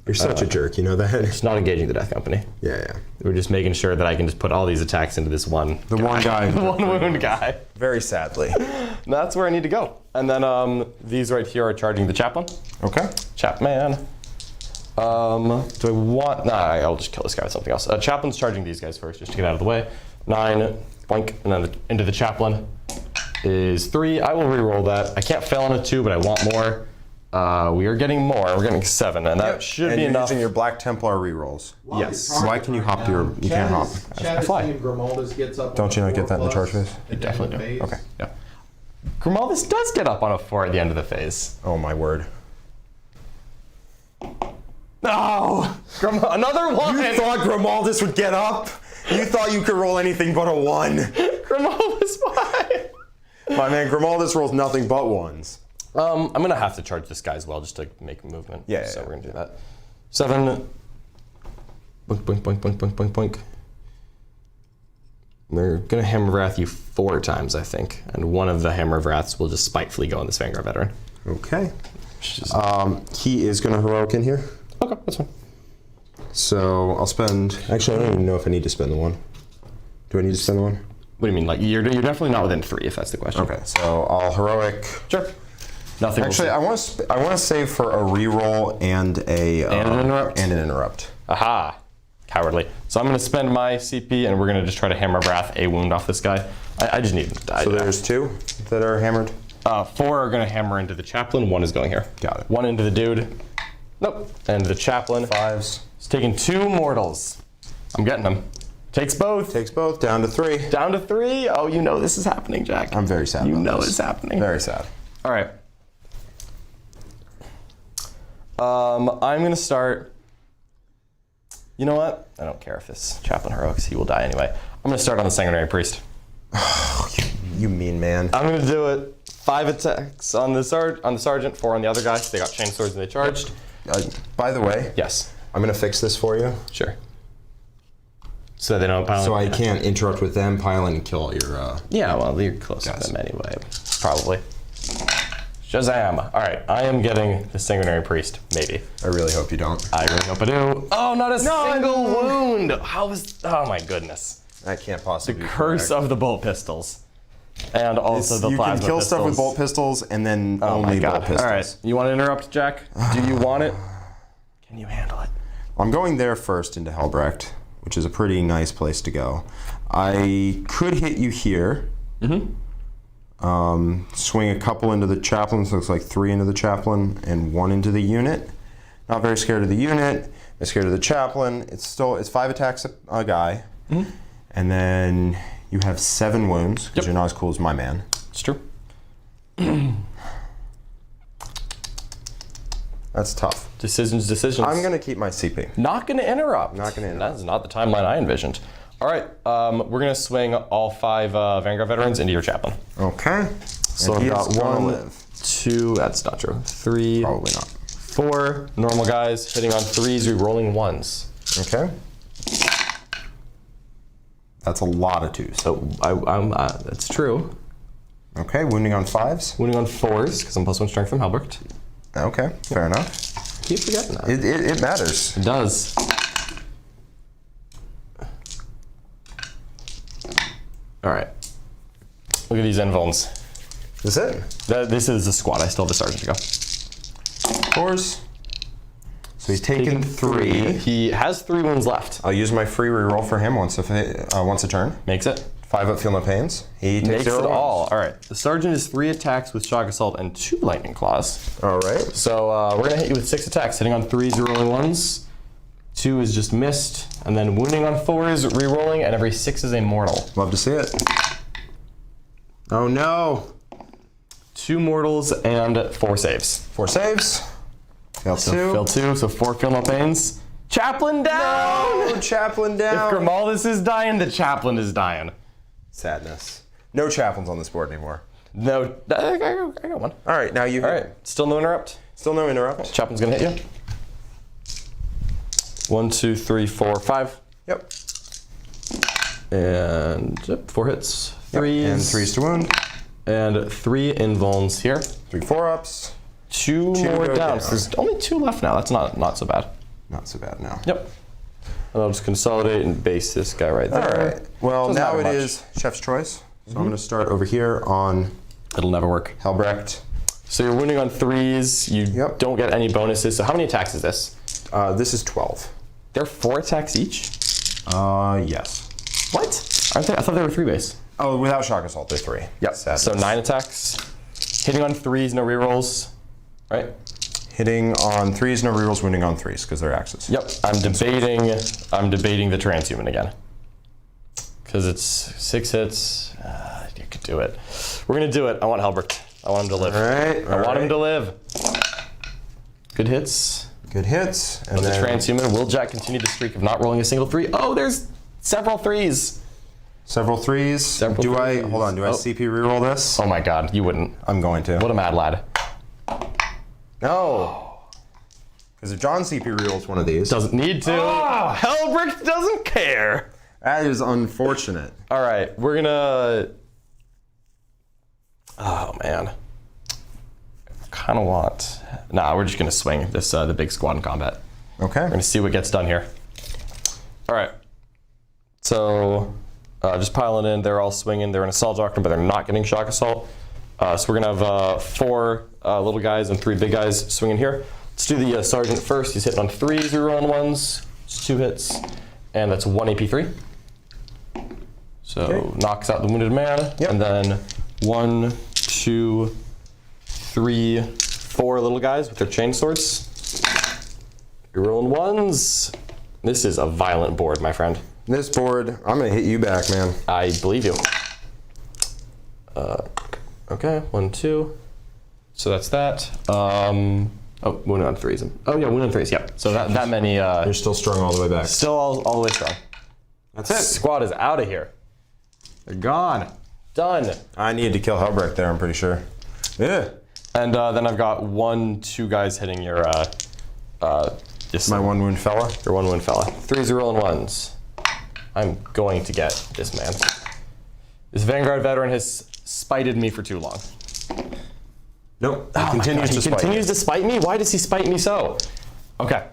You're such a jerk, you know that? It's not engaging the Death Company. Yeah. We're just making sure that I can just put all these attacks into this one The one guy. The one wound guy. Very sadly. And that's where I need to go. And then these right here are charging the Chaplain. Okay. Chapman. Do I want... Nah, I'll just kill this guy with something else. Chaplain's charging these guys first, just to get out of the way. 9, boink, and then into the Chaplain is 3. I will re-roll that. I can't fail on a 2, but I want more. We are getting more. We're getting 7, and that should be enough. Using your Black Templar rerolls. Yes. Why can you hop your... You can't hop. I fly. Don't you not get that in the charge phase? You definitely do. Okay. Yeah. Grimaldus does get up on a 4 at the end of the phase. Oh, my word. No! Another one! You thought Grimaldus would get up? You thought you could roll anything but a 1. Grimaldus, why? My man, Grimaldus rolls nothing but 1s. I'm gonna have to charge this guy as well just to make a movement. Yeah. So we're gonna do that. 7. Boink, boink, boink, boink, boink, boink, boink. We're gonna Hammer of Wrath you 4 times, I think. And one of the Hammer of Wraths will just spitefully go on this Vanguard veteran. Okay. He is gonna heroic in here. Okay, that's fine. So I'll spend. Actually, I don't even know if I need to spend the 1. Do I need to spend the 1? What do you mean? Like you're definitely not within 3, if that's the question. Okay, so I'll heroic. Sure. Nothing. Actually, I want to save for a reroll and an interrupt. And an interrupt. Aha. Cowardly. So I'm going to spend my CP, and we're going to just try to Hammer of Wrath a wound off this guy. I just need him to die. So there's 2 that are hammered. 4 are going to hammer into the Chaplain. 1 is going here. Got it. 1 into the dude. Nope. And the Chaplain. 5s. It's taking 2 mortals. I'm getting them. Takes both. Takes both. Down to 3. Down to 3. Oh, you know this is happening, Jack. I'm very sad. You about know this. it's happening. Very sad. All right. I'm going to start. You know what? I don't care if this Chaplain heroics. He will die anyway. I'm going to start on the Sanguinary Priest. You mean man. I'm going to do it. 5 attacks on the sergeant, 4 on the other guy. They got chain swords and they charged. By the way, Yes. I'm gonna fix this for you. Sure. So they don't pile. So I can't interrupt with them, pile in and kill all your. Yeah, well, you're close to them anyway. Probably. Shazam. All right, I am getting the Sanguinary Priest, maybe. I really hope you don't. I really hope I do. Oh, not a single wound. How is? Oh my goodness. I can't possibly. The curse of the bolt pistols, and also the you plasma can kill pistols. stuff with bolt pistols and then Oh only my God. bolt pistols. All right, you want to interrupt, Jack? Do you want it? Can you handle it? I'm going there first into Helbrecht, which is a pretty nice place to go. I could hit you here. Swing a couple into the Chaplain. So looks like 3 into the Chaplain and 1 into the unit. Not very scared of the unit. I'm scared of the Chaplain. It's 5 attacks a guy. And then you have 7 wounds because you're not as cool as my man. It's true. That's tough. Decisions. I'm going to keep my CP. Not going to interrupt. Not gonna interrupt. That's not the timeline I envisioned. All right, we're going to swing all 5 Vanguard veterans into your Chaplain. Okay. So And I've got he's gonna 1, live. 2, that's not true. 3, Probably not. 4 normal guys hitting on 3s, re-rolling 1s. Okay. That's a lot of 2s. So that's true. Okay, wounding on 5s. Wounding on 4s, because I'm +1 strength from Helbrecht. Okay, fair enough. Keep forgetting that. It matters. It does. All right. Look at these invulns. Is it? This is the squad. I still have the sergeant to go. 4s. So he's taken 3. He has 3 wounds left. I'll use my free reroll for him once a turn. Makes it. 5 up, feel no pains. He takes Makes 0 it wounds. all. All right. The sergeant is 3 attacks with shock assault and 2 lightning claws. All right. So we're gonna hit you with 6 attacks, hitting on 3s, re-rolling 1s. 2 is just missed, and then wounding on 4s, re-rolling, and every 6 is a mortal. Love to see it. Oh no. 2 mortals and 4 saves. 4 saves. Fail 2. So fail 2, so 4 feel no pains. Chaplain down! Oh, Chaplain down. If Grimaldus is dying, the Chaplain is dying. Sadness. No Chaplains on this board anymore. No, I got one. All right, now you. All right, still no interrupt. Still no interrupt. Chaplain's gonna hit you. 1, 2, 3, 4, 5. Yep. And 4 hits. 3s. And 3s to wound. And 3 invulns here. 3 4-ups. 2 more go down. down. So there's only 2 left now. That's not so bad. Not so bad now. Yep. And I'll just consolidate and base this guy right there. All right. Well, Doesn't now matter it much. is Chef's choice. So I'm going to start over here on It'll never work. Helbrecht. So you're wounding on 3s. You Yep. don't get any bonuses. So how many attacks is this? This is 12. They're 4 attacks each? Yes. What? Aren't they? I thought they were 3 base. Oh, without shock assault, they're 3. Yep. Sadness. So 9 attacks. Hitting on 3s, no rerolls. Right? Hitting on 3s, no rerolls, wounding on 3s because they're axes. Yep. I'm debating the transhuman again. Because it's 6 hits. You could do it. We're gonna do it. I want Helbrecht. I want him to live. All right. I want him to live. Good hits. Good hits. And With the then transhuman, will Jack continue the streak of not rolling a single 3? Oh, there's several 3s. several 3s. Do I CP reroll this? Oh my god, you wouldn't. I'm going to. What a mad lad. No. Because if John CP rerolls one of these. Doesn't need to. Oh, Hellbrick doesn't care. That is unfortunate. All right, we're gonna. Oh man. Kind of want. Nah, we're just gonna swing this the big squad in combat. Okay. We're gonna see what gets done here. All right. So just piling in. They're all swinging. They're in assault doctrine, but they're not getting shock assault. So we're gonna have 4 little guys and 3 big guys swinging here. Let's do the sergeant first. He's hitting on 3s, 0 on 1s. It's 2 hits, and that's 1 AP3. So knocks out the wounded man, and then 1, 2, 3, 4 little guys with their chain swords. You're rolling 1s. This is a violent board, my friend. This board, I'm gonna hit you back, man. I believe you. Okay, 1, 2. So that's that. Oh, wounded on 3s. Oh yeah, wounded on 3s. Yep. So that many. You're still strung all the way back. Still all the way strong. That's it. Squad is out of here. They're gone. Done. I needed to kill Hellbrick there, I'm pretty sure. Yeah. And then I've got 1, 2 guys hitting your My 1 wound fella. Your 1 wound fella. 3s are rolling 1s. I'm going to get this man. This Vanguard veteran has spited me for too long. Nope. He continues to spite me? Why does he spite me so? Okay.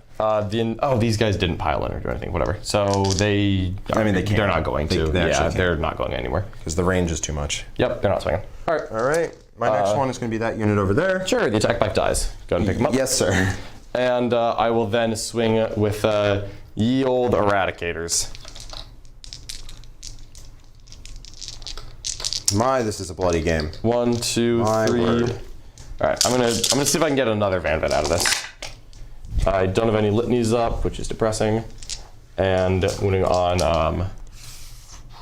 These guys didn't pile in or do anything, whatever. So they can't. They're not going to. They're not going anywhere. Because the range is too much. Yep, they're not swinging. All right. All right. My next one is going to be that unit over there. Sure, the attack back dies. Go ahead and pick them up. Yes, sir. And I will then swing with ye old Eradicators. This is a bloody game. 1, 2, 3. Word. All right, I'm gonna see if I can get another Vanguard out of this. I don't have any litanies up, which is depressing, and wounding on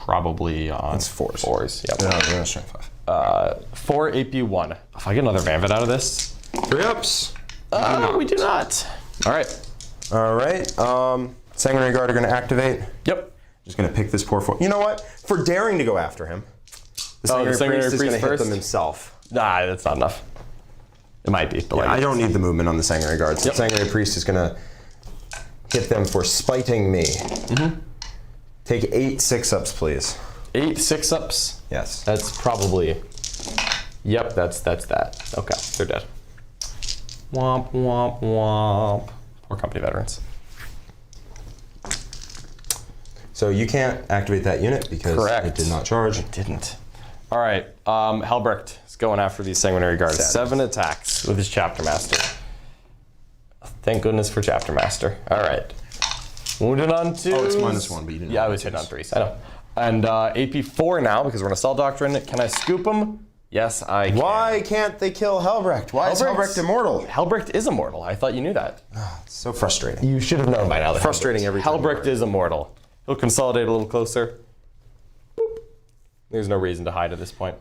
probably on it's 4s. 4s. Yep. Yeah, strength 5. 4 AP1. If I get another Vanguard out of this, 3 ups. we do not. All right. All right. Sanguinary Guard are going to activate. Yep. Just going to pick this poor fool. You know what? For daring to go after him, the Sanguinary Priest is going to hit them himself. Nah, that's not enough. It might be, but I don't need the movement on the Sanguinary Guard. So the Sanguinary Priest is going to hit them for spiting me. Take 8 6-ups, please. 8 6-ups? Yes. That's probably. Yep, that's that. Okay, they're dead. Womp, womp, womp. Poor company veterans. So you can't activate that unit because it did not charge. It didn't. All right, Hellbricht is going after these Sanguinary Guards. 7 attacks with his Chapter Master. Thank goodness for Chapter Master. All right. Wounded on 2s. Oh, it's -1, but you didn't. Yeah, I was hitting on 3s. I know. And AP4 now because we're in Assault Doctrine. Can I scoop him? Yes, I can. Why can't they kill Hellbricht? Why is Hellbricht immortal? Hellbricht is immortal. I thought you knew that. It's so frustrating. You should have known by now that Frustrating every time. Hellbricht is immortal. He'll consolidate a little closer. Boop. There's no reason to hide at this point.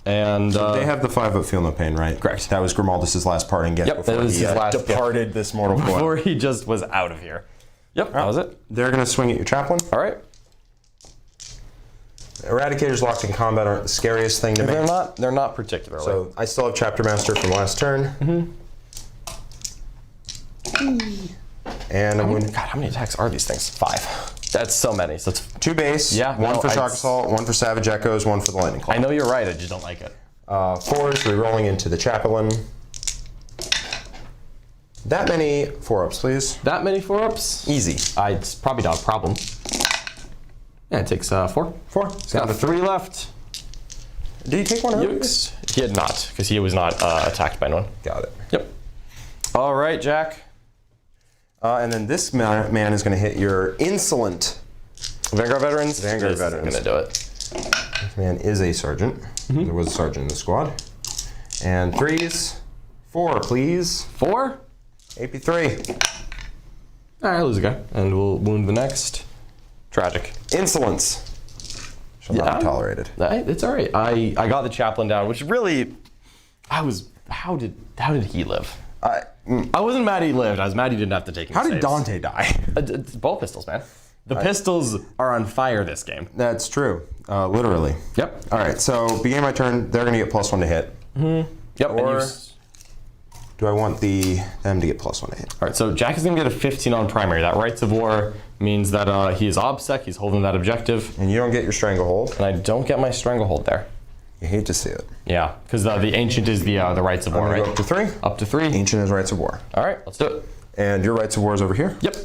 And they have the 5-up feel no pain, right? Correct. That was Grimaldus' last parting gift before he departed this mortal coil. Before he just was out of here. Yep, that was it. They're going to swing at your Chaplain. All right. Eradicators locked in combat aren't the scariest thing to me. They're not particularly. So I still have Chapter Master from last turn. And I'm going to... God, how many attacks are these things? 5. That's so many. So it's 2 base. Yeah. 1 for Shock Assault, 1 for Savage Echoes, 1 for the Lightning Claw. I know you're right. I just don't like it. 4s re-rolling into the Chaplain. That many 4-ups, please. That many 4-ups? Easy. It's probably not a problem. Yeah, it takes 4. 4. He's got 3 left. Did he take one earlier? He had not, because he was not attacked by anyone. Got it. Yep. All right, Jack. And then this man is going to hit your insolent Vanguard veterans? Vanguard veterans. Going to do it. This man is a sergeant. There was a sergeant in the squad. And 3s. 4, please. 4? AP3. All right, lose a guy. And we'll wound the next. Tragic. Insolence. Shall not be tolerated. It's all right. I got the Chaplain down, which really, how did he live? I wasn't mad he lived. I was mad he didn't have to take him. How did saves. Dante die? Both pistols, man. The pistols are on fire this game. That's true. Literally. Yep. All right, so beginning my turn, they're going to get +1 to hit. Yep. Or do I want them to get +1 to hit? All right, so Jack is going to get a 15 on primary. That Rites of War means that he is OBSEC. He's holding that objective. And you don't get your Stranglehold. And I don't get my Stranglehold there. You hate to see it. Yeah, because the Ancient is the Rites of War, right? Go up to 3. Up to 3. Ancient is Rites of War. All right, let's do it. And your Rites of War is over here? Yep.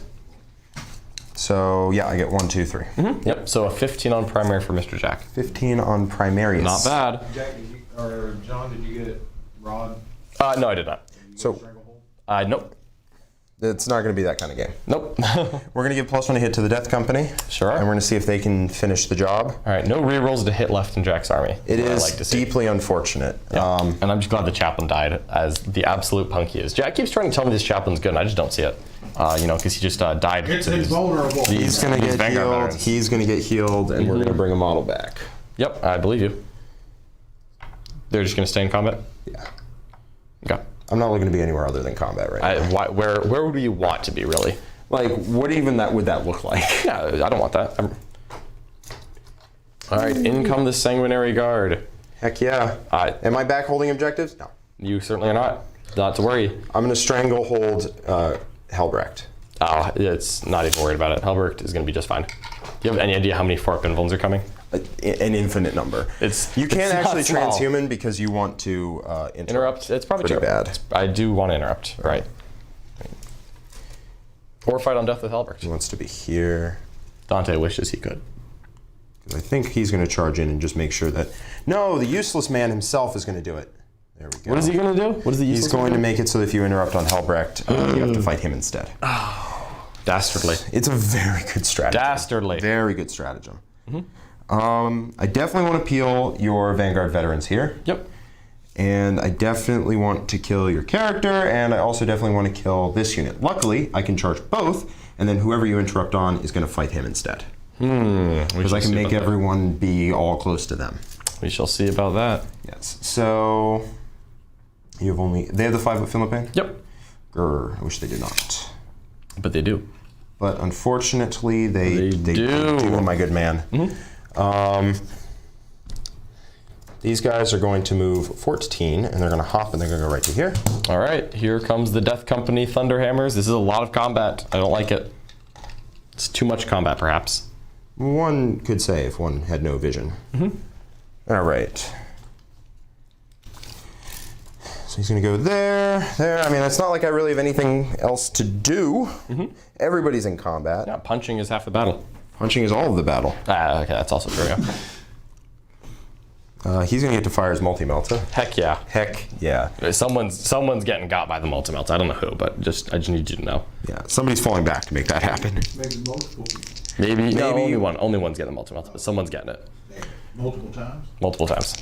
So, yeah, I get 1, 2, 3. Yep, so a 15 on primary for Mr. Jack. 15 on Primaris. Not bad. Jack, or John, did you get Rod? No, I did not. So, Nope. it's not going to be that kind of game. Nope. We're going to give +1 to hit to the Death Company. Sure. And we're going to see if they can finish the job. All right, no rerolls to hit left in Jack's army. It is like to see. deeply unfortunate. Yeah. And I'm just glad the Chaplain died, as the absolute punk he is. Jack keeps trying to tell me this Chaplain's good, and I just don't see it. Because he just died. It's to these, vulnerable. He's going to these get Vanguard healed. veterans. He's going to get healed, and we're going to bring a model back. Yep, I believe you. They're just going to stay in combat? Yeah. Okay. I'm not looking to be anywhere other than combat right now. Where would you want to be, really? Like, what even would that look like? Yeah, I don't want that. All right, in come the Sanguinary Guard. Heck yeah. Am I back holding objectives? No. You certainly are not. Not to worry. I'm going to Stranglehold Helbrecht. Oh, it's not even worried about it. Helbrecht is going to be just fine. Do you have any idea how many Fork Invulns are coming? An infinite number. You can't actually transhuman because you want to interrupt. It's probably pretty true. bad. I do want to interrupt, right? Or fight on death with Helbrecht. He wants to be here. Dante wishes he could. I think he's going to charge in and just make sure that... No, the useless man himself is going to do it. There we go. What is he going to do? What is the useless He's going to make it so that if you interrupt on Helbrecht, you have to fight him instead. Dastardly. It's a very good strategy. Dastardly. Very good stratagem. I definitely want to peel your Vanguard veterans here. Yep. And I definitely want to kill your character, and I also definitely want to kill this unit. Luckily, I can charge both, and then whoever you interrupt on is going to fight him instead. Because I can make everyone be all close to them. We shall see about that. Yes. So, you have only... They have the 5-foot Philippine? Yep. Grr, I wish they did not. But they do. But unfortunately, they do, my good man. These guys are going to move 14, and they're going to hop, and they're going to go right to here. All right, here comes the Death Company Thunderhammers. This is a lot of combat. I don't like it. It's too much combat, perhaps. One could say if one had no vision. All right. So he's going to go there. I mean, it's not like I really have anything else to do. Everybody's in combat. Yeah, punching is half the battle. Punching is all of the battle. Okay, that's also true, yeah. He's going to get to fire his multi-melta. Heck yeah. Heck yeah. Someone's getting got by the multi-melta. I don't know who, but I just need you to know. Yeah, somebody's falling back to make that happen. Maybe multiple people. Maybe no, only one's getting the multi-melta, but someone's getting it. Multiple times? Multiple times.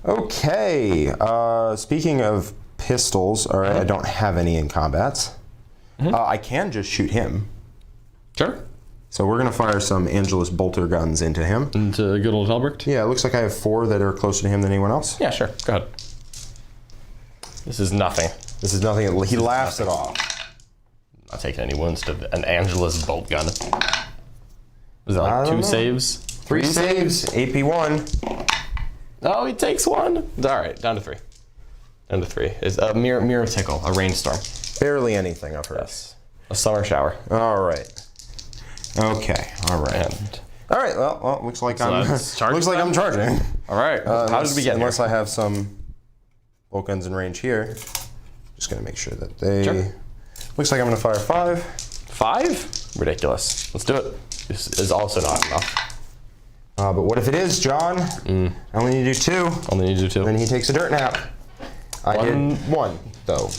Okay, speaking of pistols, all right, I don't have any in combats. I can just shoot him. Sure. So we're going to fire some Angelus bolter guns into him. Into good old Helbrecht? Yeah, it looks like I have 4 that are closer to him than anyone else. Yeah, sure. Go ahead. This is nothing. This is nothing. He laughs it off. Not taking any wounds to an Angelus bolt gun. Was that like 2 saves? 3 saves, AP1. Oh, he takes 1. All right, down to 3. Down to 3. Is a mere tickle, a rainstorm. Barely anything I've heard. Yes. A summer shower. All right. Okay. All right. All right. Well, looks like I'm charging. All right. How did we get unless here? I have some bolt guns in range here. Just gonna make sure that they. Sure. Looks like I'm gonna fire 5. 5? Ridiculous. Let's do it. This is also not enough. But what if it is, John? I only need to do 2. Only need to do 2. Then he takes a dirt nap. I did 1 though.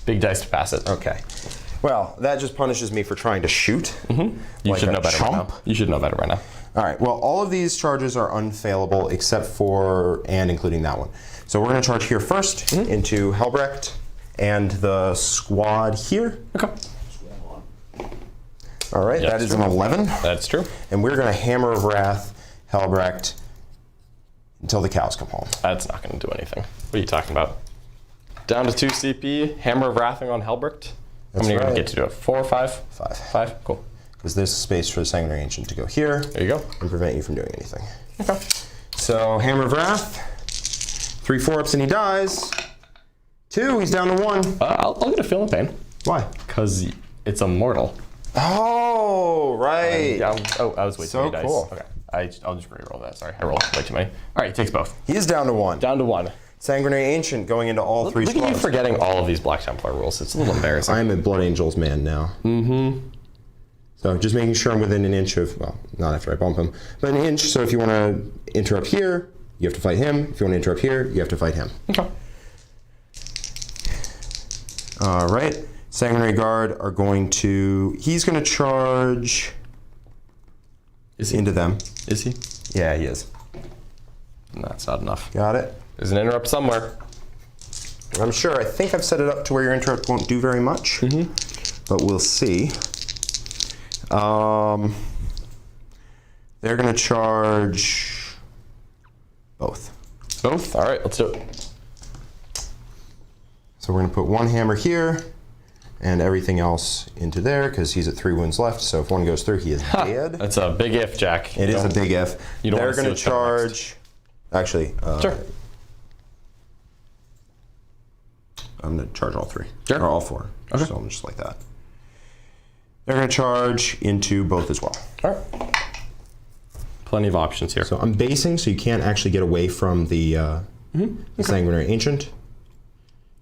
Big dice to pass it. Okay. Well, that just punishes me for trying to shoot. You should know better by now. You should know better by now. All right. Well, all of these charges are unfailable except for and including that one. So we're going to charge here first into Helbrecht and the squad here. Okay. All right. Yeah, that is true. an 11. That's true. And we're going to Hammer of Wrath Helbrecht until the cows come home. That's not going to do anything. What are you talking about? Down to 2 CP. Hammer of Wrathing on Helbricht. How many are you going to get to do it? 4 or 5? 5. 5? Cool. Because there's space for the Sanguinary Ancient to go here. There you go. And prevent you from doing anything. Okay. So, Hammer of Wrath. 3 4-ups and he dies. 2, he's down to 1. I'll get a Feel of Pain. Why? Because it's immortal. Oh, right. I was way too many dice. Cool. Okay. I'll just re-roll that. Sorry, I rolled way too many. All right, he takes both. He is down to 1. Down to 1. Sanguinary Ancient going into all 3 Look squads. at you forgetting all of these Black Templar rules. It's a little embarrassing. I'm a Blood Angels man now. Mm-hmm. So just making sure I'm within an inch of, well, not after I bump him, but an inch. So if you want to interrupt here, you have to fight him. If you want to interrupt here, you have to fight him. Okay. All right. Sanguinary Guard are going to, he's going to charge into them. Is he? Yeah, he is. That's not enough. Got it. There's an interrupt somewhere. I'm sure. I think I've set it up to where your interrupt won't do very much, but we'll see. They're going to charge both. Both? All right, let's do it. So we're going to put 1 hammer here and everything else into there because he's at 3 wounds left. So if 1 goes through, he is dead. That's a big if, Jack. It is a big if. They're going to charge. Actually, sure. I'm going to charge all 3. Sure. Or all 4. Okay. So I'm just like that. They're going to charge into both as well. All right. Plenty of options here. So I'm basing, so you can't actually get away from the Sanguinary Ancient.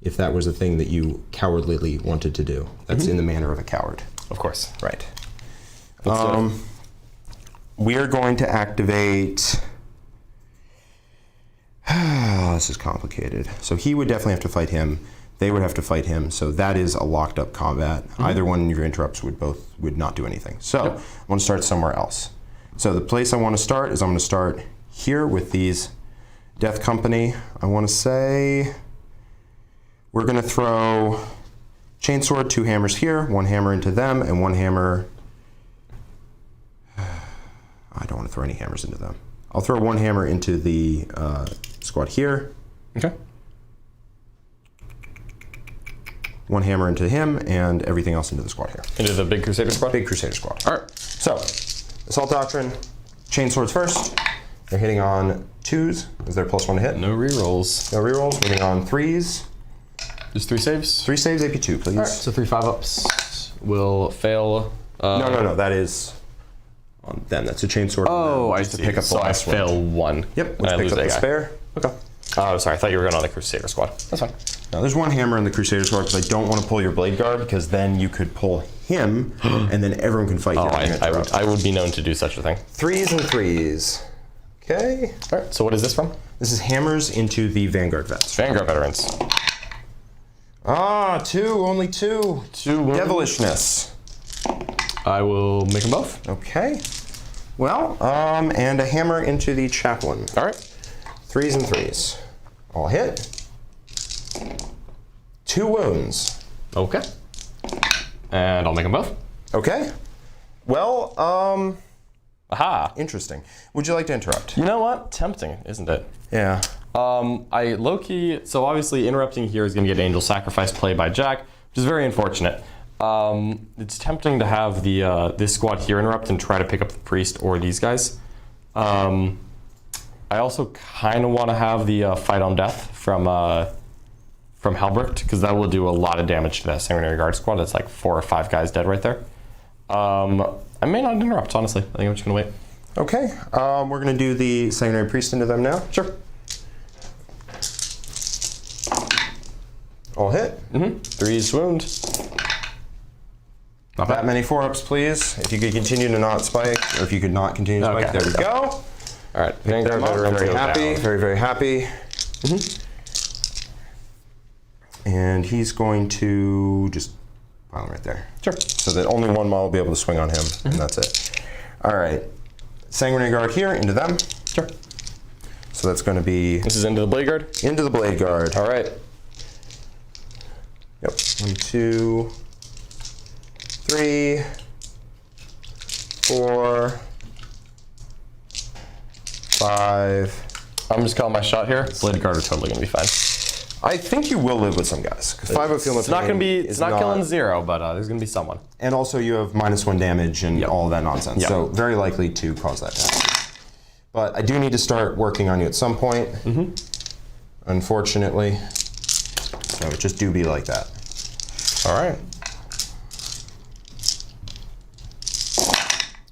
If that was a thing that you cowardly wanted to do. That's in the manner of a coward. Of course. Right. We are going to activate... this is complicated. So he would definitely have to fight him. They would have to fight him. So that is a locked up combat. Either one of your interrupts would not do anything. So I want to start somewhere else. So the place I want to start is I'm going to start here with these Death Company. I want to say we're going to throw Chainsword, 2 hammers here, 1 hammer into them, and 1 hammer. I don't want to throw any hammers into them. I'll throw 1 hammer into the squad here. Okay. 1 hammer into him, and everything else into the squad here. Into the Big Crusader squad? Big Crusader squad. All right. So, Assault Doctrine, Chainswords first. They're hitting on 2s. Is there +1 to hit? No rerolls. No rerolls. Hitting on 3s. Just 3 saves? 3 saves, AP2, please. All right, so 3 5-ups will fail. No. That is on them. That's a Chainsword. Oh, I just see. to pick up the so last I fail 1. Yep, and I which lose picks up that the guy. spare. Okay. Oh, sorry. I thought you were going on the Crusader squad. That's fine. Now, there's 1 hammer in the Crusader squad because I don't want to pull your Blade Guard because then you could pull him and then everyone can fight you. I would be known to do such a thing. 3s and 3s. Okay. All right. So what is this from? This is hammers into the Vanguard vets. Vanguard veterans. 2. Only 2. 2 wounds. Devilishness. I will make them both. Okay. Well, and a hammer into the Chaplain. All right. 3s and 3s. All hit. 2 wounds. Okay. And I'll make them both. Okay. Well, Aha. interesting. Would you like to interrupt? You know what? Tempting, isn't it? Yeah. I low-key, so obviously interrupting here is going to get Angel Sacrifice play by Jack, which is very unfortunate. It's tempting to have the this squad here interrupt and try to pick up the priest or these guys. I also kind of want to have the fight on death from Helbricht because that will do a lot of damage to that Sanguinary Guard squad. That's like 4 or 5 guys dead right there. I may not interrupt, honestly. I think I'm just gonna wait. Okay. We're gonna do the Sanguinary Priest into them now. Sure. All hit. 3's wound. Not That bad. many 4-ups, please. If you could continue to not spike, or if you could not continue to spike, Okay. there we go. All right. Vanguard veterans Very go happy. down. Very, very happy. And he's going to just pile him right there. Sure. So that only 1 model will be able to swing on him, and that's it. All right. Sanguinary Guard here, into them. Sure. So that's going to be This is into the Blade Guard. into the Blade Guard. All right. Yep. 1, 2, 3, 4, 5. I'm just calling my shot here. Blade Guard are totally gonna be fine. I think you will live with some guys. 5 up field. It's not gonna be. It's not killing 0, but there's gonna be someone. And also you have -1 damage and all that nonsense. Yep. So very likely to cause that to happen. But I do need to start working on you at some point. Unfortunately. So just do be like that. All right.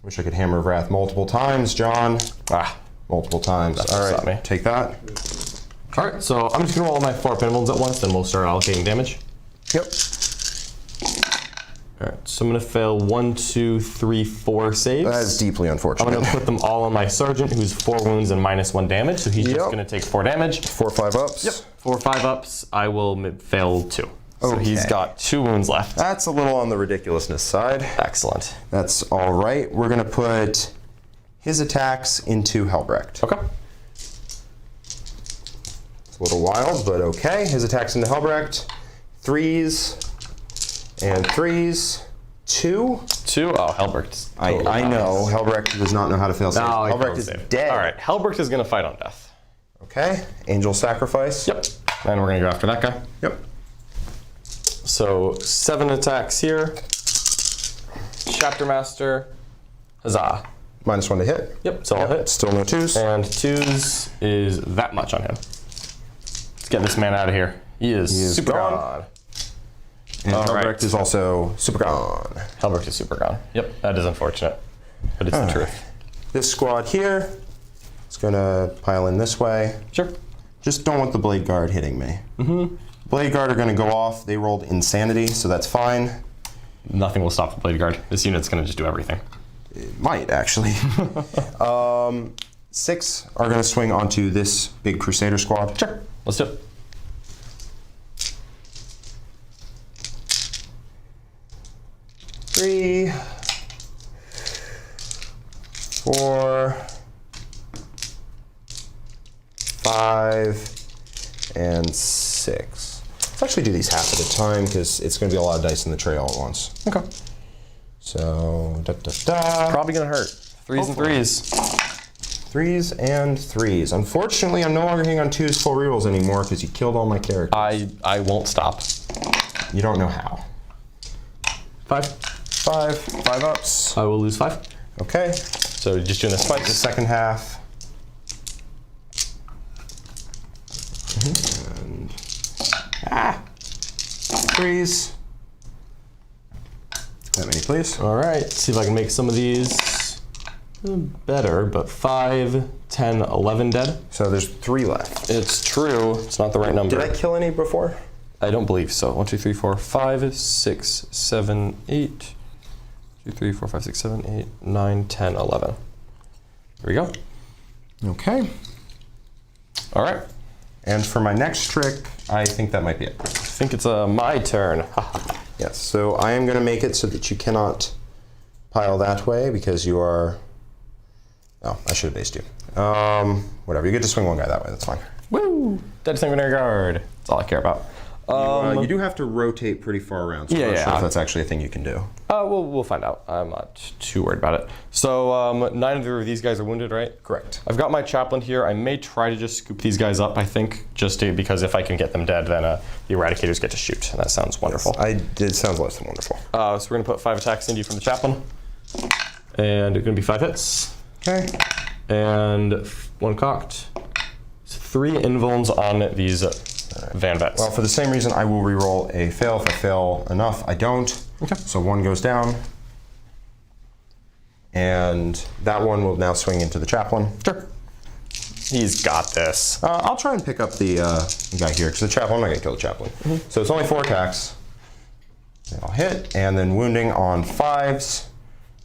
Wish I could Hammer of Wrath multiple times, John. Multiple times. All right, take that. All right, so I'm just gonna roll my 4 pinballs at once, then we'll start allocating damage. Yep. All right, so I'm gonna fail 1, 2, 3, 4 saves. That is deeply unfortunate. I'm gonna put them all on my sergeant, who's 4 wounds and -1 damage, so he's just gonna take 4 damage. 4 5 ups. Yep. 4 5 ups. I will fail 2. So he's got 2 wounds left. That's a little on the ridiculousness side. Excellent. That's all right. We're gonna put his attacks into Helbrecht. Okay. It's a little wild, but okay. His attacks into Helbrecht. 3s and 3s. 2. 2. Oh, Helbrecht's. Totally I know. Helbrecht does not know how to fail save. No, Helbrecht is dead. All right. Helbrecht is gonna fight on death. Okay. Angel sacrifice. Yep. And we're gonna go after that guy. Yep. So 7 attacks here. Chapter Master. Huzzah. -1 to hit. Yep, so I'll hit. Still no 2s. And 2s is that much on him. Let's get this man out of here. He is super gone. And Helbrecht is also super gone. Helbrecht is super gone. Yep, that is unfortunate, but it's the truth. This squad here is gonna pile in this way. Sure. Just don't want the Blade Guard hitting me. Blade Guard are gonna go off. They rolled Insanity, so that's fine. Nothing will stop the Blade Guard. This unit's gonna just do everything. It might, actually. 6 are gonna swing onto this big Crusader squad. Sure, let's do it. 3, 4, 5, and 6. Let's actually do these half at a time because it's going to be a lot of dice in the tray all at once. Okay. So, Probably gonna hurt. 3s and 3s. 3s and 3s. Unfortunately, I'm no longer hitting on 2s full rerolls anymore because you killed all my characters. I won't stop. You don't know how. 5. 5 ups. I will lose 5. Okay. So just doing this The twice. second half. And 3s. That many, please. All right, see if I can make some of these better, but 5, 10, 11 dead. So there's 3 left. It's true, it's not the right number. Did I kill any before? I don't believe so. 1, 2, 3, 4, 5, 6, 7, 8. 2, 3, 4, 5, 6, 7, 8, 9, 10, 11. Here we go. Okay. All right. And for my next trick, I think that might be it. I think it's my turn. Yes, so I am going to make it so that you cannot pile that way because you are... Oh, I should have based you. Whatever, you get to swing one guy that way, that's fine. Woo! Dead Sanguinary Guard. That's all I care about. You do have to rotate pretty far around, so I'm not sure if that's actually a thing you can do. We'll find out. I'm not too worried about it. So 9 of these guys are wounded, right? Correct. I've got my Chaplain here. I may try to just scoop these guys up, I think, because if I can get them dead, then the Eradicators get to shoot, and that sounds wonderful. Yes, it sounds less than wonderful. So we're going to put 5 attacks into you from the Chaplain, and it's going to be 5 hits. Okay. And 1 cocked. 3 invulns on these Van Vets. Well, for the same reason, I will re-roll a fail. If I fail enough, I don't. Okay. So 1 goes down. And that one will now swing into the Chaplain. Sure. He's got this. I'll try and pick up the guy here, because the Chaplain, I'm not going to kill the Chaplain. So it's only 4 attacks. I'll hit, and then wounding on 5s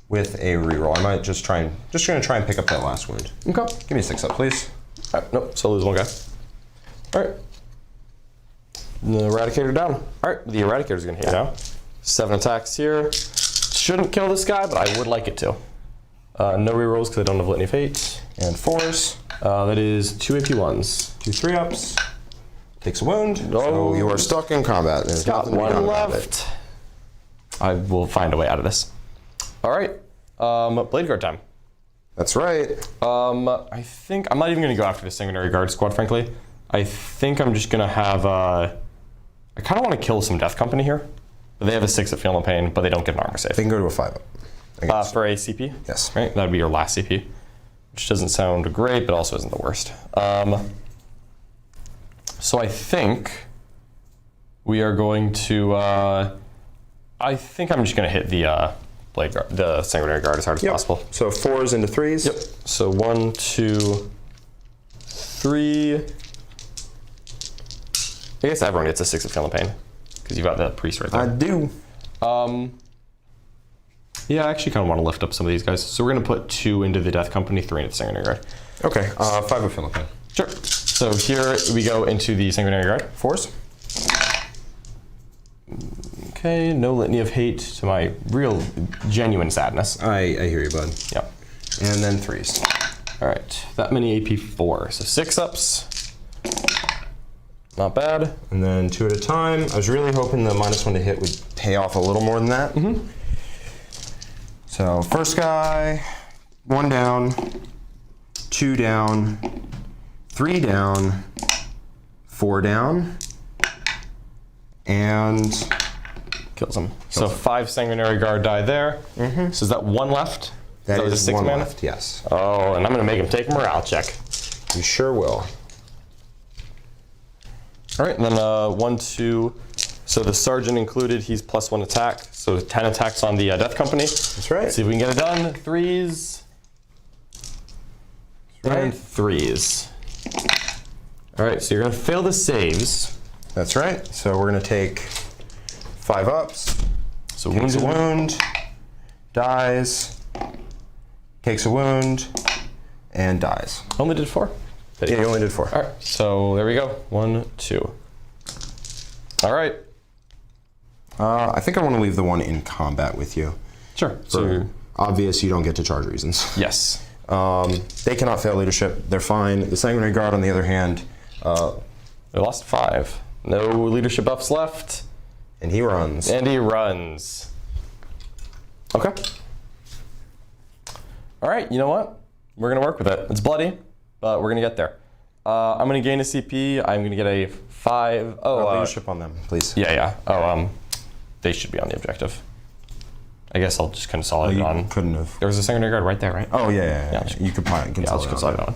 with a reroll. I might just going to try and pick up that last wound. Okay. Give me a 6 up, please. All right, nope, so lose 1 guy. All right. The Eradicator down. All right, the Eradicator's gonna hit you now. 7 attacks here. Shouldn't kill this guy, but I would like it to. No rerolls because I don't have Litany of Fate. And 4s. That is 2 AP1s. 2 3-ups. Takes a wound. Oh. So you are stuck in combat. There's Got nothing to be 1 done about left. it. I will find a way out of this. All right, Blade Guard time. That's right. I think I'm not even gonna go after the Sanguinary Guard squad, frankly. I think I'm just gonna have, I kind of want to kill some Death Company here. They have a 6 at Feel No Pain, but they don't get an armor save. They can go to a 5 up. For a CP? Yes. Right, that'd be your last CP. Which doesn't sound great, but also isn't the worst. So I think we are going to, I think I'm just gonna hit the Blade Guard, the Sanguinary Guard as hard as possible. So 4s into 3s. Yep. So 1, 2, 3. I guess everyone gets a 6 of Feel No Pain because you've got the priest right there. I do. Yeah, I actually kind of want to lift up some of these guys. So we're gonna put 2 into the Death Company, 3 into the Sanguinary Guard. Okay. 5 of Feel No Pain. Sure. So here we go into the Sanguinary Guard. 4s. Okay, no Litany of Hate to my real, genuine sadness. I hear you, bud. Yep. And then 3s. All right, that many AP 4. So 6 ups. Not bad. And then 2 at a time. I was really hoping the -1 to hit would pay off a little more than that. Mm-hmm. So first guy, 1 down, 2 down, 3 down, 4 down, and kills him. So 5 Sanguinary Guard die there. Mm-hmm. So is that 1 left? That is a 6 1 mana? left, yes. Oh, and I'm gonna make him take a morale check. You sure will. All right, and then 1, 2. So the Sergeant included, he's +1 attack. So 10 attacks on the Death Company. That's right. Let's see if we can get it done. 3s. And 3s. All right, so you're gonna fail the saves. That's right. So we're gonna take 5 ups. So Takes a wounded. wound, dies, takes a wound, and dies. Only did 4. Yeah, you only did 4. All right, so there we go. 1, 2. All right. I think I want to leave the 1 in combat with you. Sure. For obvious, you don't get to charge reasons. Yes. They cannot fail leadership. They're fine. The Sanguinary Guard, on the other hand, We lost 5. No leadership buffs left. and he runs. And he runs. Okay. All right, you know what? We're gonna work with it. It's bloody, but we're gonna get there. I'm gonna gain a CP. I'm gonna get a 5. Leadership on them, please. Yeah. Oh, they should be on the objective. I guess I'll just consolidate You on. couldn't have. There was a Sanguinary Guard right there, right? Oh, yeah. just- You could probably Yeah, I'll just consolidate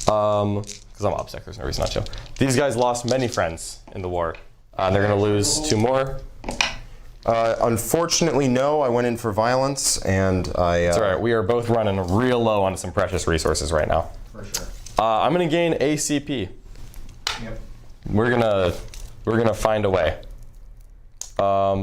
on. Because I'm upset, there's no reason not to. These guys lost many friends in the war. They're gonna lose 2 more. Unfortunately, no. I went in for violence, and I. It's all right. We are both running real low on some precious resources right now. For sure. I'm gonna gain ACP. Yep. We're gonna find a way.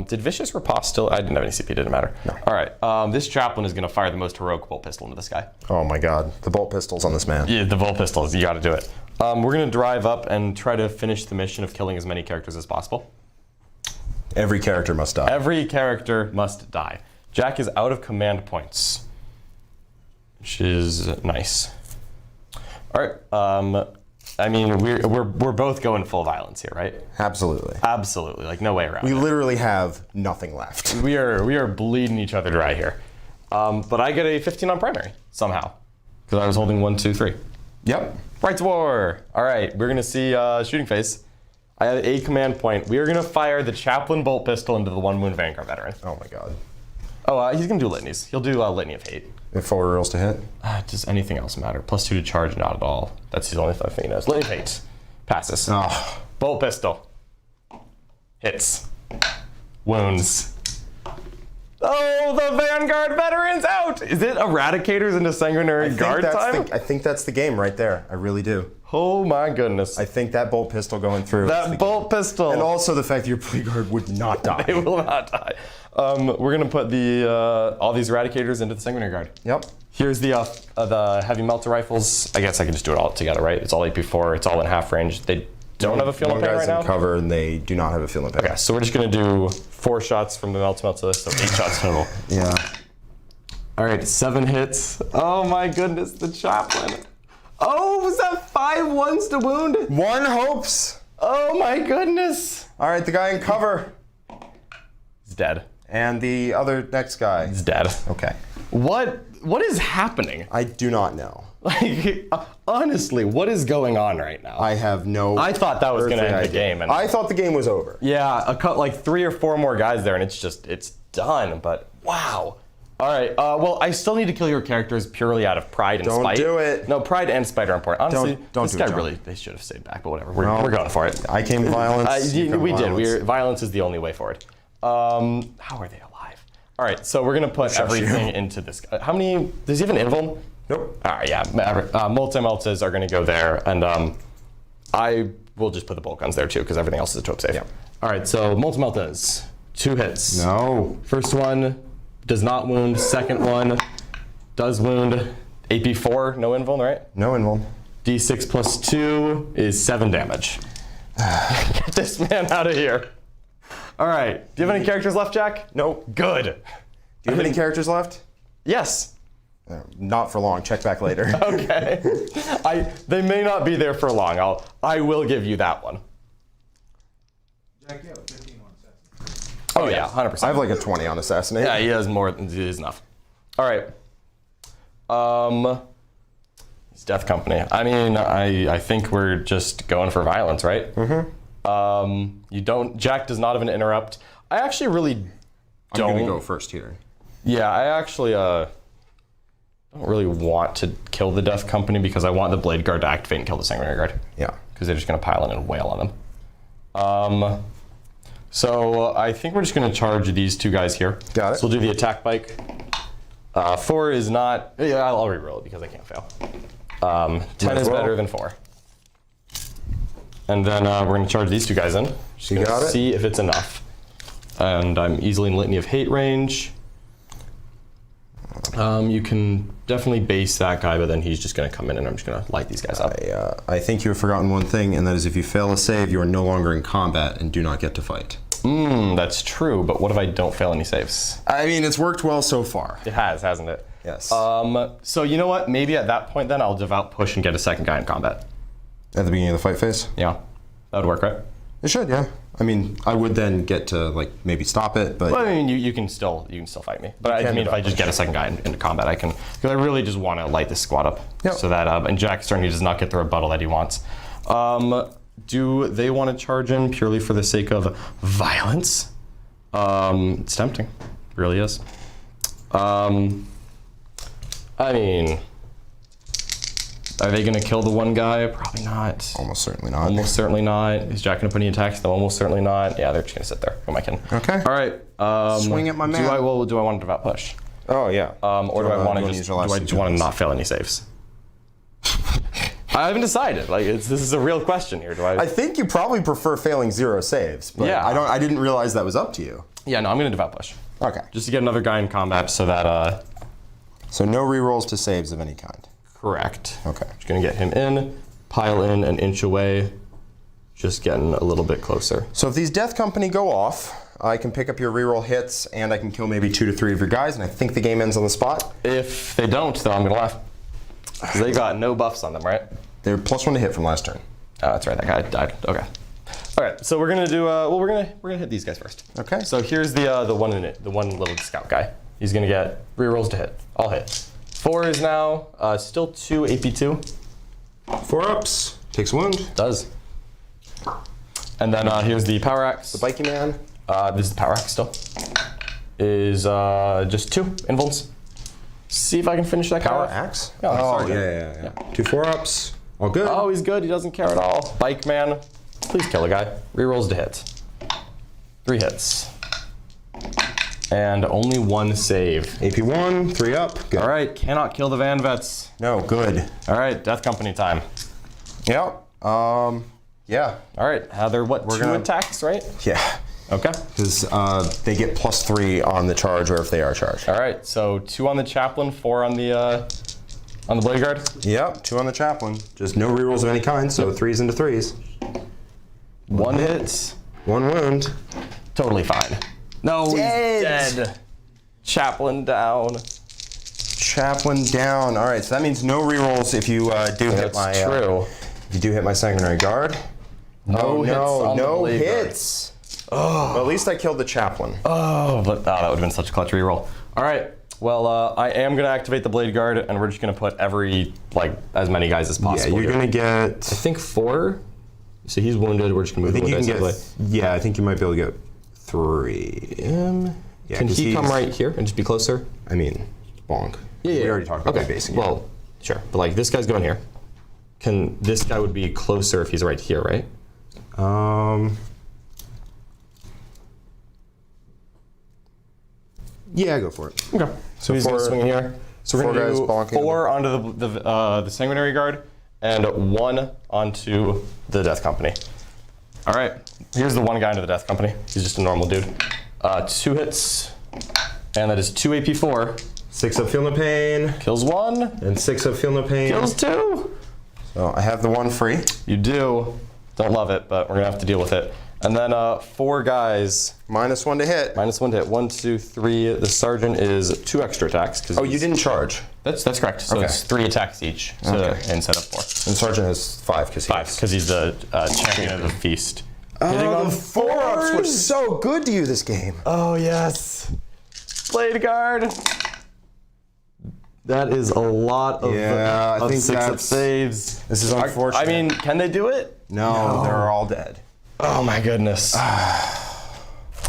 Did Vicious Riposte still? I didn't have any CP. Didn't matter. No. All right. This Chaplain is gonna fire the most heroic bolt pistol into this guy. Oh my God, the bolt pistols on this man. Yeah, the bolt pistols. You got to do it. We're gonna drive up and try to finish the mission of killing as many characters as possible. Every character must die. Every character must die. Jack is out of command points, which is nice. All right. I mean, we're both going full violence here, right? Absolutely. Absolutely. Like no way around. We it. literally have nothing left. We are bleeding each other dry here. But I get a 15 on primary somehow because I was holding 1, 2, 3. Yep. Rites War. All right, we're gonna see shooting phase. I have a command point. We are gonna fire the Chaplain bolt pistol into the 1 wound Vanguard veteran. Oh my God. Oh, he's gonna do litanies. He'll do Litany of Hate. If 4 rolls to hit. Does anything else matter? +2 to charge, not at all. That's his only thing he knows. Litany of Hate. Passes. Oh. Bolt pistol. Hits. Wounds. Oh, the Vanguard veteran's out! Is it Eradicators into Sanguinary Guard time? I think that's the game right there. I really do. Oh my goodness. I think that bolt pistol going through. is the That bolt pistol. And also the fact that your Blade Guard would not die. They will not die. We're gonna put the all these Eradicators into the Sanguinary Guard. Yep. Here's the heavy melter rifles. I guess I can just do it all together, right? It's all AP4. It's all in half range. They don't have a feel no One pain guy's right now. in cover and they do not have a feel no pain. Okay, so we're just gonna do 4 shots from the melter, so 8 shots total. Yeah. All right, 7 hits. Oh my goodness, the Chaplain. Oh, was that 5 ones to wound? 1 hopes. Oh my goodness. All right, the guy in cover. He's dead. And the next guy. He's dead. Okay. What is happening? I do not know. Like, honestly, what is going on right now? I have no. I thought that was going to end the idea. game. And I thought the game was over. yeah, like 3 or 4 more guys there, and it's done. But wow. All right. Well, I still need to kill your characters purely out of pride and spite. Don't do it. No, pride and spite are important. Honestly, Don't this do guy it, John. really, they should have stayed back, but whatever. We're going for it. I came violence. We did. Violence is the only way for it. How are they alive? All right, so we're gonna put everything into this. How many? Does he have an invuln? Nope. All right, yeah. Multi-meltas are gonna go there, and I will just put the bolt guns there too, because everything else is a tope safe. Yeah. All right, so multi-meltas, 2 hits. No. First one does not wound. Second one does wound. AP4, no invuln, right? No invuln. D6 plus 2 is 7 damage. Get this man out of here. All right. Do you have any characters left, Jack? Nope. Good. Do you have any characters left? Yes. Not for long. Check back later. Okay. They may not be there for long. I will give you that one. Jack, you have 15 on assassin. Oh yeah, 100%. I have like a 20 on assassinate. Yeah, he has more than he is enough. All right. It's Death Company. I mean, I think we're just going for violence, right? Mm-hmm. Jack does not have an interrupt. I actually really don't. I'm gonna go first here. Yeah, I actually don't really want to kill the Death Company because I want the Blade Guard to activate and kill the Sanguinary Guard. Yeah. Because they're just gonna pile in and wail on them. So I think we're just gonna charge these 2 guys here. Got it. So we'll do the attack bike. 4 is not. Yeah, I'll reroll it because I can't fail. 10 is better than 4. And then we're gonna charge these 2 guys in. Just You got it. See if it's enough. And I'm easily in Litany of Hate range. You can definitely base that guy, but then he's just gonna come in and I'm just gonna light these guys up. I think you have forgotten one thing, and that is if you fail a save, you are no longer in combat and do not get to fight. That's true, but what if I don't fail any saves? I mean, it's worked well so far. It has, hasn't it? Yes. So you know what? Maybe at that point then I'll devout push and get a second guy in combat. At the beginning of the fight phase? Yeah, that would work, right? It should, yeah. I mean, I would then get to like maybe stop it, but Well, I mean, you can still fight me. But I mean, if I just get a second guy into combat, I can. Because I really just want to light this squad up, Yep. so that and Jack certainly does not get the rebuttal that he wants. Do they want to charge in purely for the sake of violence? It's tempting, it really is. I mean, are they gonna kill the one guy? Probably not. almost certainly not. Almost certainly not. Is Jack gonna put any attacks? No, almost certainly not. Yeah, they're just gonna sit there. Who am I kidding? Okay. All right. Swing at my man. Do I want to devout push? Oh yeah. Or do I want to use your last just want to not fail any saves? I haven't decided. Like this is a real question here. I think you probably prefer failing 0 saves, but Yeah. I didn't realize that was up to you. Yeah, no, I'm gonna devout push. Okay. Just to get another guy in combat so that So no rerolls to saves of any kind. correct. Okay. Just gonna get him in, pile in an inch away, just getting a little bit closer. So if these Death Company go off, I can pick up your reroll hits and I can kill maybe 2 to 3 of your guys, and I think the game ends on the spot. If they don't, though, I'm gonna laugh. 'Cause they got no buffs on them, right? They're +1 to hit from last turn. Oh, that's right. That guy died. Okay. All right. So we're gonna do. Well, we're gonna hit these guys first. Okay. So here's the one little scout guy. He's gonna get rerolls to hit. I'll hit. 4 is now still 2 AP2. 4 ups. Takes a wound. Does. And then here's the power axe. The Bikie Man. This is the power axe still. Is just 2 invulns. See if I can finish that guy Power off. axe? Oh, Oh, sorry, yeah. 2 4 ups. All good. Oh, he's good. He doesn't care at all. Bike man. Please kill a guy. Rerolls to hit. 3 hits. And only 1 save. AP1, 3 up. Good. All right, cannot kill the Van Vets. No, good. All right, Death Company time. Yep. Yeah. All right, they're what, 2 gonna- attacks, right? Yeah. Okay. Because they get +3 on the charge, or if they are charged. All right, so 2 on the Chaplain, 4 on the Blade Guard. Yep, 2 on the Chaplain. Just no rerolls of any kind, so 3s into 3s. 1 hit. 1 wound. Totally fine. No, Dead. he's dead. Chaplain down. Chaplain down. All right, so that means no rerolls if you do hit That's my. true. If you do hit my Sanguinary Guard. No hits on the no Blade Guard. hits. Oh. Well, at least I killed the Chaplain. Oh, but that would have been such a clutch reroll. All right, Well, I am gonna activate the Blade Guard, and we're just gonna put as many guys as possible. Yeah, you're gonna get. I think 4. So he's wounded. We're just gonna move. I think the you can dice get. Yeah, I think you might be able to get 3. Yeah, can he come right here and just be closer? I mean, bonk. Yeah. We already talked about basing. Well, sure, but like this guy's going here. Can this guy would be closer if he's right here, right? Yeah, go for it. Okay. So he's going to swing here. So we're going to do 4 onto the Sanguinary Guard and 1 onto the Death Company. All right. Here's the 1 guy into the Death Company. He's just a normal dude. 2 hits, and that is 2 AP 4. 6 of Feel No Pain. Kills 1. And 6 of Feel No Pain. Kills 2. So I have the 1 free. You do. Don't love it, but we're going to have to deal with it. And then 4 guys. -1 to hit. -1 to hit. 1, 2, 3. The Sergeant is 2 extra attacks. Oh, you didn't charge. That's correct. So it's 3 attacks each instead of 4. And Sergeant has 5 because he's the champion of the feast. Oh, the 4-ups were so good to you this game. Oh, yes. Blade Guard. That is a lot of, I think 6-up saves. This is unfortunate. I mean, can they do it? No, they're all dead. Oh, my goodness.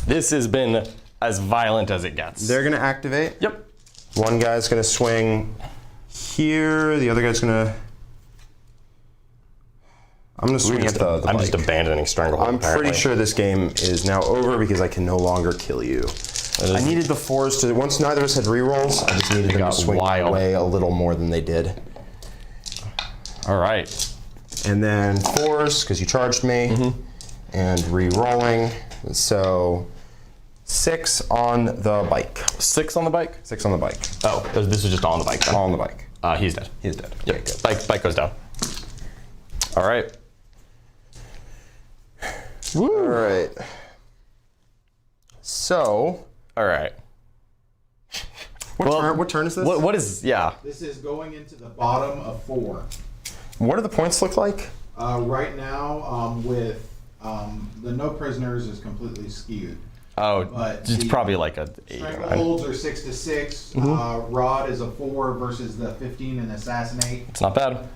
This has been as violent as it gets. They're going to activate. Yep. One guy's going to swing here. The other guy's going to... I'm going to swing at the I'm bike. just abandoning Stranglehold. I'm pretty sure this game is now over because I can no longer kill you. I needed the 4s to... Once neither of us had rerolls, I just needed them to swing away a little more than they did. All right. And then 4s, because you charged me. And re-rolling. So 6 on the bike. 6 on the bike? 6 on the bike. Oh, this is just all on the bike then? All on the bike. He's dead. He's dead. Yep. Okay, good. Bike goes down. All right. Woo. All right. So. All right. What turn is this? What is, yeah. This is going into the bottom of 4. What do the points look like? Right now, with the no prisoners is completely skewed. Oh, But it's probably like a 8 or 9. Strangleholds are 6 to 6. Rod is a 4 versus the 15 and assassinate. It's not bad.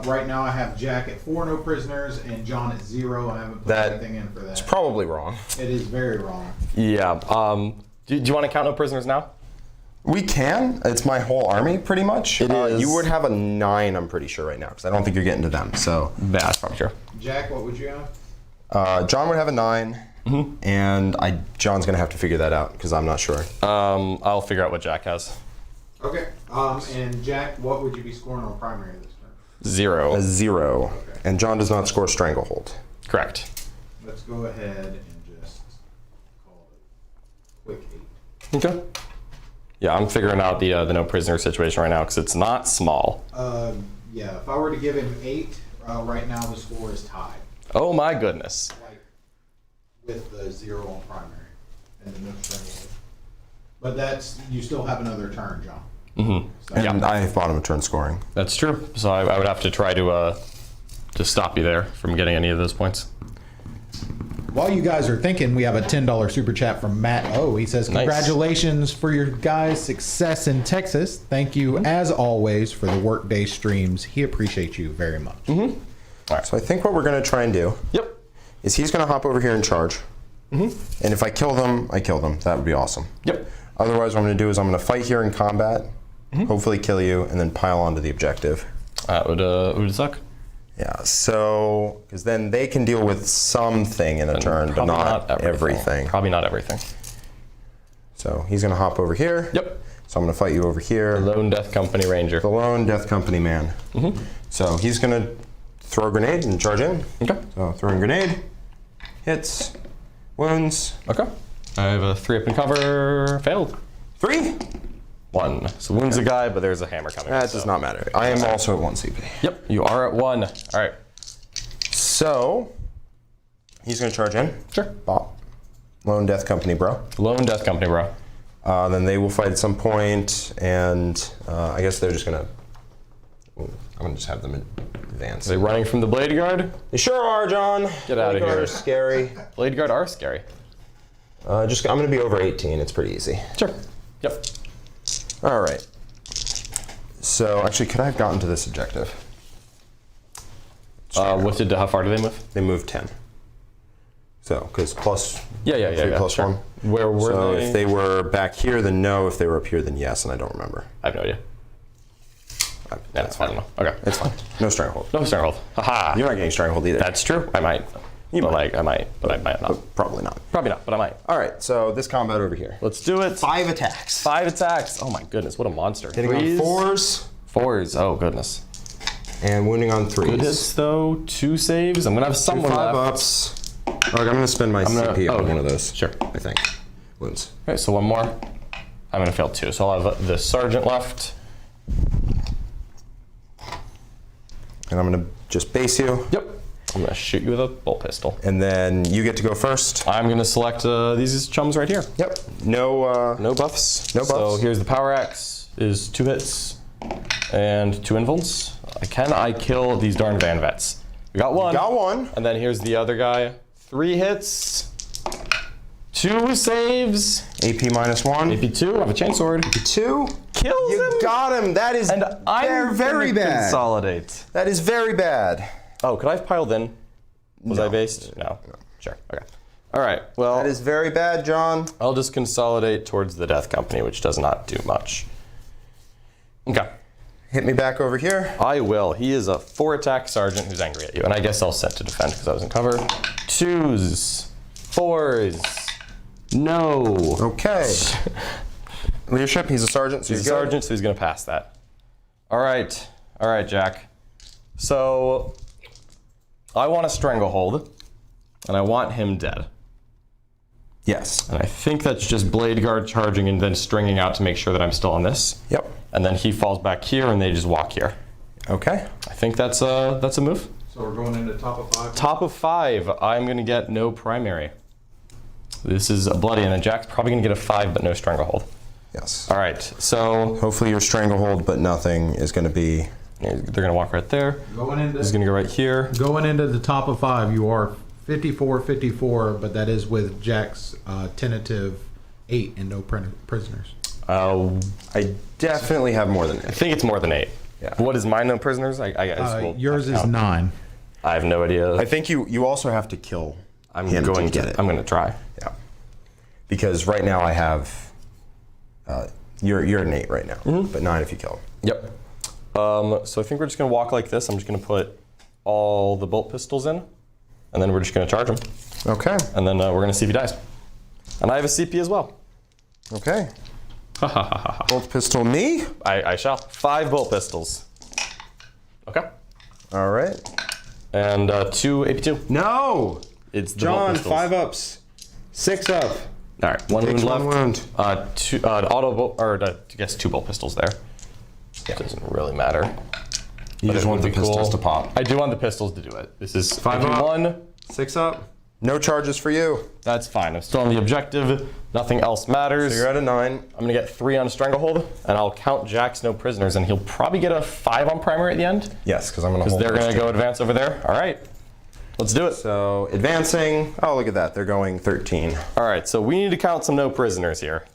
Right now I have Jack at 4 no prisoners and John at 0. I haven't put anything in for that. It's probably wrong. It is very wrong. Yeah. Do you want to count no prisoners now? We can. It's my whole army, pretty much. It is. You would have a 9, I'm pretty sure, right now, because I don't think you're getting to them. So. Yeah, that's probably true. Jack, what would you have? John would have a 9. And John's going to have to figure that out, because I'm not sure. I'll figure out what Jack has. Okay. And Jack, what would you be scoring on primary this turn? 0. A 0. Okay. And John does not score Stranglehold. Correct. Let's go ahead and just call it quick 8. Okay. Yeah, I'm figuring out the no prisoner situation right now because it's not small. Yeah, if I were to give him 8, right now the score is tied. Oh my goodness. Like with the 0 on primary and the no stranglehold. But that's, you still have another turn, John. So, And I have bottom of turn scoring. That's true. So I would have to try to stop you there from getting any of those points. While you guys are thinking, we have a $10 super chat from Matt O. He says, Nice. congratulations for your guys' success in Texas. Thank you, as always, for the workday streams. He appreciates you very much. So I think what we're going to try and do is he's going to hop over here and charge. And if I kill them, I kill them. That would be awesome. Yep. Otherwise, what I'm going to do is I'm going to fight here in combat, hopefully kill you, and then pile onto the objective. That would suck. Yeah, so, because then they can deal with something in a turn, but not everything. Probably not everything. So he's going to hop over here. Yep. So I'm going to fight you over here. Lone Death Company Ranger. The lone Death Company man. So he's going to throw a grenade and charge in. Okay. So throwing grenade, hits, wounds. Okay. I have a 3 up and cover. Failed. 3. 1. So wounds a guy, but there's a hammer coming. That does not matter. I am also at 1 CP. Yep. You are at 1. All right. So he's going to charge in. Sure. Bop. Lone Death Company, bro. Lone Death Company, bro. Then they will fight at some point, and I guess they're just going to... I'm going to just have them advance. Are they running from the Blade Guard? They sure are, John. Get out of Blade Guard here. are scary. Blade Guard are scary. I'm going to be over 18. It's pretty easy. Sure. Yep. All right. So actually, could I have gotten to this objective? How far do they move? They moved 10. So, because plus... Yeah. Plus sure. 1. Where were so they? if they were back here, then no. If they were up here, then yes, and I don't remember. I have no idea. That's fine. I don't know. Okay. It's fine. No stranglehold. No stranglehold. Haha. You're not getting stranglehold either. That's true. I might. I might, but I might not. Probably not. Probably not, but I might. All right, so this combat over here. Let's do it. 5 attacks. 5 attacks. Oh my goodness, what a monster. Hitting on 4s. 4s. Oh goodness. And wounding on 3s. Good hits though. 2 saves. I'm gonna have someone 5 left. ups. I'm gonna spend my CP on one of those. Sure. I think. Wounds. Okay, so one more. I'm gonna fail 2, so I'll have the sergeant left. And I'm gonna just base you. Yep. I'm gonna shoot you with a bolt pistol. And then you get to go first. I'm gonna select these chums right here. Yep. No buffs. No buffs. So here's the power axe. Is 2 hits and 2 invulns. Can I kill these darn Van Vets? We got 1. Got 1. And then here's the other guy. 3 hits. 2 saves. AP minus 1. AP 2. I have a chainsword. AP 2. Kills him. You got him. That is very bad. Consolidate. That is very bad. Oh, could I have piled in? Was I based? No. Sure. Okay. All right. Well, That is very bad, John. I'll just consolidate towards the Death Company, which does not do much. Okay. Hit me back over here. I will. He is a 4-attack sergeant who's angry at you, and I guess I'll set to defend because I was in cover. 2s, 4s. No. Okay. Leadership. He's a sergeant. So He's a sergeant, so he's going to pass that. All right. All right, Jack. So I want a stranglehold, and I want him dead. Yes. And I think that's just Blade Guard charging and then stringing out to make sure that I'm still on this. Yep. And then he falls back here, and they just walk here. Okay. I think that's a move. So we're going into top of 5? Top of 5, I'm going to get no primary. This is a bloody, and then Jack's probably going to get a 5, but no stranglehold. Yes. All right, so Hopefully your stranglehold, but nothing is going to be... they're going to walk right there. He's going to go right here. Going into the top of 5, you are 54-54, but that is with Jack's tentative 8 and no prisoners. I definitely have more than I 8. think it's more than 8. Yeah. What is mine, no prisoners? I guess Yours is 9. I have no idea. I think you also have to kill him to get it. I'm going to try. Yeah. Because right now I have... you're an 8 right now, but 9 if you kill him. Yep. So I think we're just going to walk like this. I'm just going to put all the bolt pistols in, and then we're just going to charge him. Okay. And then we're going to see if he dies. And I have a CP as well. Okay. Bolt pistol me. I shall. 5 bolt pistols. Okay. All right. And 2 AP2. No. It's the bolt John, pistols. 5 ups. 6 up. All right. 1 wound Takes left. 1 wound. 2 auto bolt, or I guess 2 bolt pistols there. It doesn't really matter. You just want the pistols to pop. I do want the pistols to do it. This is 5 up. 1. 6 up. No charges for you. That's fine. I'm still on the objective. Nothing else matters. So you're at a 9. I'm going to get 3 on Stranglehold, and I'll count Jack's no prisoners, and he'll probably get a 5 on Primary at the end. Yes, because I'm going to hold. Because they're going to go advance over there. All right. Let's do it. So advancing. Oh, look at that. They're going 13. All right. So we need to count some no prisoners here.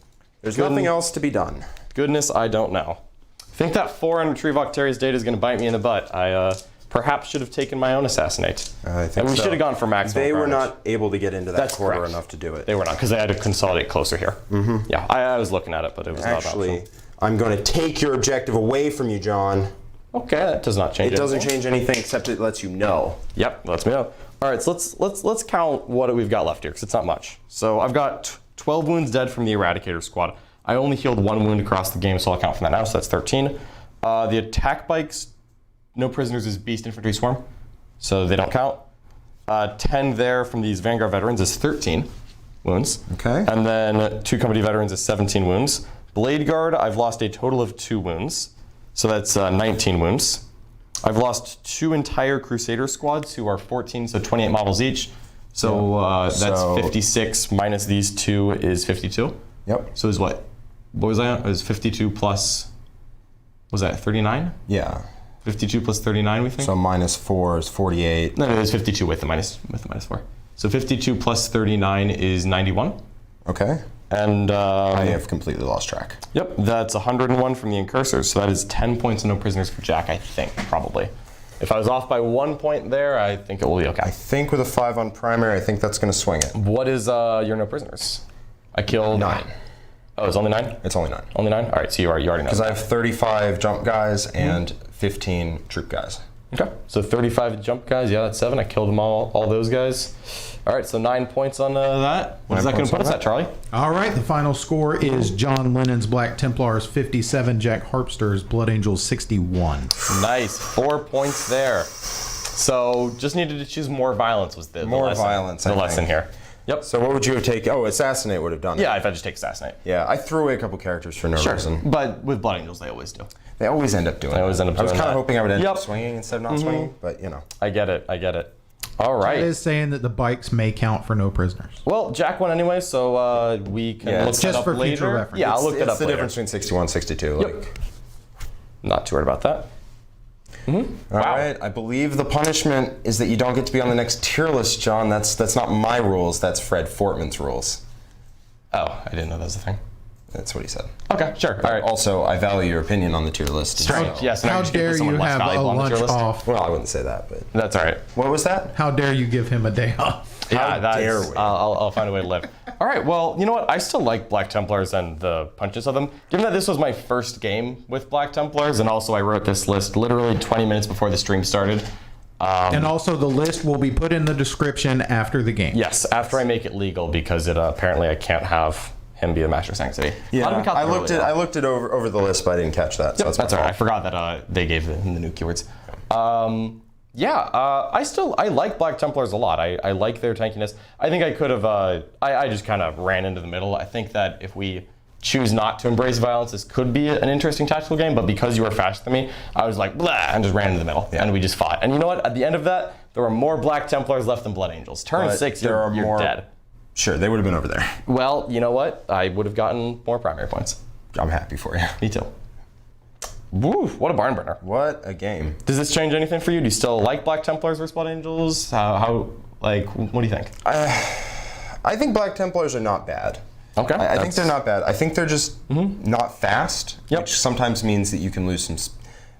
There's nothing else to be done. Goodness, I don't know. I think that 4 on Retrieve Octaria's data is going to bite me in the butt. I perhaps should have taken my own Assassinate. I think and we so. should have gone for maximum They were carnage. not able to get into that That's quarter correct. enough to do it. They were not, because they had to consolidate closer here. Mm-hmm. Yeah, I was looking at it, but it was Actually, not an option. I'm going to take your objective away from you, John. Okay, that does not change It doesn't anything. change anything except it lets you know. Yep, lets me know. All right, so let's count what we've got left here, because it's not much. So I've got 12 wounds dead from the Eradicator squad. I only healed 1 wound across the game, so I'll count from that now, so that's 13. The attack bikes, no prisoners, is Beast Infantry Swarm, so they don't count. 10 there from these Vanguard veterans is 13 wounds. Okay. And then 2 company veterans is 17 wounds. Blade Guard, I've lost a total of 2 wounds, so that's 19 wounds. I've lost 2 entire Crusader squads who are 14, so 28 models each. So that's 56 minus these 2 is 52. Yep. So is what? What was I on? It was 52 plus, was that 39? Yeah. 52 plus 39, we think? So minus 4 is 48. No, it was 52 with the minus 4. So 52 plus 39 is 91. Okay. And I have completely lost track. Yep, that's 101 from the Incursors, so that is 10 points and no prisoners for Jack, I think, probably. If I was off by 1 point there, I think it will be okay. I think with a 5 on primary, I think that's going to swing it. What is your no prisoners? I killed 9. Oh, it's only 9? It's only 9. Only 9? All right, so you already know. Because I have 35 jump guys and 15 troop guys. Okay, so 35 jump guys. Yeah, that's 7. I killed them all those guys. All right, so 9 points on that. What is that going to put us at, Charlie? All right, the final score is John Lennon's Black Templars 57, Jack Harpster's Blood Angels 61. Nice, 4 points there. So just needed to choose more violence was the lesson. Violence, the lesson here. Yep. So what would you have taken? Oh, Assassinate would have done it. Yeah, if I just take Assassinate. Yeah, I threw away a couple characters for no reason. But with Blood Angels, they always do. They always end up doing I was kind of hoping I would end up swinging instead of not swinging, but you know. I get it. All right. It is saying that the bikes may count for no prisoners. Well, Jack won anyway, so we can look that up for later. future reference. Yeah, I'll look that up It's the later. difference between 61 and 62. Like. Not too worried about that. All right. I believe the punishment is that you don't get to be on the next tier list, John. That's not my rules. That's Fred Fortman's rules. Oh, I didn't know that was a thing. That's what he said. Okay, sure. All right. Also, I value your opinion on the tier list. Strange. So. Yes. How dare you have a lunch off? Well, I wouldn't say that, but That's all right. what was that? How dare you give him a day off? Yeah, dare we? I'll find a way to live. All right, well, you know what? I still like Black Templars and the punches of them. Given that this was my first game with Black Templars, and also I wrote this list literally 20 minutes before the stream started. And also the list will be put in the description after the game. Yes, after I make it legal, because it apparently I can't have him be a Master Sanctity. Yeah, I looked it over the list, but I didn't catch that. So Yep, that's all right. I forgot that they gave him the new keywords. I like Black Templars a lot. I like their tankiness. I think I could have, I just kind of ran into the middle. I think that if we choose not to embrace violence, this could be an interesting tactical game, but because you were faster than me, I was like, blah, and just ran into the middle, and we just fought. And you know what? At the end of that, there were more Black Templars left than Blood Angels. Turn 6, you're dead. Sure, they would have been over there. Well, you know what? I would have gotten more primary points. I'm happy for you. Me too. Woo, what a barn burner. What a game. Does this change anything for you? Do you still like Black Templars versus Blood Angels? What do you think? I think Black Templars are not bad. Okay. I think they're not bad. I think they're just not fast, which sometimes means that you can lose some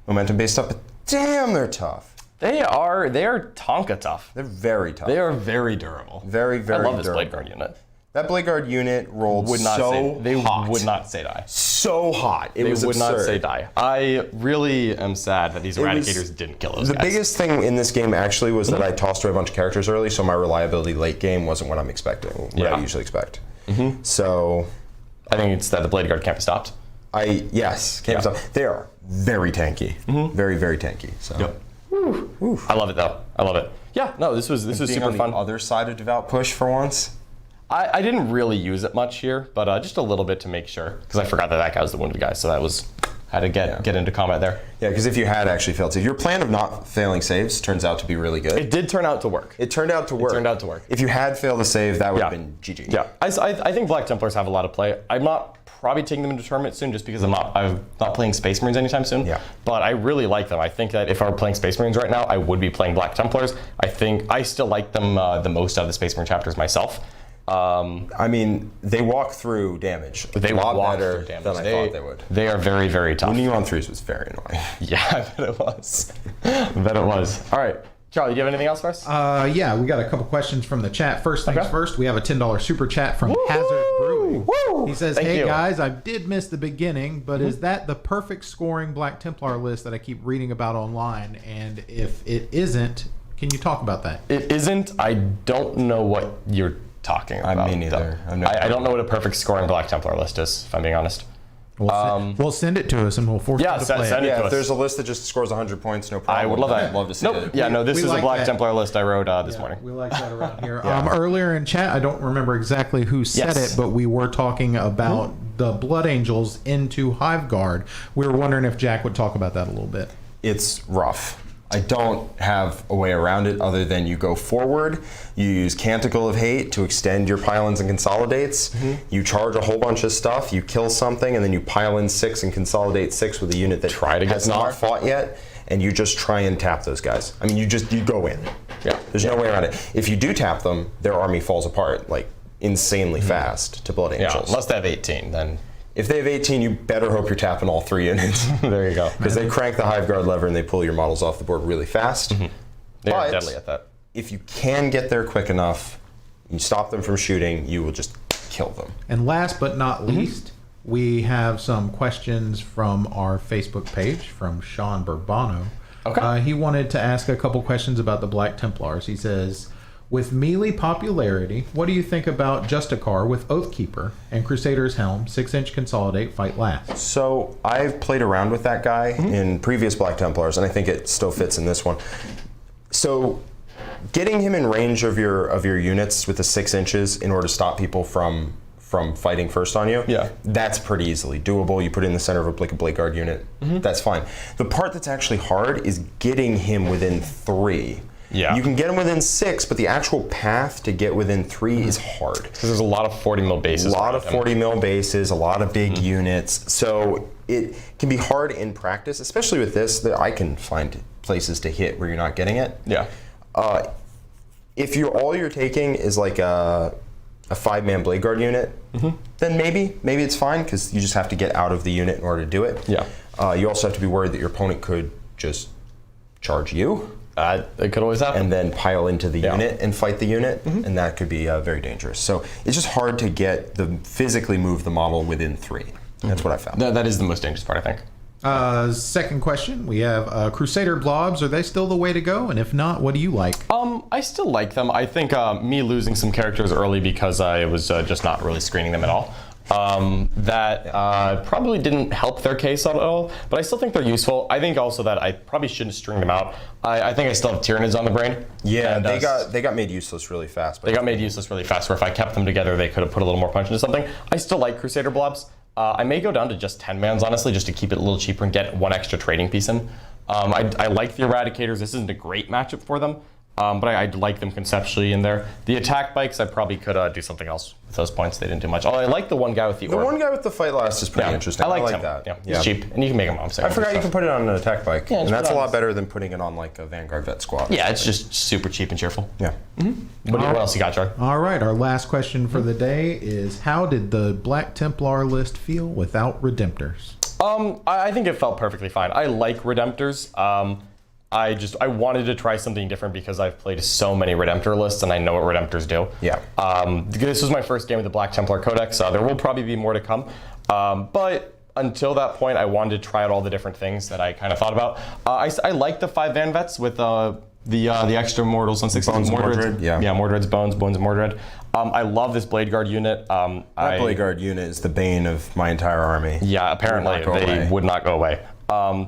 momentum-based stuff, but damn, they're tough. They are Tonka tough. They're very tough. They are very durable. Very, very I love this durable. Blade Guard unit. That Blade Guard unit rolled Would not so say, they hot. would not say die. So hot. It They was would absurd. not say die. I really am sad that these Eradicators didn't kill those The guys. biggest thing in this game actually was that I tossed away a bunch of characters early, so my reliability late game wasn't what I'm expecting, what I usually expect. So I think it's that the Blade Guard can't be stopped. They are very tanky. Very, very tanky. So. Yep. I love it though. I love it. Yeah, no, this was super on fun. The other side of Devout Push for once. I didn't really use it much here, but just a little bit to make sure, because I forgot that guy was the wounded guy, so that was had to get into combat there. Yeah, because if you had actually failed saves, your plan of not failing saves turns out to be really good. It did turn out to work. It turned out to work. If you had failed a save, that would have been GG. Yeah, I think Black Templars have a lot of play. I'm not probably taking them into tournament soon, just because I'm not playing Space Marines anytime soon. Yeah. But I really like them. I think that if I were playing Space Marines right now, I would be playing Black Templars. I think I still like them the most out of the Space Marine chapters myself. I mean, they walk through damage. They a lot walk better through damage. than I thought they would. They are very, very tough. Winning you on 3s was very annoying. Yeah, I bet it was. I bet it was. All right. Charlie, do you have anything else for us? Yeah, we got a couple questions from the chat. First things first, we have a $10 super chat from Hazard Brewing. He says, Thank hey you. guys, I did miss the beginning, but is that the perfect scoring Black Templar list that I keep reading about online? And if it isn't, can you talk about that? It isn't. I don't know what you're talking about. Me neither. I don't know what a perfect scoring Black Templar list is, if I'm being honest. We'll send it to us and we'll force you to play send it. it to Yeah, if us. there's a list that just scores 100 points, no problem. I would love that. I'd love to see Nope. it. Yeah, no, this we is like a Black that. Templar list I wrote this morning. We like that around here. Earlier in chat, I don't remember exactly who said it, but we were talking about the Blood Angels into Hive Guard. We were wondering if Jack would talk about that a little bit. It's rough. I don't have a way around it other than you go forward, you use Canticle of Hate to extend your pile-ins and consolidates, you charge a whole bunch of stuff, you kill something, and then you pile in 6 and consolidate 6 with a unit that has not fought yet, and you just try and tap those guys. I mean, you go in. Yeah. There's no way around it. If you do tap them, their army falls apart, like, insanely fast to Blood Angels. Unless they have 18, then. If they have 18, you better hope you're tapping all 3 units. There you go. Because they crank the Hive Guard lever and they pull your models off the board really fast. They're deadly at that. If you can get there quick enough, you stop them from shooting, you will just kill them. And last but not least, we have some questions from our Facebook page from Sean Bourbano. Okay. He wanted to ask a couple questions about the Black Templars. He says, with melee popularity, what do you think about Justicar with Oathkeeper and Crusader's Helm, 6-inch consolidate, fight last? So I've played around with that guy in previous Black Templars, and I think it still fits in this one. So getting him in range of your units with the 6 inches in order to stop people from fighting first on you, that's pretty easily doable. You put it in the center of a Blade Guard unit, that's fine. The part that's actually hard is getting him within 3. Yeah. You can get him within 6, but the actual path to get within 3 is hard. Because there's a lot of 40 mil bases. A lot of 40 mil bases, a lot of big units. So it can be hard in practice, especially with this, that I can find places to hit where you're not getting it. Yeah. If all you're taking is like a 5-man Blade Guard unit, then maybe it's fine because you just have to get out of the unit in order to do it. Yeah. You also have to be worried that your opponent could just charge you. It could always happen. And then pile into the unit and fight the unit, and that could be very dangerous. So it's just hard to physically move the model within 3. That's what I found. That is the most dangerous part, I think. Second question, we have Crusader Blobs. Are they still the way to go? And if not, what do you like? I still like them. I think me losing some characters early because I was just not really screening them at all. That probably didn't help their case at all, but I still think they're useful. I think also that I probably shouldn't string them out. I think I still have Tyranids on the brain. Yeah, and they got made useless really fast. They got made useless really fast, where if I kept them together, they could have put a little more punch into something. I still like Crusader Blobs. I may go down to just 10 mans, honestly, just to keep it a little cheaper and get 1 extra trading piece in. I like the Eradicators. This isn't a great matchup for them. But I like them conceptually in there. The attack bikes, I probably could do something else with those points. They didn't do much. I like the one guy with the orb. The one guy with the fight last is pretty interesting. I like him. that. Yeah, he's cheap, and you can make him on. I forgot you can put it on an attack bike, and that's a lot better than putting it on like a Vanguard vet squad. Yeah, it's just super cheap and cheerful. Yeah. What else you got, Charlie? All right, our last question for the day is, how did the Black Templar list feel without Redemptors? I think it felt perfectly fine. I like Redemptors. I wanted to try something different because I've played so many Redemptor lists and I know what Redemptors do. Yeah. This was my first game with the Black Templar Codex. There will probably be more to come. But until that point, I wanted to try out all the different things that I kind of thought about. I like the 5 Van Vets with the extra mortals on 16. Bones and Mordred. Yeah, Mordred's Bones and Mordred. I love this Blade Guard unit. That Blade Guard unit is the bane of my entire army. Yeah, apparently they would not go away.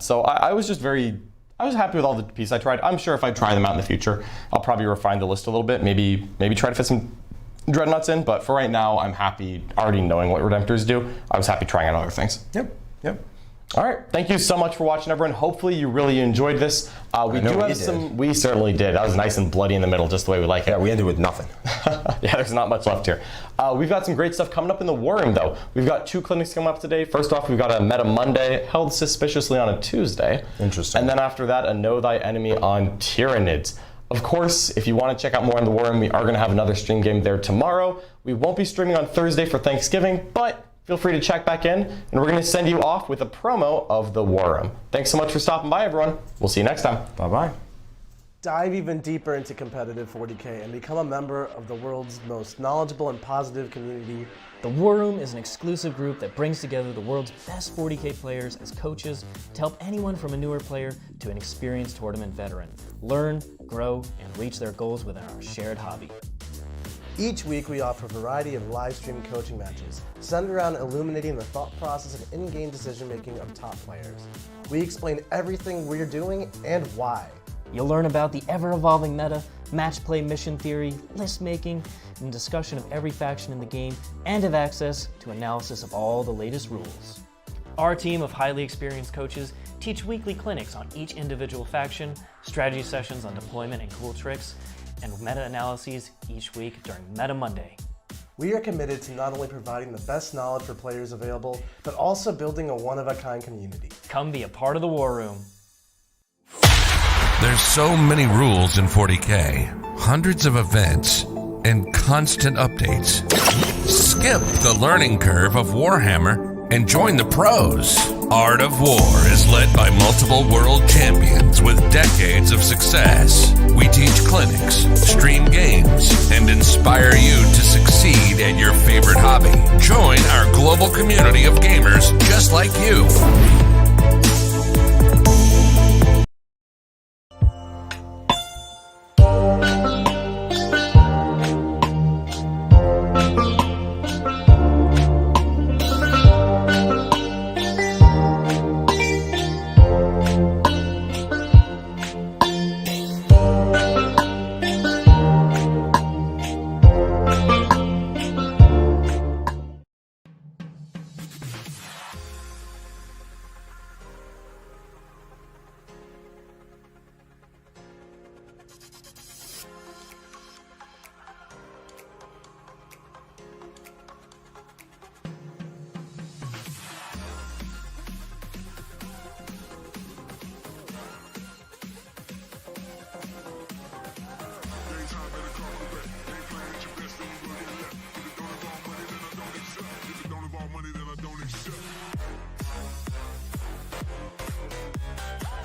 So I was just I was happy with all the pieces I tried. I'm sure if I try them out in the future, I'll probably refine the list a little bit. Maybe try to fit some Dreadnoughts in. But for right now, I'm happy already knowing what Redemptors do. I was happy trying out other things. Yep. All right, thank you so much for watching, everyone. Hopefully you really enjoyed this. We certainly did. That was nice and bloody in the middle, just the way we like it. Yeah, we ended with nothing. Yeah, there's not much left here. We've got some great stuff coming up in the War Room, though. We've got 2 clinics coming up today. First off, we've got a Meta Monday, held suspiciously on a Tuesday. Interesting. And then after that, a Know Thy Enemy on Tyranids. Of course, if you want to check out more in the War Room, we are going to have another stream game there tomorrow. We won't be streaming on Thursday for Thanksgiving, but feel free to check back in, and we're going to send you off with a promo of the War Room. Thanks so much for stopping by, everyone. We'll see you next time. Bye-bye. Dive even deeper into competitive 40K and become a member of the world's most knowledgeable and positive community. The War Room is an exclusive group that brings together the world's best 40K players as coaches to help anyone from a newer player to an experienced tournament veteran learn, grow, and reach their goals within our shared hobby. Each week we offer a variety of live stream coaching matches centered around illuminating the thought process and in-game decision making of top players. We explain everything we're doing and why. You'll learn about the ever-evolving meta, match play mission theory, list making, and discussion of every faction in the game, and have access to analysis of all the latest rules. Our team of highly experienced coaches teach weekly clinics on each individual faction, strategy sessions on deployment and cool tricks, and meta-analyses each week during Meta Monday. We are committed to not only providing the best knowledge for players available, but also building a one-of-a-kind community. Come be a part of the War Room. There's so many rules in 40K, hundreds of events, and constant updates. Skip the learning curve of Warhammer and join the pros. Art of War is led by multiple world champions with decades of success. We teach clinics, stream games, and inspire you to succeed at your favorite hobby. Join our global community of gamers just like you.